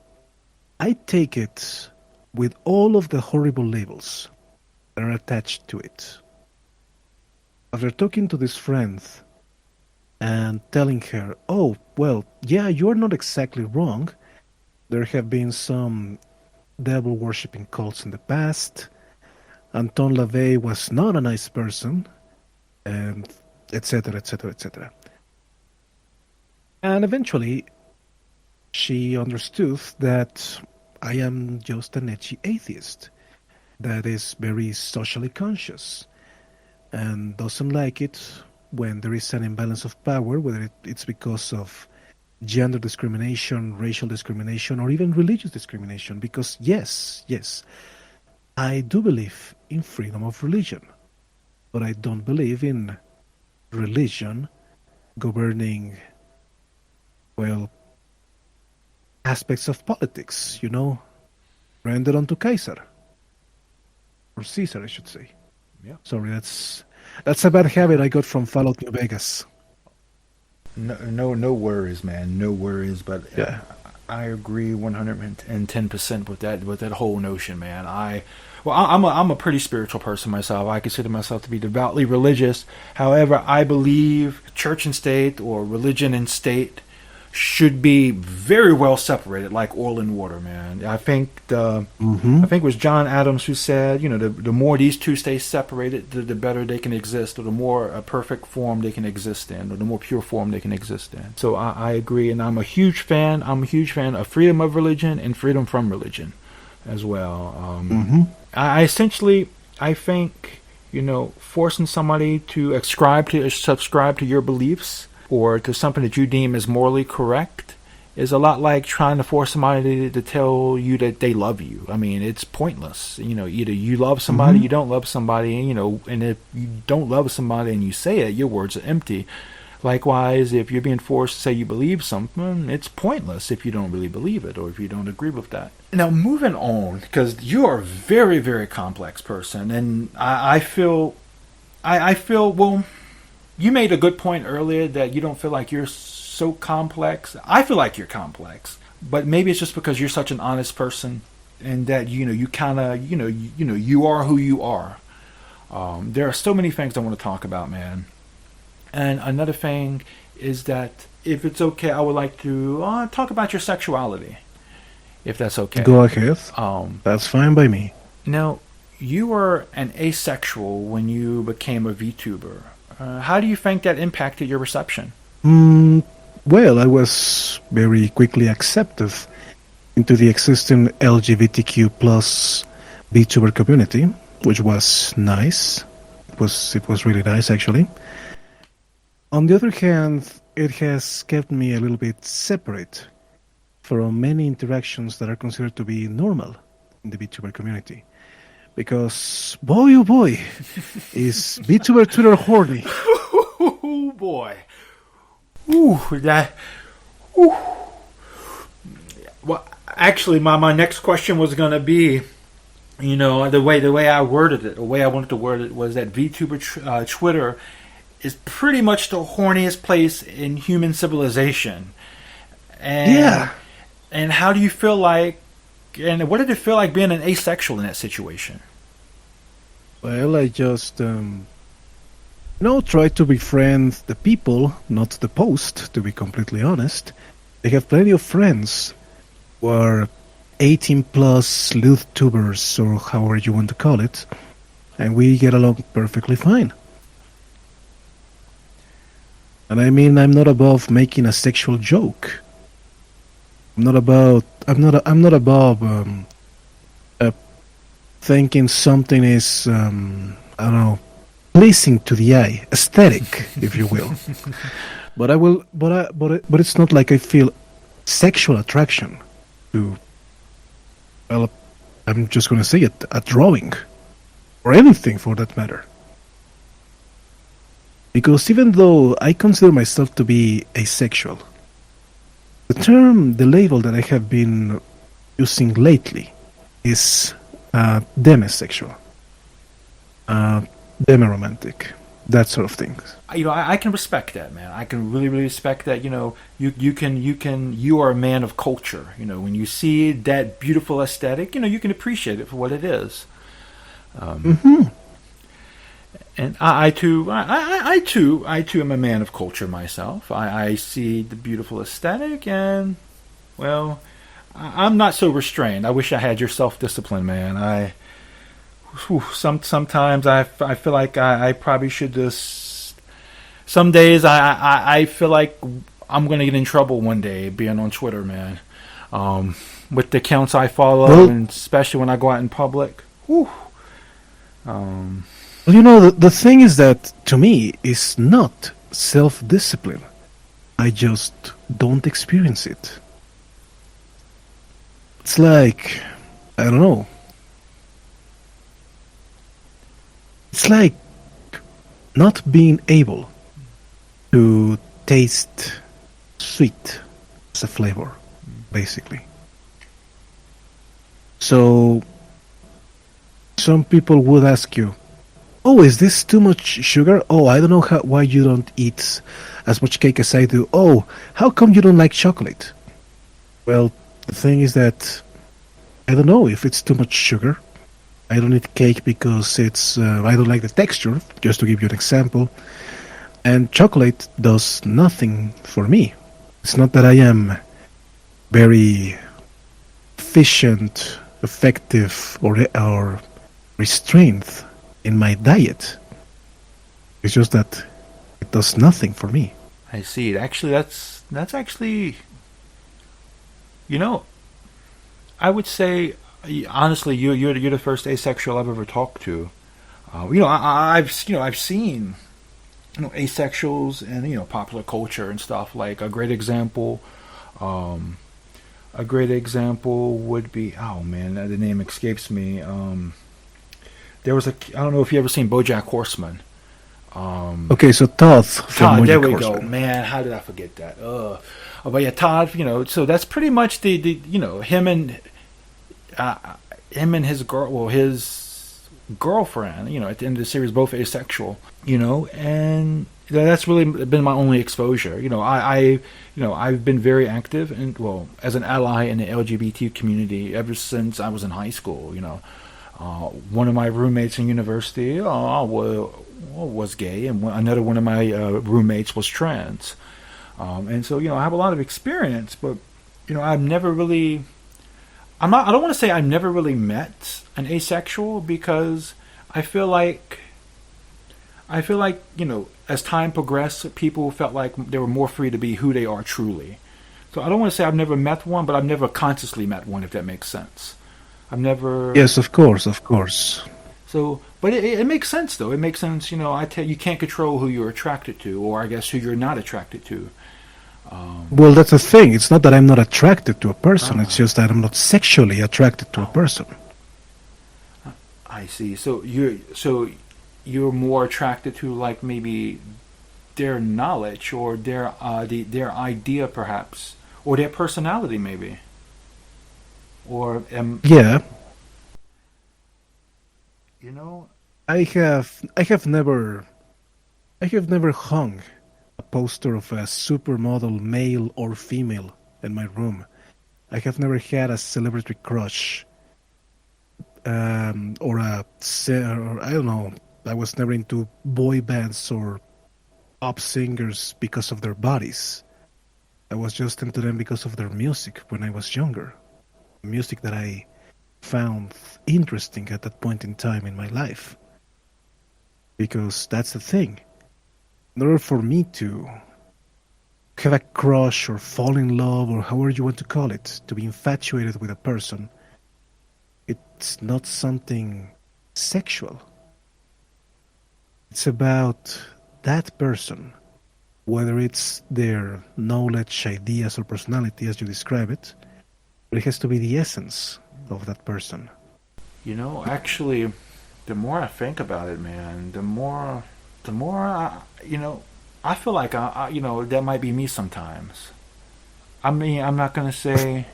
I take it with all of the horrible labels that are attached to it. After talking to this friend and telling her, "Oh, well, yeah, you're not exactly wrong. There have been some devil-worshipping cults in the past. Anton LaVey was not a nice person," and etc., etc., etc. And eventually, she understood that I am just an edgy atheist that is very socially conscious and doesn't like it when there is an imbalance of power, whether it's because of gender discrimination, racial discrimination, or even religious discrimination. Because yes, I do believe in freedom of religion, but I don't believe in religion governing, aspects of politics, rendered unto Caesar. Or Caesar, I should say. Yeah. Sorry, that's a bad habit I got from Fallout New Vegas. No worries, man. No worries. But yeah. I agree 110% with that whole notion, man. I'm a pretty spiritual person myself. I consider myself to be devoutly religious. However, I believe church and state, or religion and state, should be very well separated, like oil and water, man. I think I think it was John Adams who said, the more these two stay separated, the better they can exist, or the more a perfect form they can exist in, or the more pure form they can exist in. So I agree, and I'm a huge fan of freedom of religion and freedom from religion as well. I think, forcing somebody to subscribe to your beliefs, or to something that you deem as morally correct, is a lot like trying to force somebody to tell you that they love you. I mean, it's pointless. Either you love somebody, you don't love somebody, and if you don't love somebody and you say it, your words are empty. Likewise, if you're being forced to say you believe something, it's pointless if you don't really believe it, or if you don't agree with that. Now, moving on, because you are a very, very complex person, and I feel, well, you made a good point earlier that you don't feel like you're so complex. I feel like you're complex, but maybe it's just because you're such an honest person, and that you kind of you are who you are. There are so many things I want to talk about, man. And another thing is that, if it's okay, I would like to talk about your sexuality, if that's okay. Go ahead. That's fine by me. Now, you were an asexual when you became a Vtuber. How do you think that impacted your reception? Well, I was very quickly accepted into the existing LGBTQ plus VTuber community, which was nice. It was really nice, actually. On the other hand, it has kept me a little bit separate from many interactions that are considered to be normal in the VTuber community. Because, boy oh boy, is VTuber Twitter horny. Oh boy. Ooh, that. Ooh. Well, actually, my next question was going to be, the way I worded it, the way I wanted to word it was that VTuber Twitter is pretty much the horniest place in human civilization. And, yeah. And how do you feel like, and what did it feel like being an asexual in that situation? Well, I just, try to befriend the people, not the post, to be completely honest. I have plenty of friends who are 18 plus Vtubers, or however you want to call it, and we get along perfectly fine. And I mean, I'm not above making a sexual joke. I'm not above thinking something is, I don't know, pleasing to the eye, aesthetic, if you will. But it's not like I feel sexual attraction to, well, I'm just going to say it, a drawing, or anything for that matter. Because even though I consider myself to be asexual, the label that I have been using lately is demisexual, demiromantic, that sort of thing. I can respect that, man. I can really, really respect that. You are a man of culture. When you see that beautiful aesthetic, you can appreciate it for what it is. And I too am a man of culture myself. I see the beautiful aesthetic, and well, I'm not so restrained. I wish I had your self-discipline, man. Sometimes I feel like I probably should just. Some days I feel like I'm gonna get in trouble one day being on Twitter, man. With the accounts I follow, and especially when I go out in public. Whew. Well, the thing is that, to me, is not self-discipline. I just don't experience it. It's like, I don't know. It's like not being able to taste sweet as a flavor, basically. So, some people would ask you, oh, is this too much sugar? Oh, I don't know why you don't eat as much cake as I do. Oh, how come you don't like chocolate? Well, the thing is that I don't know if it's too much sugar. I don't eat cake because I don't like the texture, just to give you an example. And chocolate does nothing for me. It's not that I am very efficient, effective, or restrained in my diet. It's just that it does nothing for me. I see. Actually, that's actually, I would say, honestly, you're the first asexual I've ever talked to. I've seen asexuals in popular culture and stuff. Like a great example would be, oh man, the name escapes me. There was I don't know if you ever seen BoJack Horseman. Okay, so Todd from Todd, there we Horseman. go. Man, how did I forget that? But yeah, Todd. So that's pretty much the him and his girlfriend. At the end of the series, both asexual. And that's really been my only exposure. I've been very active and as an ally in the LGBT community ever since I was in high school. One of my roommates in university was gay, and another one of my roommates was trans. And so, I have a lot of experience, but, I've never really... I don't want to say I've never really met an asexual, because I feel like, as time progressed, people felt like they were more free to be who they are truly. So I don't want to say I've never met one, but I've never consciously met one, if that makes sense. I've never. Yes, of course, of course. So, but it makes sense though. It makes sense. You know, you can't control who you're attracted to, or I guess who you're not attracted to. Well, that's the thing. It's not that I'm not attracted to a person. It's just that I'm not sexually attracted to a person. I see. So you're more attracted to like maybe their knowledge or their idea perhaps, or their personality maybe, or Yeah, you know. I have never hung a poster of a supermodel, male or female, in my room. I have never had a celebrity crush, or or I don't know. I was never into boy bands or pop singers because of their bodies. I was just into them because of their music when I was younger. Music that I found interesting at that point in time in my life. Because that's the thing. In order for me to have a crush or fall in love or however you want to call it, to be infatuated with a person, it's not something sexual. It's about that person, whether it's their knowledge, ideas, or personality as you describe it, but it has to be the essence of that person. You know, actually, the more I think about it, man, the more I feel like that might be me sometimes. I mean, I'm not gonna say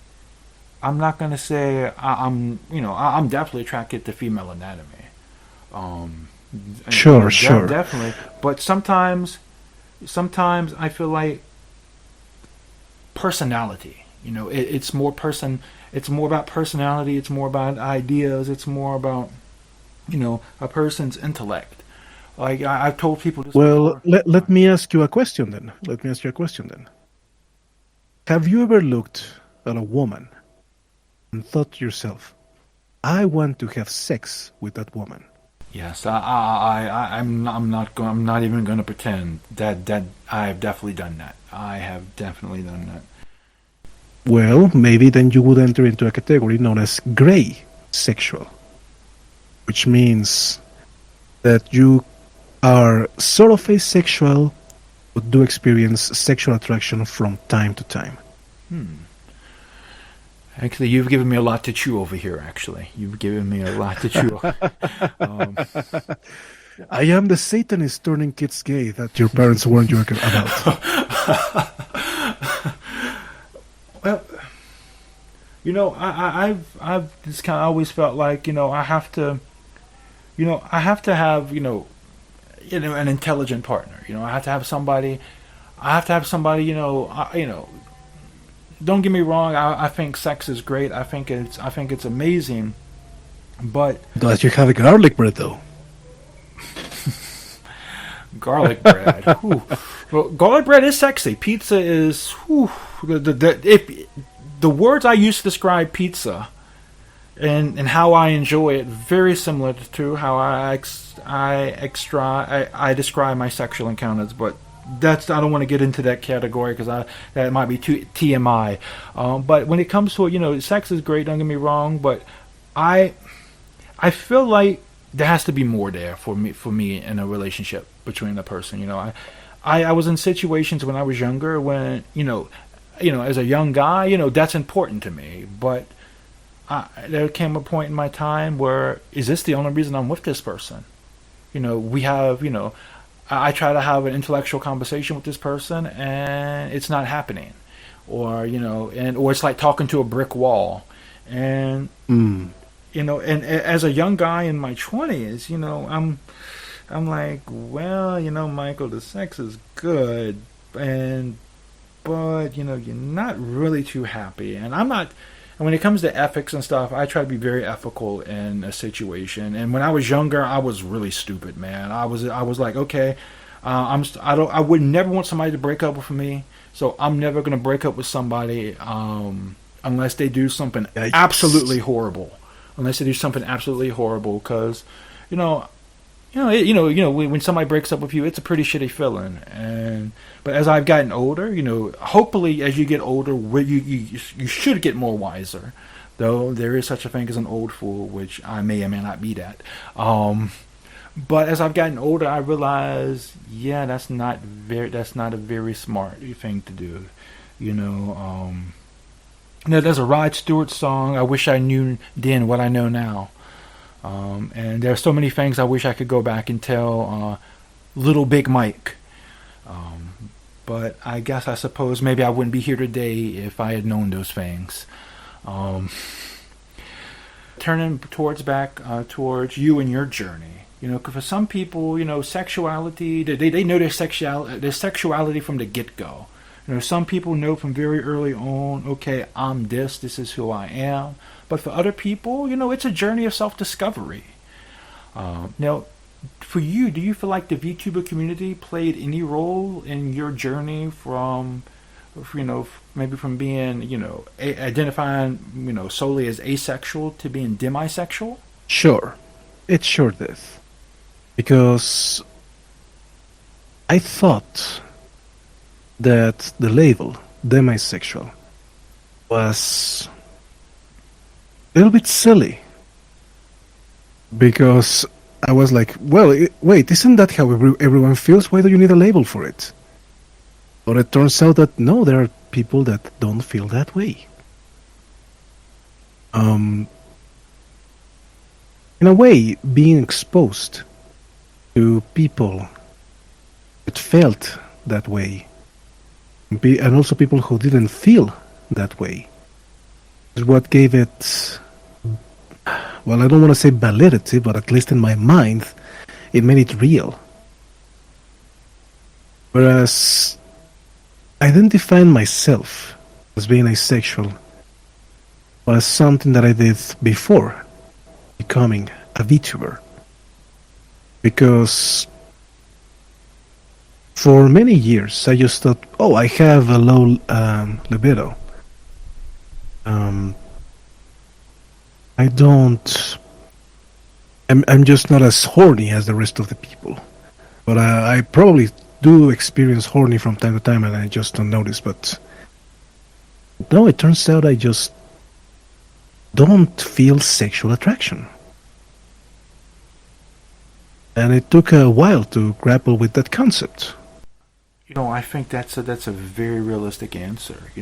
I'm definitely attracted to female anatomy. Sure, sure. Definitely. But sometimes I feel like personality. You know, it's more about personality. It's more about ideas. It's more about a person's intellect. Like I've told people this. Well, let me ask you a question then. Have you ever looked at a woman and thought to yourself, I want to have sex with that woman? Yes, I'm not even going to pretend that I've definitely done that. I have definitely done that. Well, maybe then you would enter into a category known as gray sexual, which means that you are sort of asexual, but do experience sexual attraction from time to time. Actually, you've given me a lot to chew over here, actually. You've given me a lot to chew. I am the Satanist turning kids gay that your parents warned you about. Well, I've just kind of always felt like, I have to have, an intelligent partner. I have to have somebody, don't get me wrong. I think sex is great. I think it's amazing. But does you have a garlic bread though? Garlic bread. Well, garlic bread is sexy. Pizza is. The words I use to describe pizza and how I enjoy it very similar to how I describe my sexual encounters, but. I don't want to get into that category because that might be too TMI. But when it comes to it, sex is great. Don't get me wrong, but I feel like there has to be more there for me in a relationship between a person. I was in situations when I was younger when as a young guy, that's important to me. But there came a point in my time where is this the only reason I'm with this person? We have I try to have an intellectual conversation with this person, and it's not happening, or or it's like talking to a brick wall, and and as a young guy in my 20s, I'm like, well, Michael, the sex is good, but you're not really too happy, and I'm not. And when it comes to ethics and stuff, I try to be very ethical in a situation. And when I was younger, I was really stupid, man. I was like, okay, I would never want somebody to break up with me, so I'm never gonna break up with somebody unless they do something absolutely horrible. Because when somebody breaks up with you, it's a pretty shitty feeling. But as I've gotten older, hopefully as you get older, you should get more wiser. Though there is such a thing as an old fool, which I may or may not be that. But as I've gotten older, I realize, yeah, that's not a very smart thing to do. There's a Rod Stewart song. I wish I knew then what I know now. And there are so many things I wish I could go back and tell Little Big Mike. But I suppose maybe I wouldn't be here today if I had known those things. Turning towards you and your journey. Because for some people, sexuality, they know their sexuality from the get-go. Some people know from very early on, okay, I'm this is who I am. But for other people, it's a journey of self-discovery. Now, for you, do you feel like the VTuber community played any role in your journey from, maybe from being, identifying, solely as asexual to being demisexual? Sure. It sure did. Because I thought that the label demisexual was a little bit silly, because I was like, well, wait, isn't that how everyone feels? Why do you need a label for it? But it turns out that no, there are people that don't feel that way. In a way, being exposed to people that felt that way, and also people who didn't feel that way, is what gave it, well, I don't want to say validity, but at least in my mind, it made it real. Whereas identifying myself as being asexual was something that I did before becoming a VTuber. Because for many years I just thought, oh, I have a low libido. I'm just not as horny as the rest of the people. But I probably do experience horny from time to time and I just don't notice. But no, it turns out I just don't feel sexual attraction. And it took a while to grapple with that concept. I think that's a very realistic answer.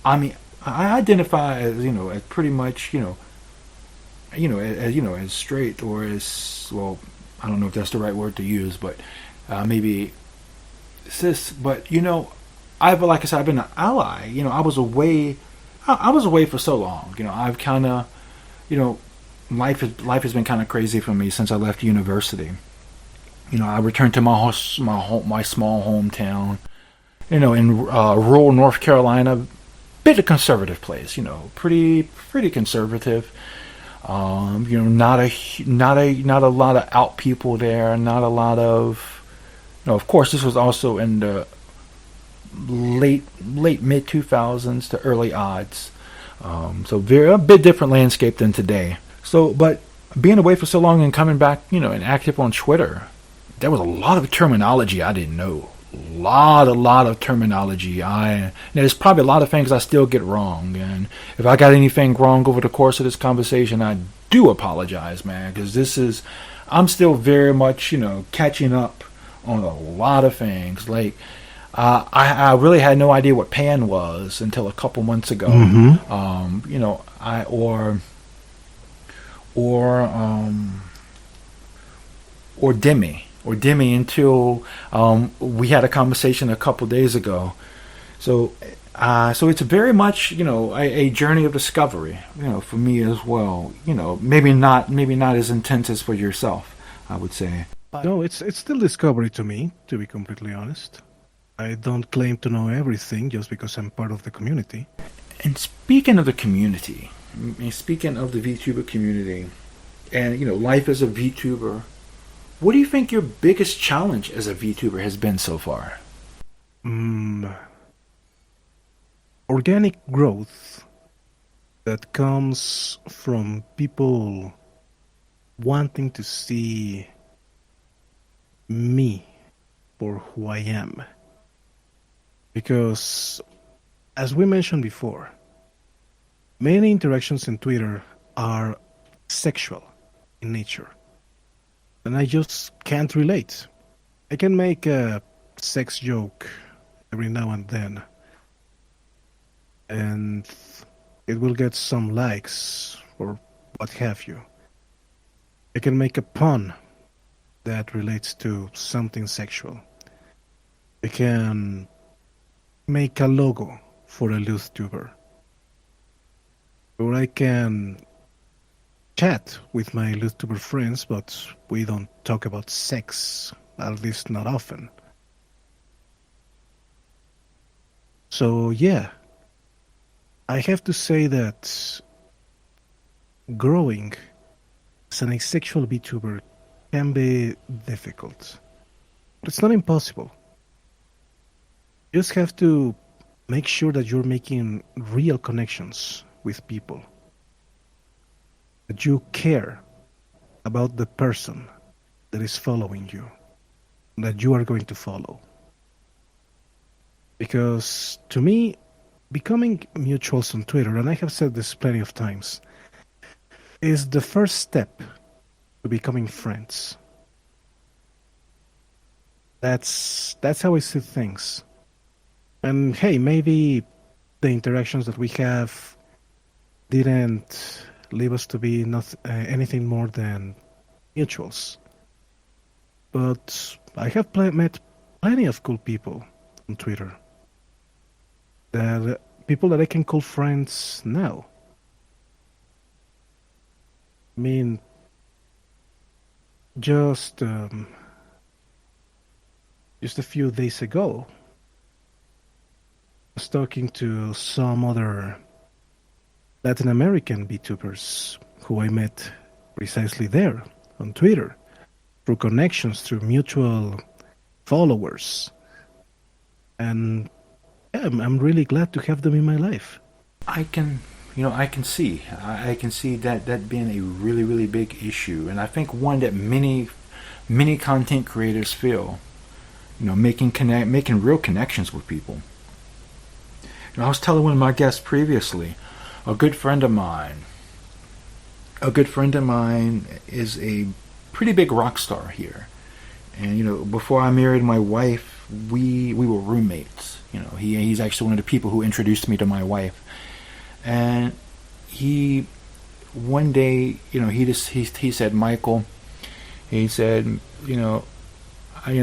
I mean, I identify as as pretty much as straight, or as, well, I don't know if that's the right word to use, but maybe cis. But like I said, I've been an ally. I was away for so long. I've kind of life has been kind of crazy for me since I left university. I returned to my small hometown, in rural North Carolina, bit of conservative place, pretty conservative. Not a lot of out people there, not a lot of, of course this was also in the late mid 2000s to early odds. So a bit different landscape than today. So, but being away for so long and coming back, and active on Twitter, there was a lot of terminology I didn't know. A lot of terminology. There's probably a lot of things I still get wrong. And if I got anything wrong over the course of this conversation, I do apologize, man, because I'm still very much, catching up on a lot of things. Like, I really had no idea what pan was until a couple months ago. Mm-hmm. Or demi until we had a conversation a couple days ago. So it's very much a journey of discovery, for me as well. Maybe not as intense as for yourself, I would say. No, it's still discovery to me, to be completely honest. I don't claim to know everything just because I'm part of the community. And speaking of the community, speaking of the VTuber community, and life as a VTuber, what do you think your biggest challenge as a VTuber has been so far? Organic growth that comes from people wanting to see me for who I am. Because, as we mentioned before, many interactions in Twitter are sexual in nature. And I just can't relate. I can make a sex joke every now and then, and it will get some likes or what have you. I can make a pun that relates to something sexual. I can make a logo for a Vtuber. Or I can chat with my Vtuber friends, but we don't talk about sex, at least not often. So yeah, I have to say that growing as an asexual VTuber can be difficult. But it's not impossible. You just have to make sure that you're making real connections with people. That you care about the person that is following you, that you are going to follow. Because to me, becoming mutuals on Twitter, and I have said this plenty of times, is the first step to becoming friends. That's how I see things. And hey, maybe the interactions that we have didn't leave us to be anything more than mutuals. But I have met plenty of cool people on Twitter. That people that I can call friends now. I mean, just a few days ago, I was talking to some other Latin American VTubers who I met precisely there on Twitter, through connections, through mutual followers. And yeah, I'm really glad to have them in my life. I can see that being a really, really big issue, and I think one that many content creators feel. Making real connections with people. I was telling one of my guests previously, a good friend of mine is a pretty big rock star here, and before I married my wife, we were roommates. He's actually one of the people who introduced me to my wife. And he one day, he said, Michael, he said,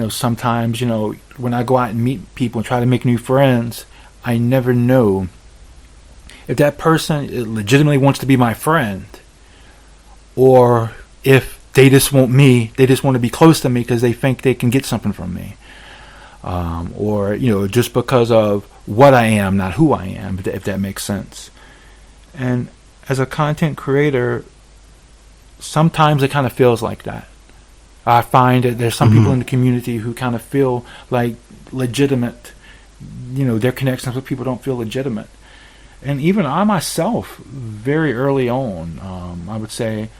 sometimes, when I go out and meet people and try to make new friends, I never know if that person legitimately wants to be my friend, or if they just want to be close to me because they think they can get something from me. Or just because of what I am, not who I am, if that makes sense. And as a content creator, sometimes it kind of feels like that. I find that there's some people in the community who kind of feel like legitimate, their connections with people don't feel legitimate. And even I myself, very early on, I would say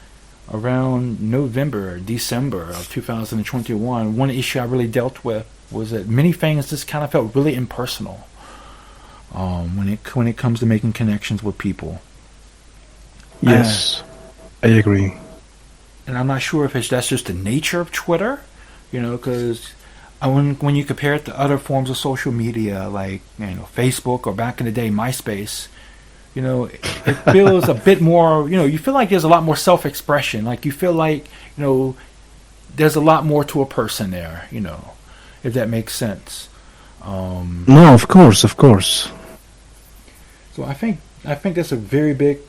around November, December of 2021, one issue I really dealt with was that many things just kind of felt really impersonal when it comes to making connections with people. Yes, I agree. And I'm not sure if that's just the nature of Twitter, because when you compare it to other forms of social media like Facebook or back in the day MySpace, it feels a bit more. You feel like there's a lot more self-expression. Like you feel like there's a lot more to a person there. If that makes sense. No, of course. So I think that's a very big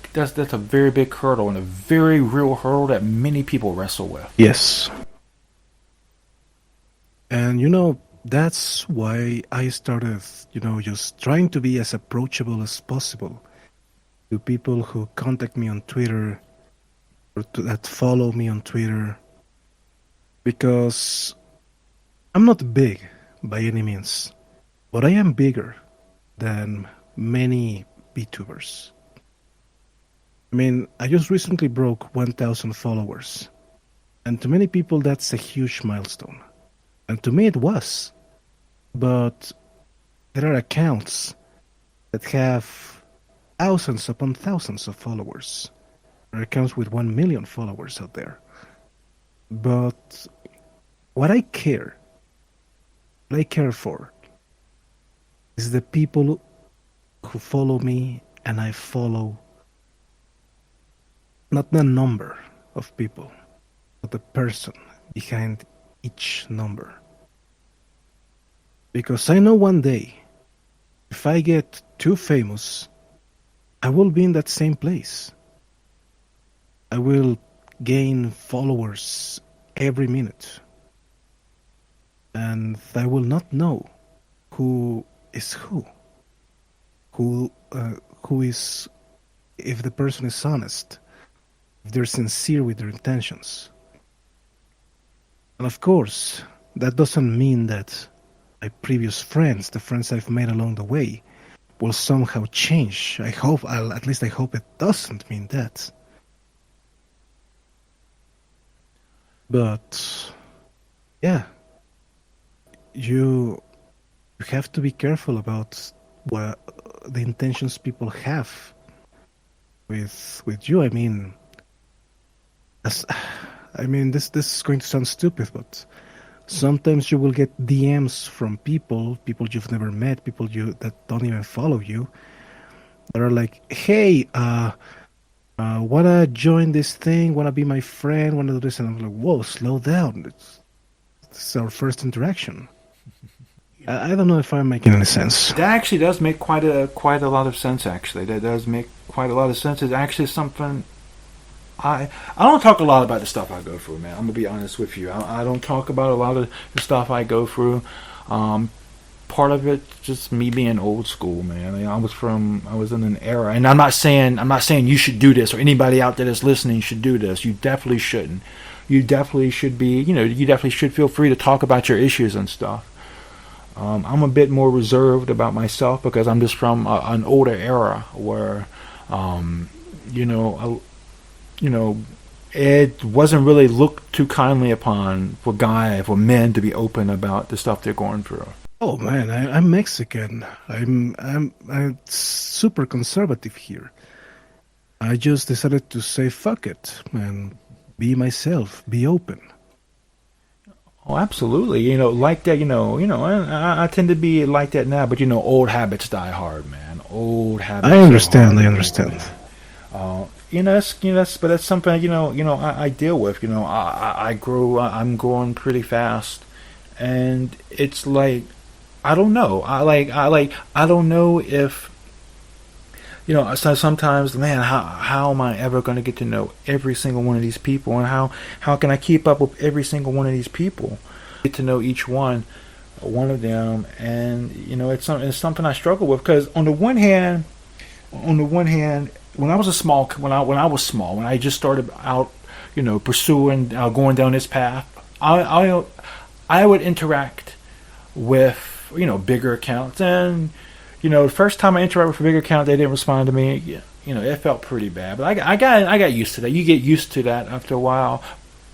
hurdle, and a very real hurdle that many people wrestle with. Yes. And that's why I started, just trying to be as approachable as possible to people who contact me on Twitter or that follow me on Twitter, because I'm not big by any means, but I am bigger than many VTubers. I mean, I just recently broke 1,000 followers, and to many people that's a huge milestone. And to me it was. But there are accounts that have thousands upon thousands of followers. There are accounts with 1 million followers out there. But what I care for is the people who follow me, and I follow not the number of people, but the person behind each number. Because I know one day, if I get too famous, I will be in that same place. I will gain followers every minute. And I will not know who is who. Who is, if the person is honest, if they're sincere with their intentions. And of course, that doesn't mean that my previous friends, the friends I've made along the way, will somehow change. I hope it doesn't mean that. But yeah, you have to be careful about what the intentions people have with you. I mean, this is going to sound stupid, but sometimes you will get DMs from people you've never met, that don't even follow you, that are like, "Hey, wanna join this thing? Wanna be my friend? Wanna do this?" And I'm like, "Whoa, slow down! It's our first interaction." I don't know if I'm making any sense. That actually does make quite a lot of sense. Actually, that does make quite a lot of sense. It's actually something. I don't talk a lot about the stuff I go through, man. I'm gonna be honest with you. I don't talk about a lot of the stuff I go through. Part of it just me being old school, man. I was in an era, and I'm not saying you should do this, or anybody out there that's listening should do this. You definitely shouldn't. You definitely should be. You definitely should feel free to talk about your issues and stuff. I'm a bit more reserved about myself because I'm just from an older era where, it wasn't really looked too kindly upon for men to be open about the stuff they're going through. Oh man, I'm Mexican. I'm super conservative here. I just decided to say fuck it and be myself, be open. Oh, absolutely. Like that. I tend to be like that now, but old habits die hard, man. Old habits. I understand. But that's something I deal with. I'm growing pretty fast, and it's like I don't know. I don't know if So sometimes, man, how am I ever going to get to know every single one of these people, and how can I keep up with every single one of these people? Get to know each one of them, and it's something I struggle with because on the one hand, when I was small, when I just started out, pursuing going down this path, I would interact with bigger accounts, and the first time I interacted with a bigger account, they didn't respond to me. It felt pretty bad, but I got used to that. You get used to that after a while.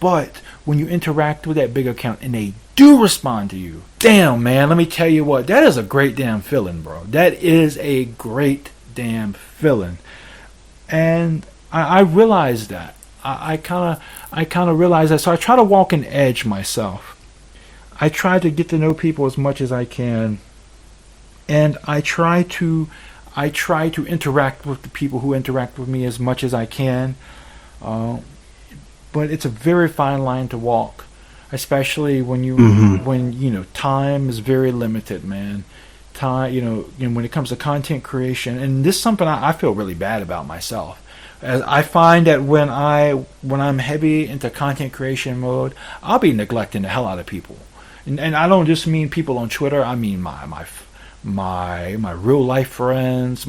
But when you interact with that big account and they do respond to you, damn, man, let me tell you what, that is a great damn feeling, bro. That is a great damn feeling. And I realized that. I kind of realized that. So I try to walk an edge myself. I try to get to know people as much as I can. And I try to interact with the people who interact with me as much as I can. But it's a very fine line to walk, especially when when time is very limited, man. Time, when it comes to content creation, and this is something I feel really bad about myself. As I find that when I'm heavy into content creation mode, I'll be neglecting the hell out of people, and I don't just mean people on Twitter. I mean my real life friends,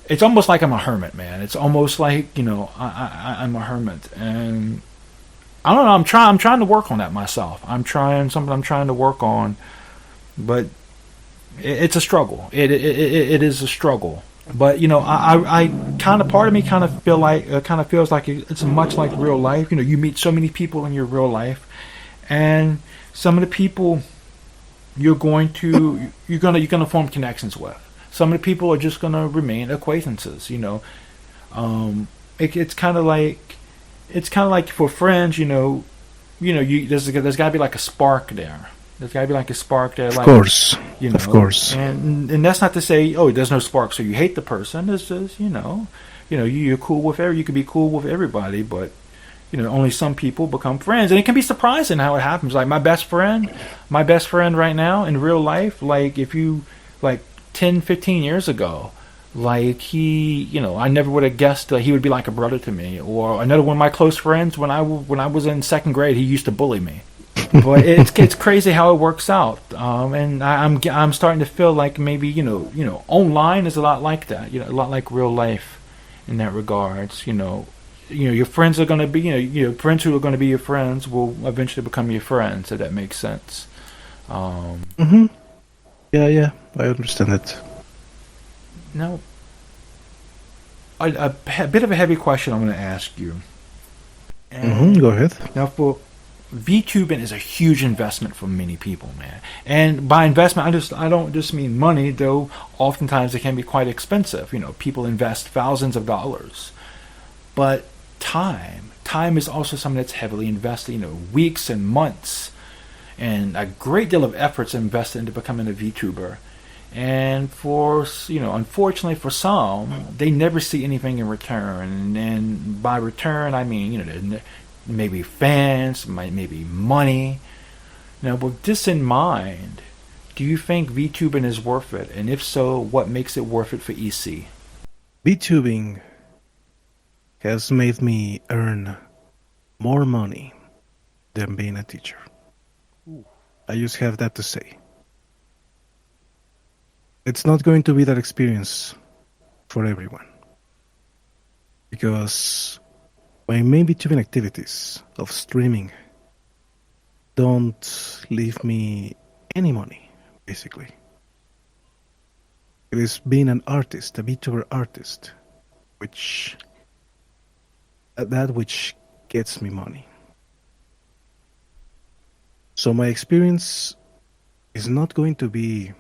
it's almost like I'm a hermit, man. It's almost like, I'm a hermit, and I don't know, I'm trying to work on that myself. I'm trying to work on, but it's a struggle. It is a struggle. But, I kind of, part of me kind of feels like it's much like real life. You meet so many people in your real life, And some of the people you're gonna form connections with. Some of the people are just gonna remain acquaintances. It's kind of like for friends. There's got to be like a spark there. There's got to be like a spark there. Of course. Of course. And that's not to say, oh, there's no spark, so you hate the person. It's just, you're cool with you can be cool with everybody, but only some people become friends, and it can be surprising how it happens. Like my best friend right now in real life, like if you like 10, 15 years ago, like he, I never would have guessed that he would be like a brother to me. Or another one of my close friends, when I was in second grade, he used to bully me. But it's crazy how it works out, and I'm starting to feel like maybe online is a lot like that, a lot like real life in that regards. Your friends are going to be friends who are going to be your friends will eventually become your friends, if that makes sense. Yeah, I understand it. Now, a bit of a heavy question I'm going to ask you. Go ahead. Now, for VTubing is a huge investment for many people, man. And by investment, I don't just mean money, though. Oftentimes it can be quite expensive. People invest thousands of dollars, but time is also something that's heavily invested. Weeks and months, and a great deal of efforts invested into becoming a VTuber. And unfortunately for some, they never see anything in return. And by return, I mean, maybe fans, maybe money. Now, with this in mind, do you think VTubing is worth it? And if so, what makes it worth it for EC? VTubing has made me earn more money than being a teacher. I just have that to say. It's not going to be that experience for everyone, because my main VTubing activities of streaming don't leave me any money, basically. It is being an artist, a VTuber artist, which gets me money. So my experience is not going to be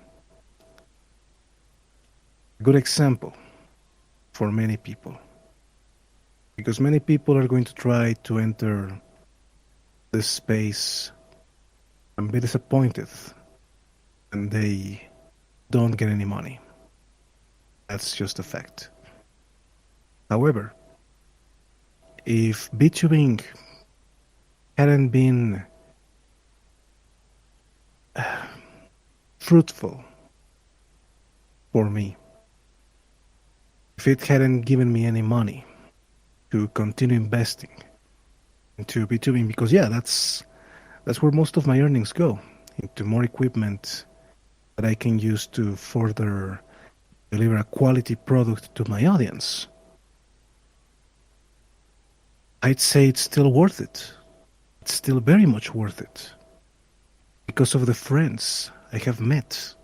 a good example for many people, because many people are going to try to enter this space and be disappointed and they don't get any money. That's just a fact. However, if VTubing hadn't been fruitful for me, if it hadn't given me any money to continue investing into VTubing, because that's where most of my earnings go, into more equipment that I can use to further deliver a quality product to my audience, I'd say it's still worth it. It's still very much worth it. Because of the friends I have met,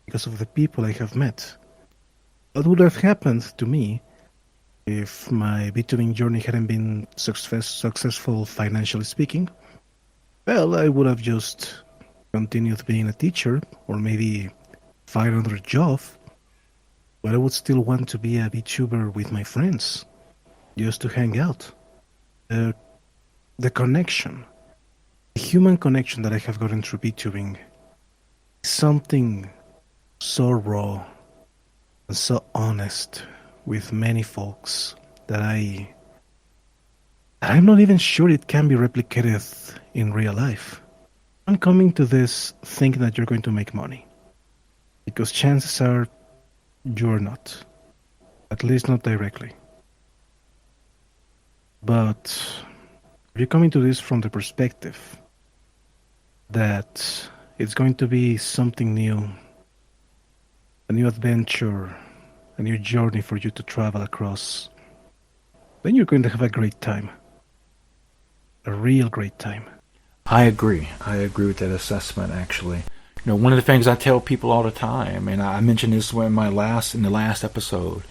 because of the people I have met. What would have happened to me if my VTubing journey hadn't been successful financially speaking? Well, I would have just continued being a teacher, or maybe find another job, but I would still want to be a VTuber with my friends, just to hang out. The connection, the human connection that I have gotten through VTubing is something so raw and so honest with many folks that I'm not even sure it can be replicated in real life. I'm coming to this thinking that you're going to make money, because chances are you're not, at least not directly. But you're coming to this from the perspective that it's going to be something new, a new adventure, a new journey for you to travel across, then you're going to have a great time. A real great time. I agree with that assessment, actually. One of the things I tell people all the time, and I mentioned this in the last episode,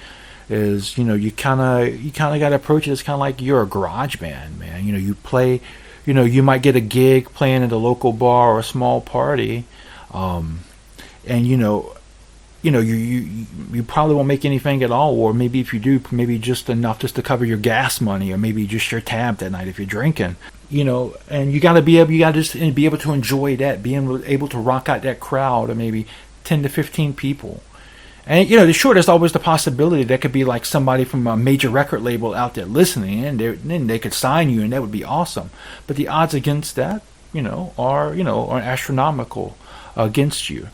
is you kind of got to approach it as kind of like you're a garage band, man. You play you might get a gig playing at a local bar or a small party, and you probably won't make anything at all, or maybe if you do, maybe just enough just to cover your gas money, or maybe just your tab that night if you're drinking. And you got to be able to enjoy that, being able to rock out that crowd of maybe 10 to 15 people. And sure, there's always the possibility that could be like somebody from a major record label out there listening, and then they could sign you, and that would be awesome. But the odds against that, are astronomical against you.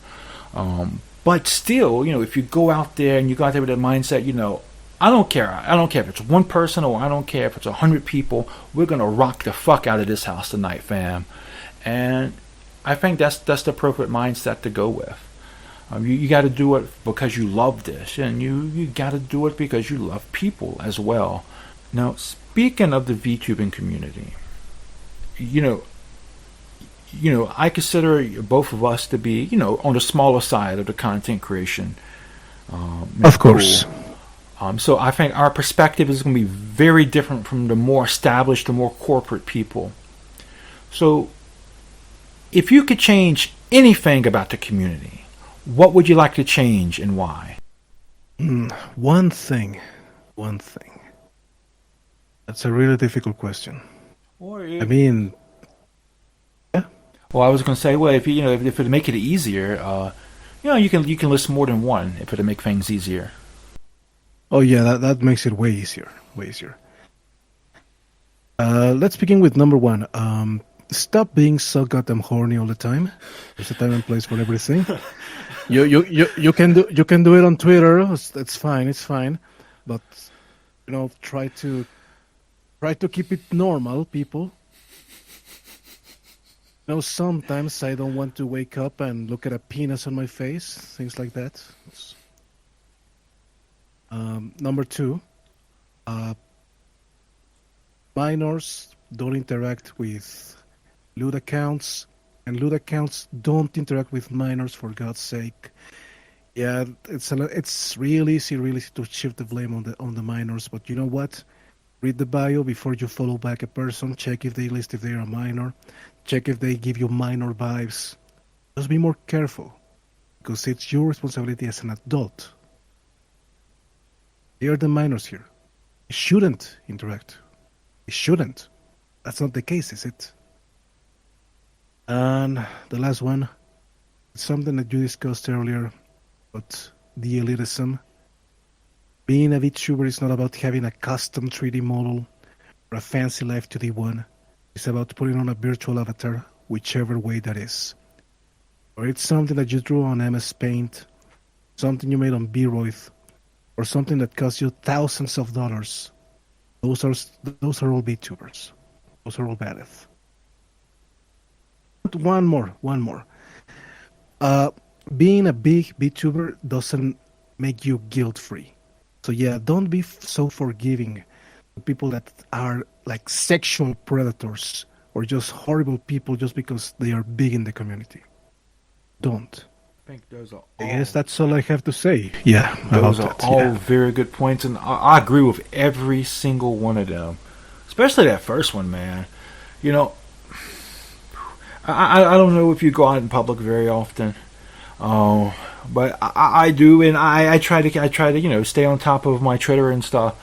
But still, if you go out there and you go out there with that mindset, I don't care. I don't care if it's one person or I don't care if it's 100 people. We're gonna rock the fuck out of this house tonight, fam. And I think that's the appropriate mindset to go with. You got to do it because you love this, and you got to do it because you love people as well. Now, speaking of the VTubing community, I consider both of us to be, on the smaller side of the content creation. Of course. So I think our perspective is going to be very different from the more established, the more corporate people. So, if you could change anything about the community, what would you like to change and why? One thing. That's a really difficult question. Yeah. Well, I was going to say, well, if if it'd make it easier, you can list more than one if it'd make things easier. Oh yeah, that makes it way easier. Let's begin with number one. Stop being so goddamn horny all the time. There's a time and place for everything. You can do it on Twitter. It's fine. But try to keep it normal, people. Sometimes I don't want to wake up and look at a penis on my face, things like that. Number two, minors don't interact with lewd accounts, and lewd accounts don't interact with minors, for God's sake. Yeah, it's really easy to shift the blame on the minors, but you know what? Read the bio before you follow back a person. Check if they list if they are a minor. Check if they give you minor vibes. Just be more careful, because it's your responsibility as an adult. They are the minors here. They shouldn't interact. They shouldn't. That's not the case, is it? And the last one, something that you discussed earlier, about the elitism. Being a VTuber is not about having a custom 3D model or a fancy Live 2D one. It's about putting on a virtual avatar, whichever way that is. Or it's something that you drew on MS Paint, something you made on Beroid, or something that cost you thousands of dollars. Those are all VTubers. Those are all badass. One more. Being a big VTuber doesn't make you guilt-free. So yeah, don't be so forgiving to people that are like sexual predators or just horrible people just because they are big in the community. Don't. I think those are I guess that's all I have to say. Yeah, those are all very good points, and I agree with every single one of them. Especially that first one, man. I don't know if you go out in public very often, but I do, and I try to Mm-hmm. stay on top of my Twitter and stuff.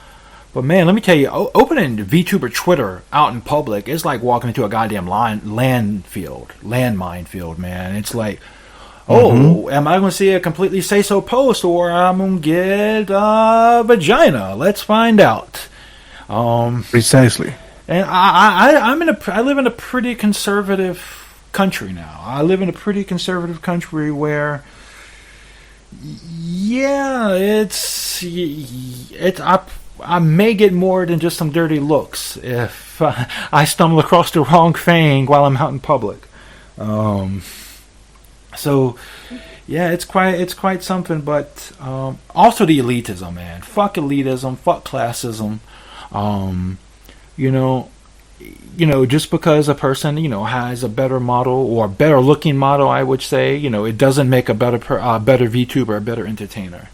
But man, let me tell you, opening VTuber Twitter out in public is like walking into a goddamn landmine field, man. It's like, am I going to see a completely say-so post, or I'm going to get a vagina? Let's find out. Precisely. And I live in a pretty conservative country now. I live in a pretty conservative country where, yeah, I may get more than just some dirty looks if I stumble across the wrong thing while I'm out in public. So, yeah, it's quite something. But also the elitism, man. Fuck elitism. Fuck classism. Just because a person, has a better model or a better looking model, I would say, it doesn't make a better VTuber, a better entertainer.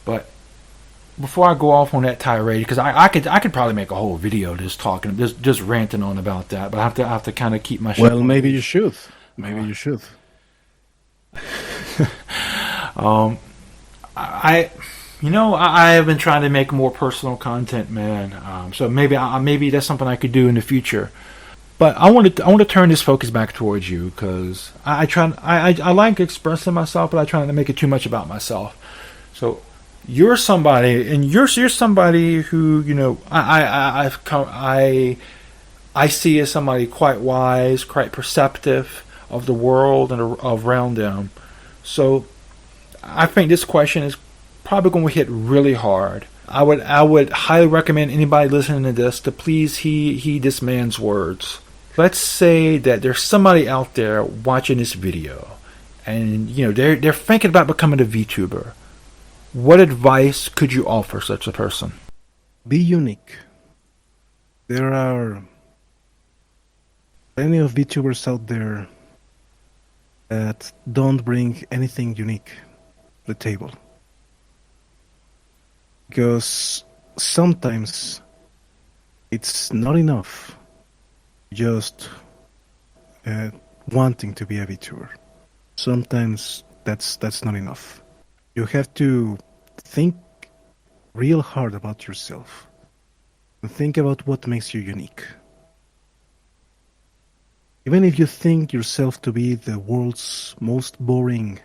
But before I go off on that tirade, because I could probably make a whole video just ranting on about that, but I have to kind of keep my shit. Well, maybe you should. Maybe you should. I have been trying to make more personal content, man. So maybe that's something I could do in the future. But I want to turn this focus back towards you, because I like expressing myself, but I try not to make it too much about myself. So you're somebody, and you're somebody who I see as somebody quite wise, quite perceptive of the world and around them. So I think this question is probably going to hit really hard. I would highly recommend anybody listening to this to please heed this man's words. Let's say that there's somebody out there watching this video, and they're thinking about becoming a VTuber. What advice could you offer such a person? Be unique. There are plenty of VTubers out there that don't bring anything unique to the table. Because sometimes it's not enough just wanting to be a VTuber. Sometimes that's not enough. You have to think real hard about yourself and think about what makes you unique. Even if you think yourself to be the world's most boring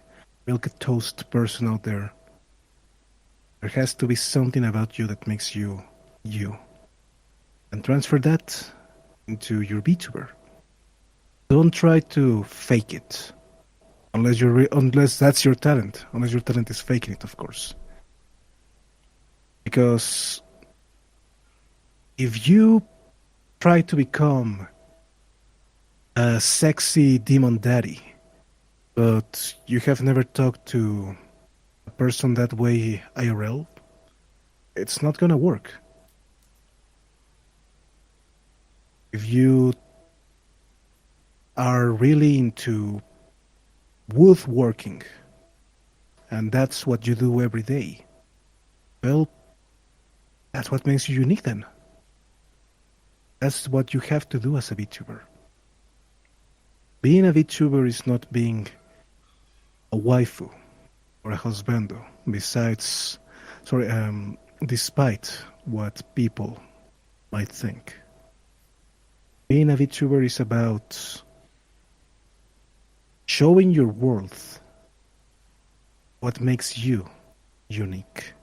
milk toast person out there, there has to be something about you that makes you you. And transfer that into your VTuber. Don't try to fake it. Unless that's your talent. Unless your talent is faking it, of course. Because if you try to become a sexy demon daddy, but you have never talked to a person that way IRL, it's not gonna work. If you are really into woodworking, and that's what you do every day, well, that's what makes you unique then. That's what you have to do as a VTuber. Being a VTuber is not being a waifu or a husbando, despite what people might think. Being a VTuber is about showing your worth, what makes you unique,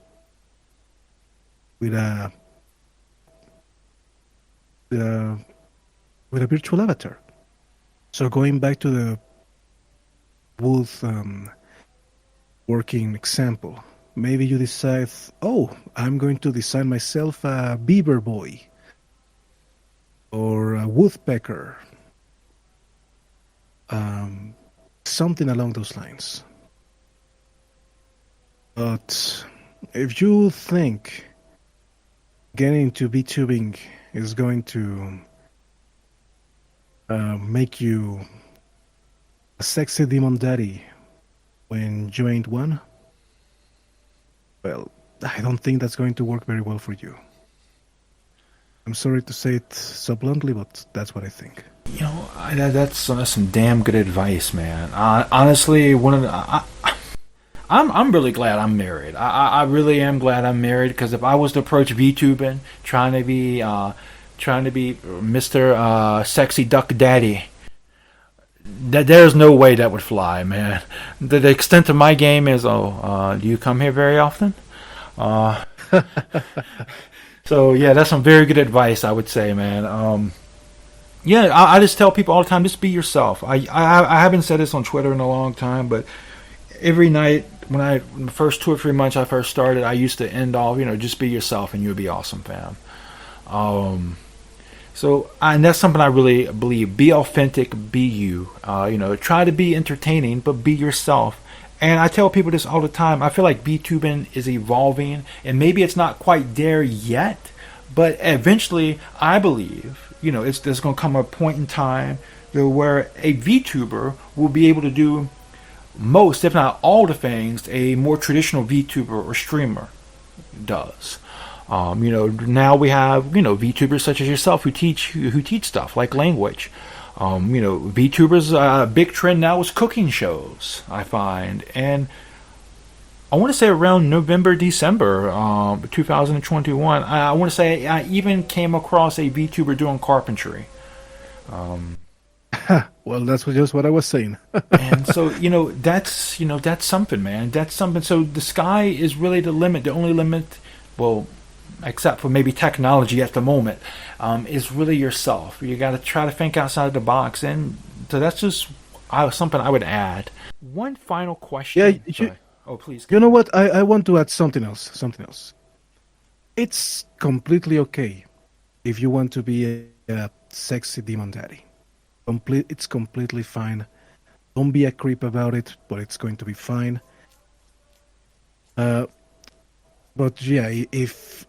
with a virtual avatar. So going back to the wood working example, maybe you decide, I'm going to design myself a beaver boy or a woodpecker, something along those lines. But if you think getting into vtubing is going to make you a sexy demon daddy when you ain't one, well, I don't think that's going to work very well for you. I'm sorry to say it so bluntly, but that's what I think. That's some damn good advice, man. Honestly, I'm really glad I'm married. I really am glad I'm married, because if I was to approach VTubing trying to be Mr. Sexy Duck Daddy, there's no way that would fly, man. The extent of my game is, do you come here very often? So yeah, that's some very good advice, I would say, man. I just tell people all the time, just be yourself. I haven't said this on Twitter in a long time, but every night in the first 2 or 3 months I first started, I used to end off, just be yourself and you'll be awesome, fam. And that's something I really believe. Be authentic, be you. Try to be entertaining, but be yourself. And I tell people this all the time. I feel like VTubing is evolving, and maybe it's not quite there yet, but eventually, I believe, there's going to come a point in time where a VTuber will be able to do most, if not all, the things a more traditional VTuber or streamer does. Now we have, VTubers such as yourself who teach stuff like language. VTubers, big trend now is cooking shows, I find. And I want to say around November, December, 2021, I want to say I even came across a VTuber doing carpentry. Well, that's just what I was saying. And so, that's something, man. That's something. So the sky is really the limit. The only limit, well, except for maybe technology at the moment, is really yourself. You got to try to think outside the box. And so that's just something I would add. One final question. Yeah, oh, please. You know what? I want to add something else. It's completely okay if you want to be a sexy demon daddy. It's completely fine. Don't be a creep about it, but it's going to be fine. But yeah, if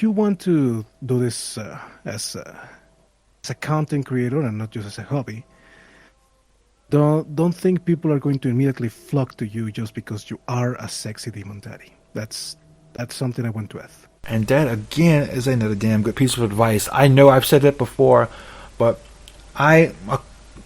you want to do this as a content creator and not just as a hobby, don't think people are going to immediately flock to you just because you are a sexy demon daddy. That's something I want to add. And that again is another damn good piece of advice. I know I've said that before, but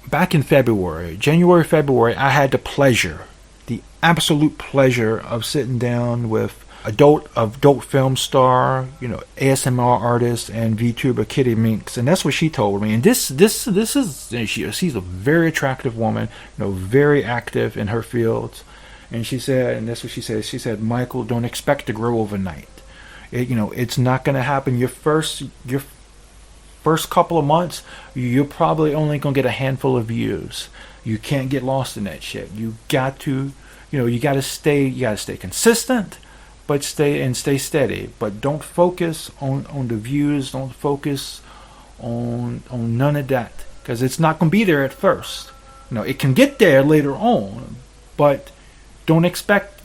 back in January, February, I had the absolute pleasure of sitting down with adult film star, ASMR artist and VTuber Kitty Minx, and that's what she told me. And this is she's a very attractive woman, very active in her fields. And she said, and that's what she said. She said, Michael, don't expect to grow overnight. It's not going to happen. Your first couple of months, you're probably only going to get a handful of views. You can't get lost in that shit. You got to stay consistent, but stay steady. But don't focus on the views. Don't focus on none of that, because it's not going to be there at first. It can get there later on, but don't expect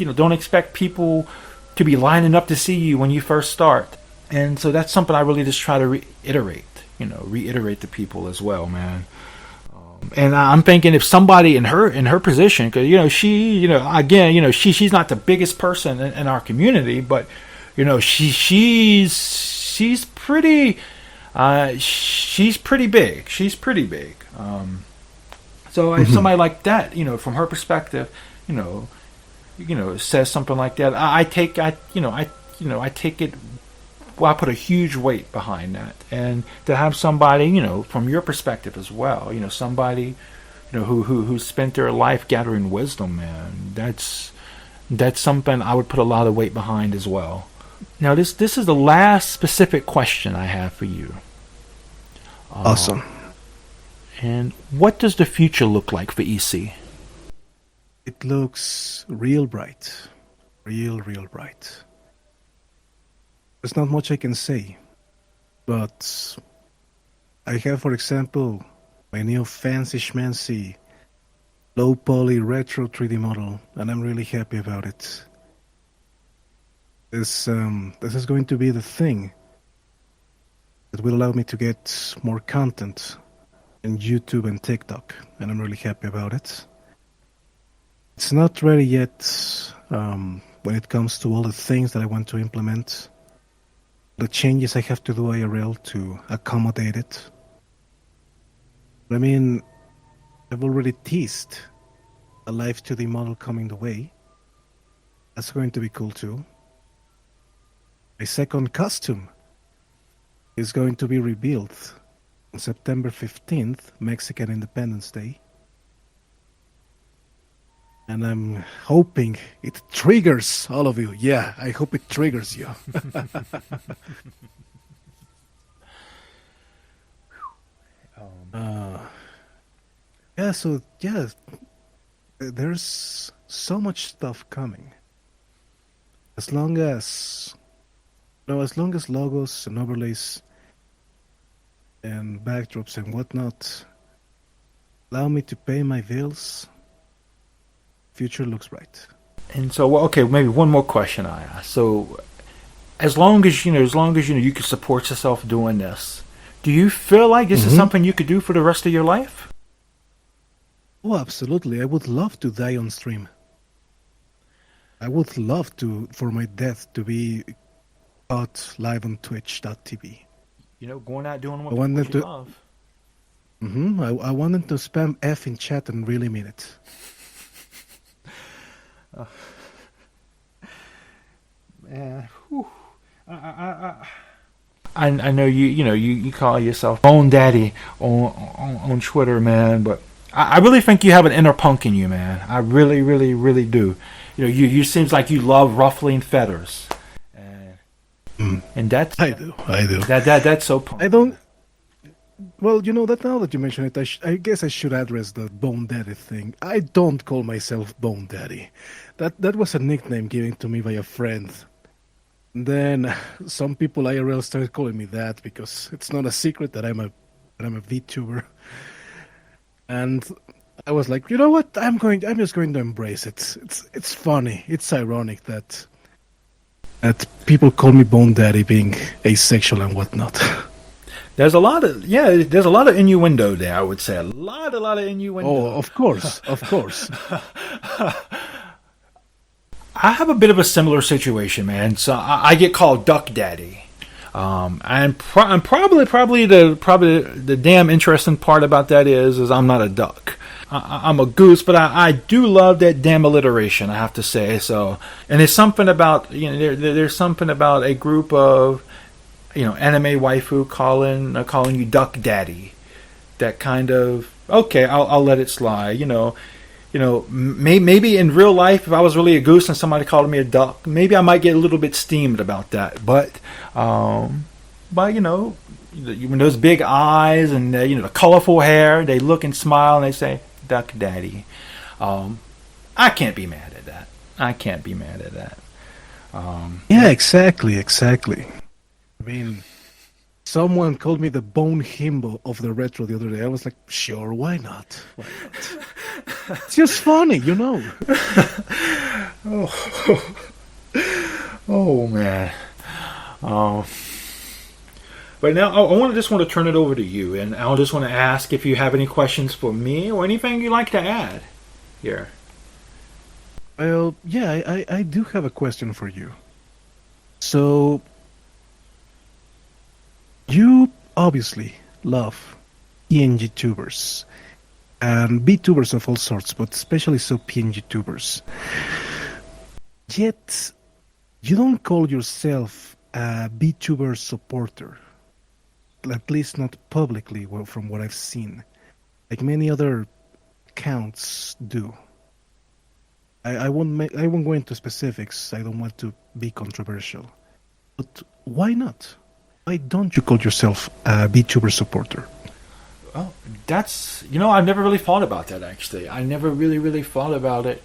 people to be lining up to see you when you first start. And so that's something I really just try to reiterate to people as well, man. And I'm thinking if somebody in her position, because she's not the biggest person in our community, but she's pretty big. She's pretty big. So if somebody like that, from her perspective, says something like that, I take it. Well, I put a huge weight behind that, and to have somebody, from your perspective as well, somebody, who spent their life gathering wisdom, man, that's something I would put a lot of weight behind as well. Now, this is the last specific question I have for you. Awesome. And what does the future look like for EC? It looks real bright, real bright. There's not much I can say, but I have, for example, my new fancy schmancy low poly retro 3D model, and I'm really happy about it. This is going to be the thing that will allow me to get more content in YouTube and TikTok, and I'm really happy about it. It's not ready yet when it comes to all the things that I want to implement, the changes I have to do IRL to accommodate it. But I mean, I've already teased a live 2D model coming the way. That's going to be cool too. My second costume is going to be revealed on September 15th, Mexican Independence Day. And I'm hoping it triggers all of you. Yeah, I hope it triggers you. There's so much stuff coming. As long as logos and overlays and backdrops and whatnot allow me to pay my bills, future looks bright. And so, okay, maybe one more question I ask. So, as long as you can support yourself doing this, do you feel like this is something you could do for the rest of your life? Oh, absolutely. I would love to die on stream. I would love for my death to be caught live on Twitch.tv. Going out doing I what wanted you to. love. I wanted to spam F in chat and really mean it. Man, whew. I know you call yourself Bone Daddy on Twitter, man, but I really think you have an inner punk in you, man. I really, really, really do. You seems like you love ruffling feathers, and that's I do. that's so punk. I don't. Well, that now that you mention it, I guess I should address the Bone Daddy thing. I don't call myself Bone Daddy. That was a nickname given to me by a friend. Then some people IRL started calling me that because it's not a secret that I'm a Vtuber. And I was like, you know what? I'm just going to embrace it. It's funny. It's ironic that people call me Bone Daddy being asexual and whatnot. There's a lot of innuendo there, I would say. A lot of innuendo. Oh, of course. I have a bit of a similar situation, man. So I get called Duck Daddy. And probably the damn interesting part about that is I'm not a duck. I'm a goose, but I do love that damn alliteration, I have to say. So, and there's something about there's something about a group of anime waifu calling you Duck Daddy. That kind of okay, I'll let it slide. Maybe in real life, if I was really a goose and somebody called me a duck, maybe I might get a little bit steamed about that. But when those big eyes and the colorful hair, they look and smile and they say Duck Daddy. I can't be mad at that. Yeah, exactly. I mean, someone called me the bone himbo of the retro the other day. I was like, sure, why not? It's just funny, Oh man. But now I just want to turn it over to you, and I just want to ask if you have any questions for me or anything you'd like to add here. Well, yeah, I do have a question for you. So, you obviously love PNG tubers and Vtubers of all sorts, but especially so PNG tubers. Yet, you don't call yourself a Vtuber supporter, at least not publicly, well, from what I've seen, like many other accounts do. I won't go into specifics. I don't want to be controversial, but why not? Why don't you call yourself a VTuber supporter? Well, that's I've never really thought about that actually. I never really thought about it.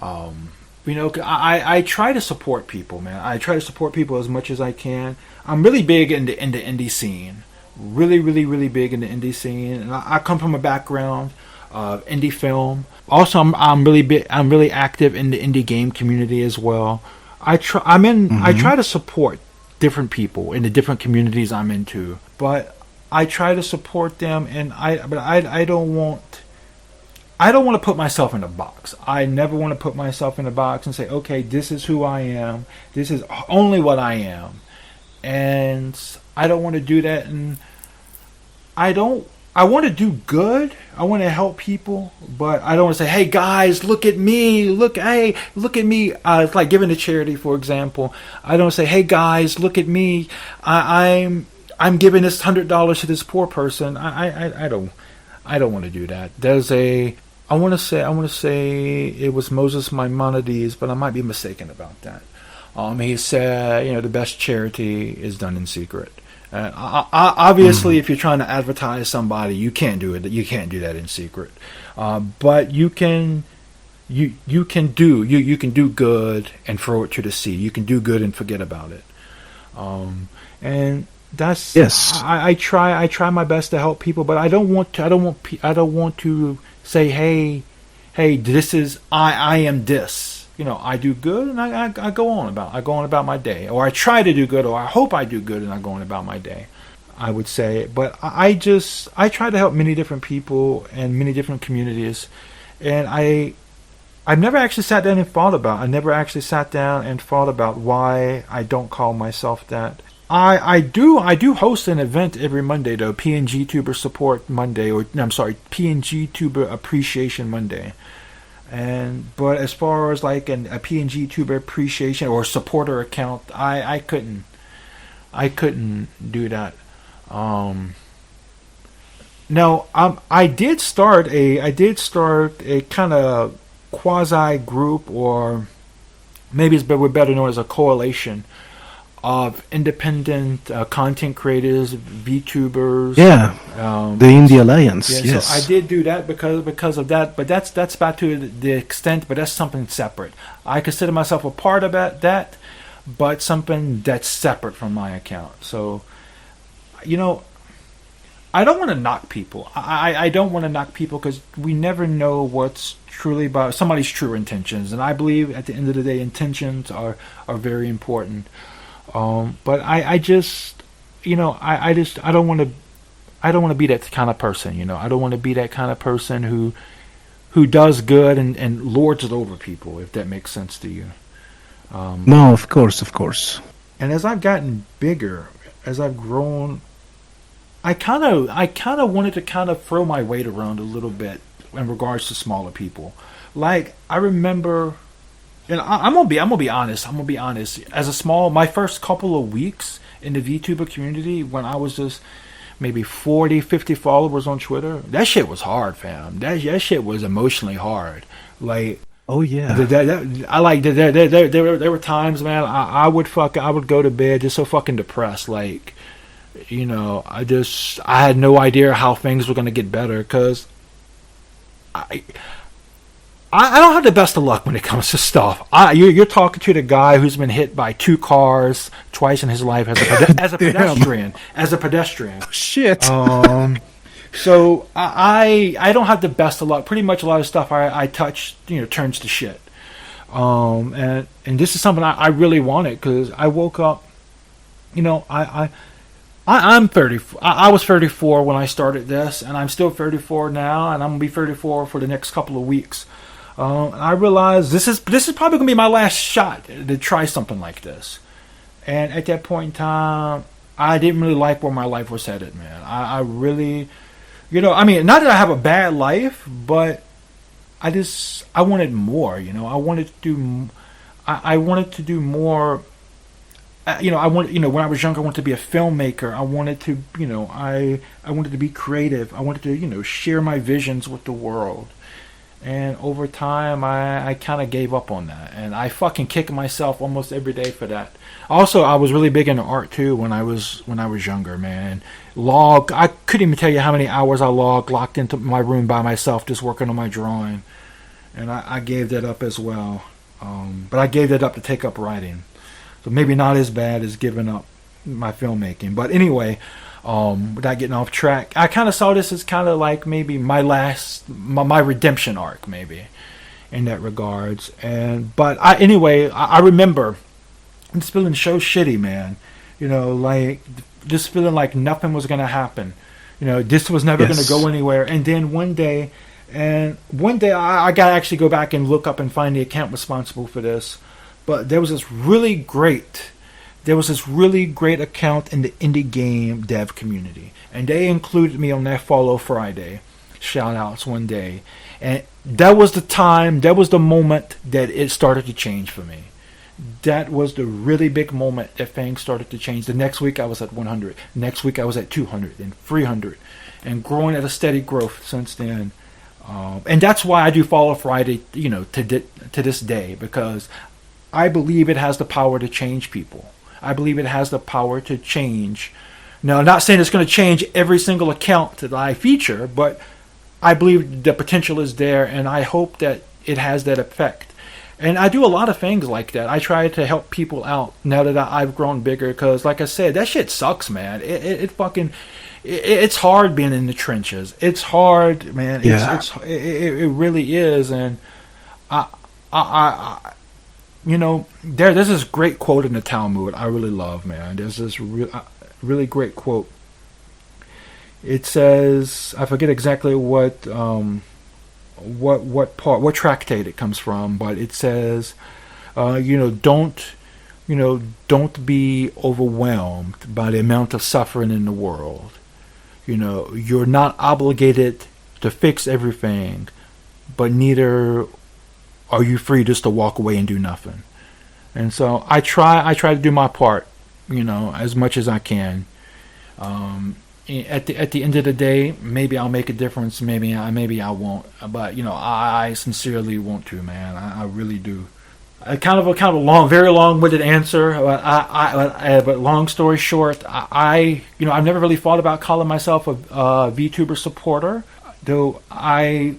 I try to support people, man. I try to support people as much as I can. I'm really big in the indie scene. Really big in the indie scene, and I come from a background of indie film. Also, I'm really active in the indie game community as well. I try to support different people in the different communities I'm into, but I try to support them, and I don't want to put myself in a box. I never want to put myself in a box and say, okay, this is who I am. This is only what I am, and I don't want to do that. And I want to do good. I want to help people, but I don't want to say, "Hey guys, look at me! Look at me!" It's like giving to charity, for example. I don't say, "Hey guys, look at me! I'm giving this $100 to this poor person." I don't want to do that. I want to say it was Moses Maimonides, but I might be mistaken about that. He said, the best charity is done in secret. Obviously, if you're trying to advertise somebody, you can't do it. You can't do that in secret. But you can do good and throw it to the sea. You can do good and forget about it. And that's yes. I try my best to help people, but I don't want to say, hey, this is I am this. I do good and I go on about my day, or I try to do good, or I hope I do good and I go on about my day, I would say. But I try to help many different people and many different communities, and I I've never actually sat down and thought about. I never actually sat down and thought about why I don't call myself that. I do host an event every Monday though, PNG Tuber Support Monday, or no, I'm sorry, PNG Tuber Appreciation Monday. But as far as like a PNG Tuber Appreciation or supporter account, I couldn't do that. No, I did start a kind of quasi group, or maybe it's better known as a coalition of independent content creators, Vtubers. Yeah, the Indie Alliance. Yeah, yes. So I did do that because of that, but that's about to the extent. But that's something separate. I consider myself a part of that, but something that's separate from my account. So, I don't want to knock people. I don't want to knock people because we never know what's truly about somebody's true intentions, and I believe at the end of the day, intentions are very important. But I just, I don't want to be that kind of person. I don't want to be that kind of person who does good and lords it over people. If that makes sense to you. No, of course. And as I've gotten bigger, as I've grown, I kind of wanted to kind of throw my weight around a little bit in regards to smaller people. Like I remember, and I'm gonna be honest. As my first couple of weeks in the VTuber community, when I was just maybe 40, 50 followers on Twitter, that shit was hard, fam. That shit was emotionally hard. Like, oh yeah, there were times, man. I would go to bed just so fucking depressed, like. I had no idea how things were going to get better because I don't have the best of luck when it comes to stuff. You're talking to the guy who's been hit by 2 cars twice in his life as a pedestrian. As a pedestrian. Oh, shit. So I don't have the best of luck. Pretty much a lot of stuff I touch turns to shit. And this is something I really wanted because I woke up. I'm 30. I was 34 when I started this, and I'm still 34 now, and I'm gonna be 34 for the next couple of weeks. And I realized this is probably gonna be my last shot to try something like this. And at that point in time, I didn't really like where my life was headed, man. I really, not that I have a bad life, but I wanted more. I wanted to do more. When I was younger, I wanted to be a filmmaker. I wanted to, I wanted to be creative. I wanted to, share my visions with the world. And over time, I kind of gave up on that. And I fucking kick myself almost every day for that. Also, I was really big into art too when I was younger, man. I couldn't even tell you how many hours I locked into my room by myself just working on my drawing. And I gave that up as well. But I gave that up to take up writing. So maybe not as bad as giving up my filmmaking. But anyway, without getting off track, I kind of saw this as kind of like maybe my redemption arc, maybe, in that regards. But I remember just feeling so shitty, man. Like just feeling like nothing was going to happen. This was never going to go anywhere. And then one day I got to actually go back and look up and find the account responsible for this. But there was this really great account in the indie game dev community, and they included me on their Follow Friday shout outs one day, and that was the moment that it started to change for me. That was the really big moment that things started to change. The next week I was at 100, next week I was at 200 and 300, and growing at a steady growth since then. And that's why I do Follow Friday, to this day, because I believe it has the power to change people. I believe it has the power to change. Now, I'm not saying it's going to change every single account that I feature, but I believe the potential is there, and I hope that it has that effect. And I do a lot of things like that. I try to help people out now that I've grown bigger, because, like I said, that shit sucks, man. It's hard being in the trenches. It's hard, man. Yeah. It really is, and there's this great quote in the Talmud I really love, man. There's this really great quote. It says, I forget exactly what what tractate it comes from, but it says, don't be overwhelmed by the amount of suffering in the world. You're not obligated to fix everything, but neither are you free just to walk away and do nothing. And so I try to do my part, as much as I can. At the end of the day, maybe I'll make a difference, maybe I won't. But I sincerely want to, man. I really do. Kind of a long, very long-winded answer. But long story short, I've never really thought about calling myself a VTuber supporter, though I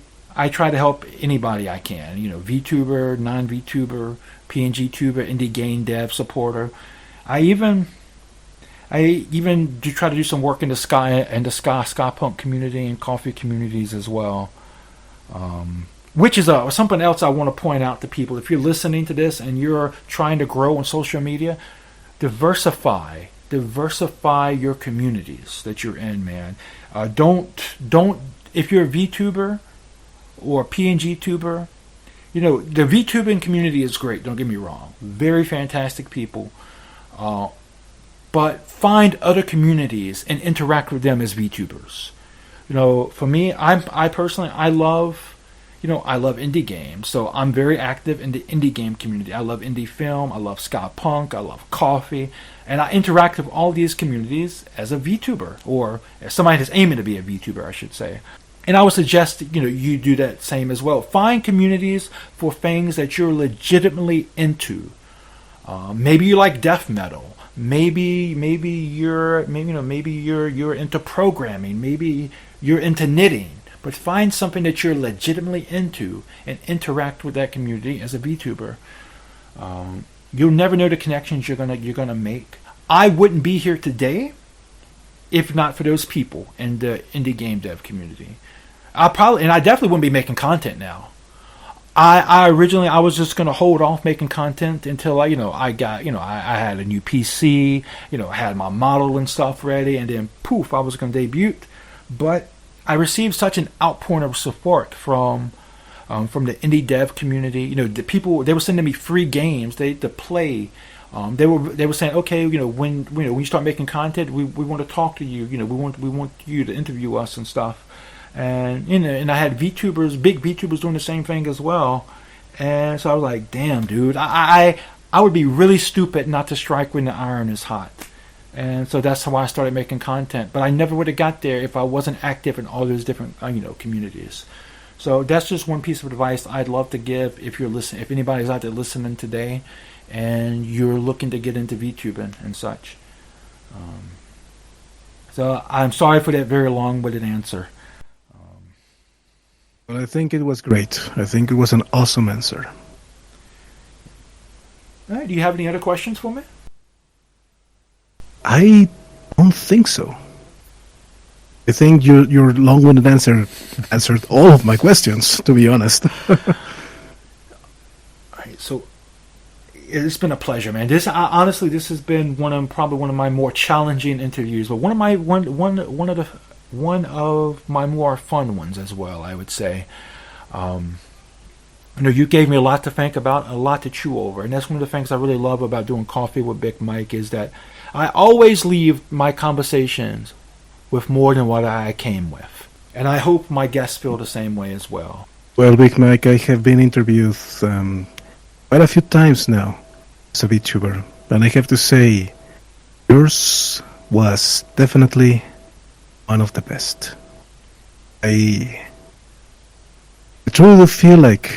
try to help anybody I can. VTuber, non-VTuber, PNG tuber, indie game dev supporter. I even do try to do some work in the ska punk community and coffee communities as well. Which is something else I want to point out to people. If you're listening to this and you're trying to grow on social media, diversify your communities that you're in, man. Don't if you're a VTuber or a PNG tuber, the VTubing community is great. Don't get me wrong, very fantastic people. But find other communities and interact with them as VTubers. For me, I personally love indie games, so I'm very active in the indie game community. I love indie film, I love ska punk, I love coffee, and I interact with all these communities as a VTuber, or as somebody that's aiming to be a VTuber, I should say. And I would suggest you do that same as well. Find communities for things that you're legitimately into. Maybe you like death metal. Maybe you're into programming. Maybe you're into knitting. But find something that you're legitimately into and interact with that community as a VTuber. You'll never know the connections you're gonna make. I wouldn't be here today if not for those people in the indie game dev community. I definitely wouldn't be making content now. I originally was just gonna hold off making content until I had a new PC, I had my model and stuff ready, and then poof, I was gonna debut. But I received such an outpouring of support from the indie dev community. The people, they were sending me free games to play. They were saying, okay, when you start making content, we want to talk to you. We want you to interview us and stuff. And and I had VTubers, big VTubers doing the same thing as well. And so I was like, damn, dude, I would be really stupid not to strike when the iron is hot. And so that's how I started making content. But I never would have got there if I wasn't active in all those different communities. So that's just one piece of advice I'd love to give if anybody's out there listening today and you're looking to get into VTubing and such. So I'm sorry for that very long-winded answer. Well, I think it was great. I think it was an awesome answer. All right, do you have any other questions for me? I don't think so. I think your long-winded answer answered all of my questions, to be honest. All right, so it's been a pleasure, man. Honestly, this has been probably one of my more challenging interviews, but one of my more fun ones as well, I would say. You gave me a lot to think about, a lot to chew over, and that's one of the things I really love about doing Coffee with Big Mike is that I always leave my conversations with more than what I came with. And I hope my guests feel the same way as well. Well, Big Mike, I have been interviewed quite a few times now as a VTuber. And I have to say, yours was definitely one of the best. I truly do feel like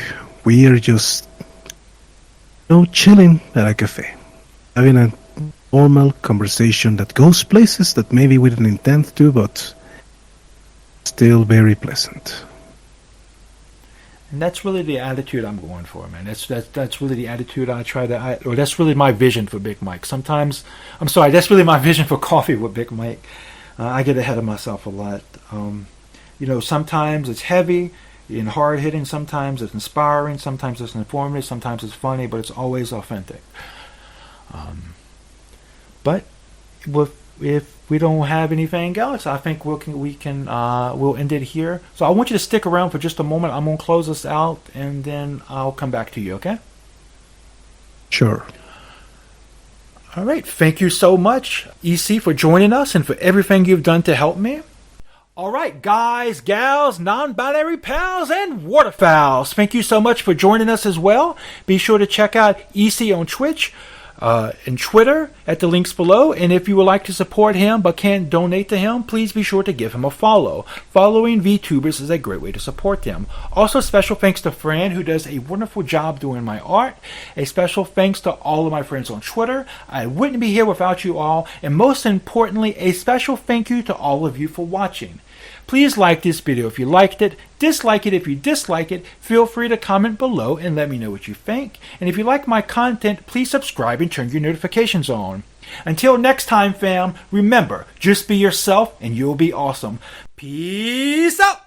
we are just chilling at a cafe, having a normal conversation that goes places that maybe we didn't intend to, but still very pleasant. And that's really the attitude I'm going for, man. That's really the attitude I try to, or that's really my vision for Big Mike. That's really my vision for Coffee with Big Mike. I get ahead of myself a lot. Sometimes it's heavy and hard-hitting, sometimes it's inspiring, sometimes it's informative, sometimes it's funny, but it's always authentic. But if we don't have anything else, I think we'll end it here. So I want you to stick around for just a moment. I'm gonna close this out, and then I'll come back to you. Okay? Sure. All right. Thank you so much, EC, for joining us and for everything you've done to help me. All right, guys, gals, non-binary pals, and waterfowls. Thank you so much for joining us as well. Be sure to check out EC on Twitch and Twitter at the links below. And if you would like to support him but can't donate to him, please be sure to give him a follow. Following Vtubers is a great way to support them. Also, special thanks to Fran, who does a wonderful job doing my art. A special thanks to all of my friends on Twitter. I wouldn't be here without you all. And most importantly, a special thank you to all of you for watching. Please like this video if you liked it, dislike it if you dislike it, feel free to comment below and let me know what you think. And if you like my content, please subscribe and turn your notifications on. Until next time, fam, remember, just be yourself and you'll be awesome. Peace out!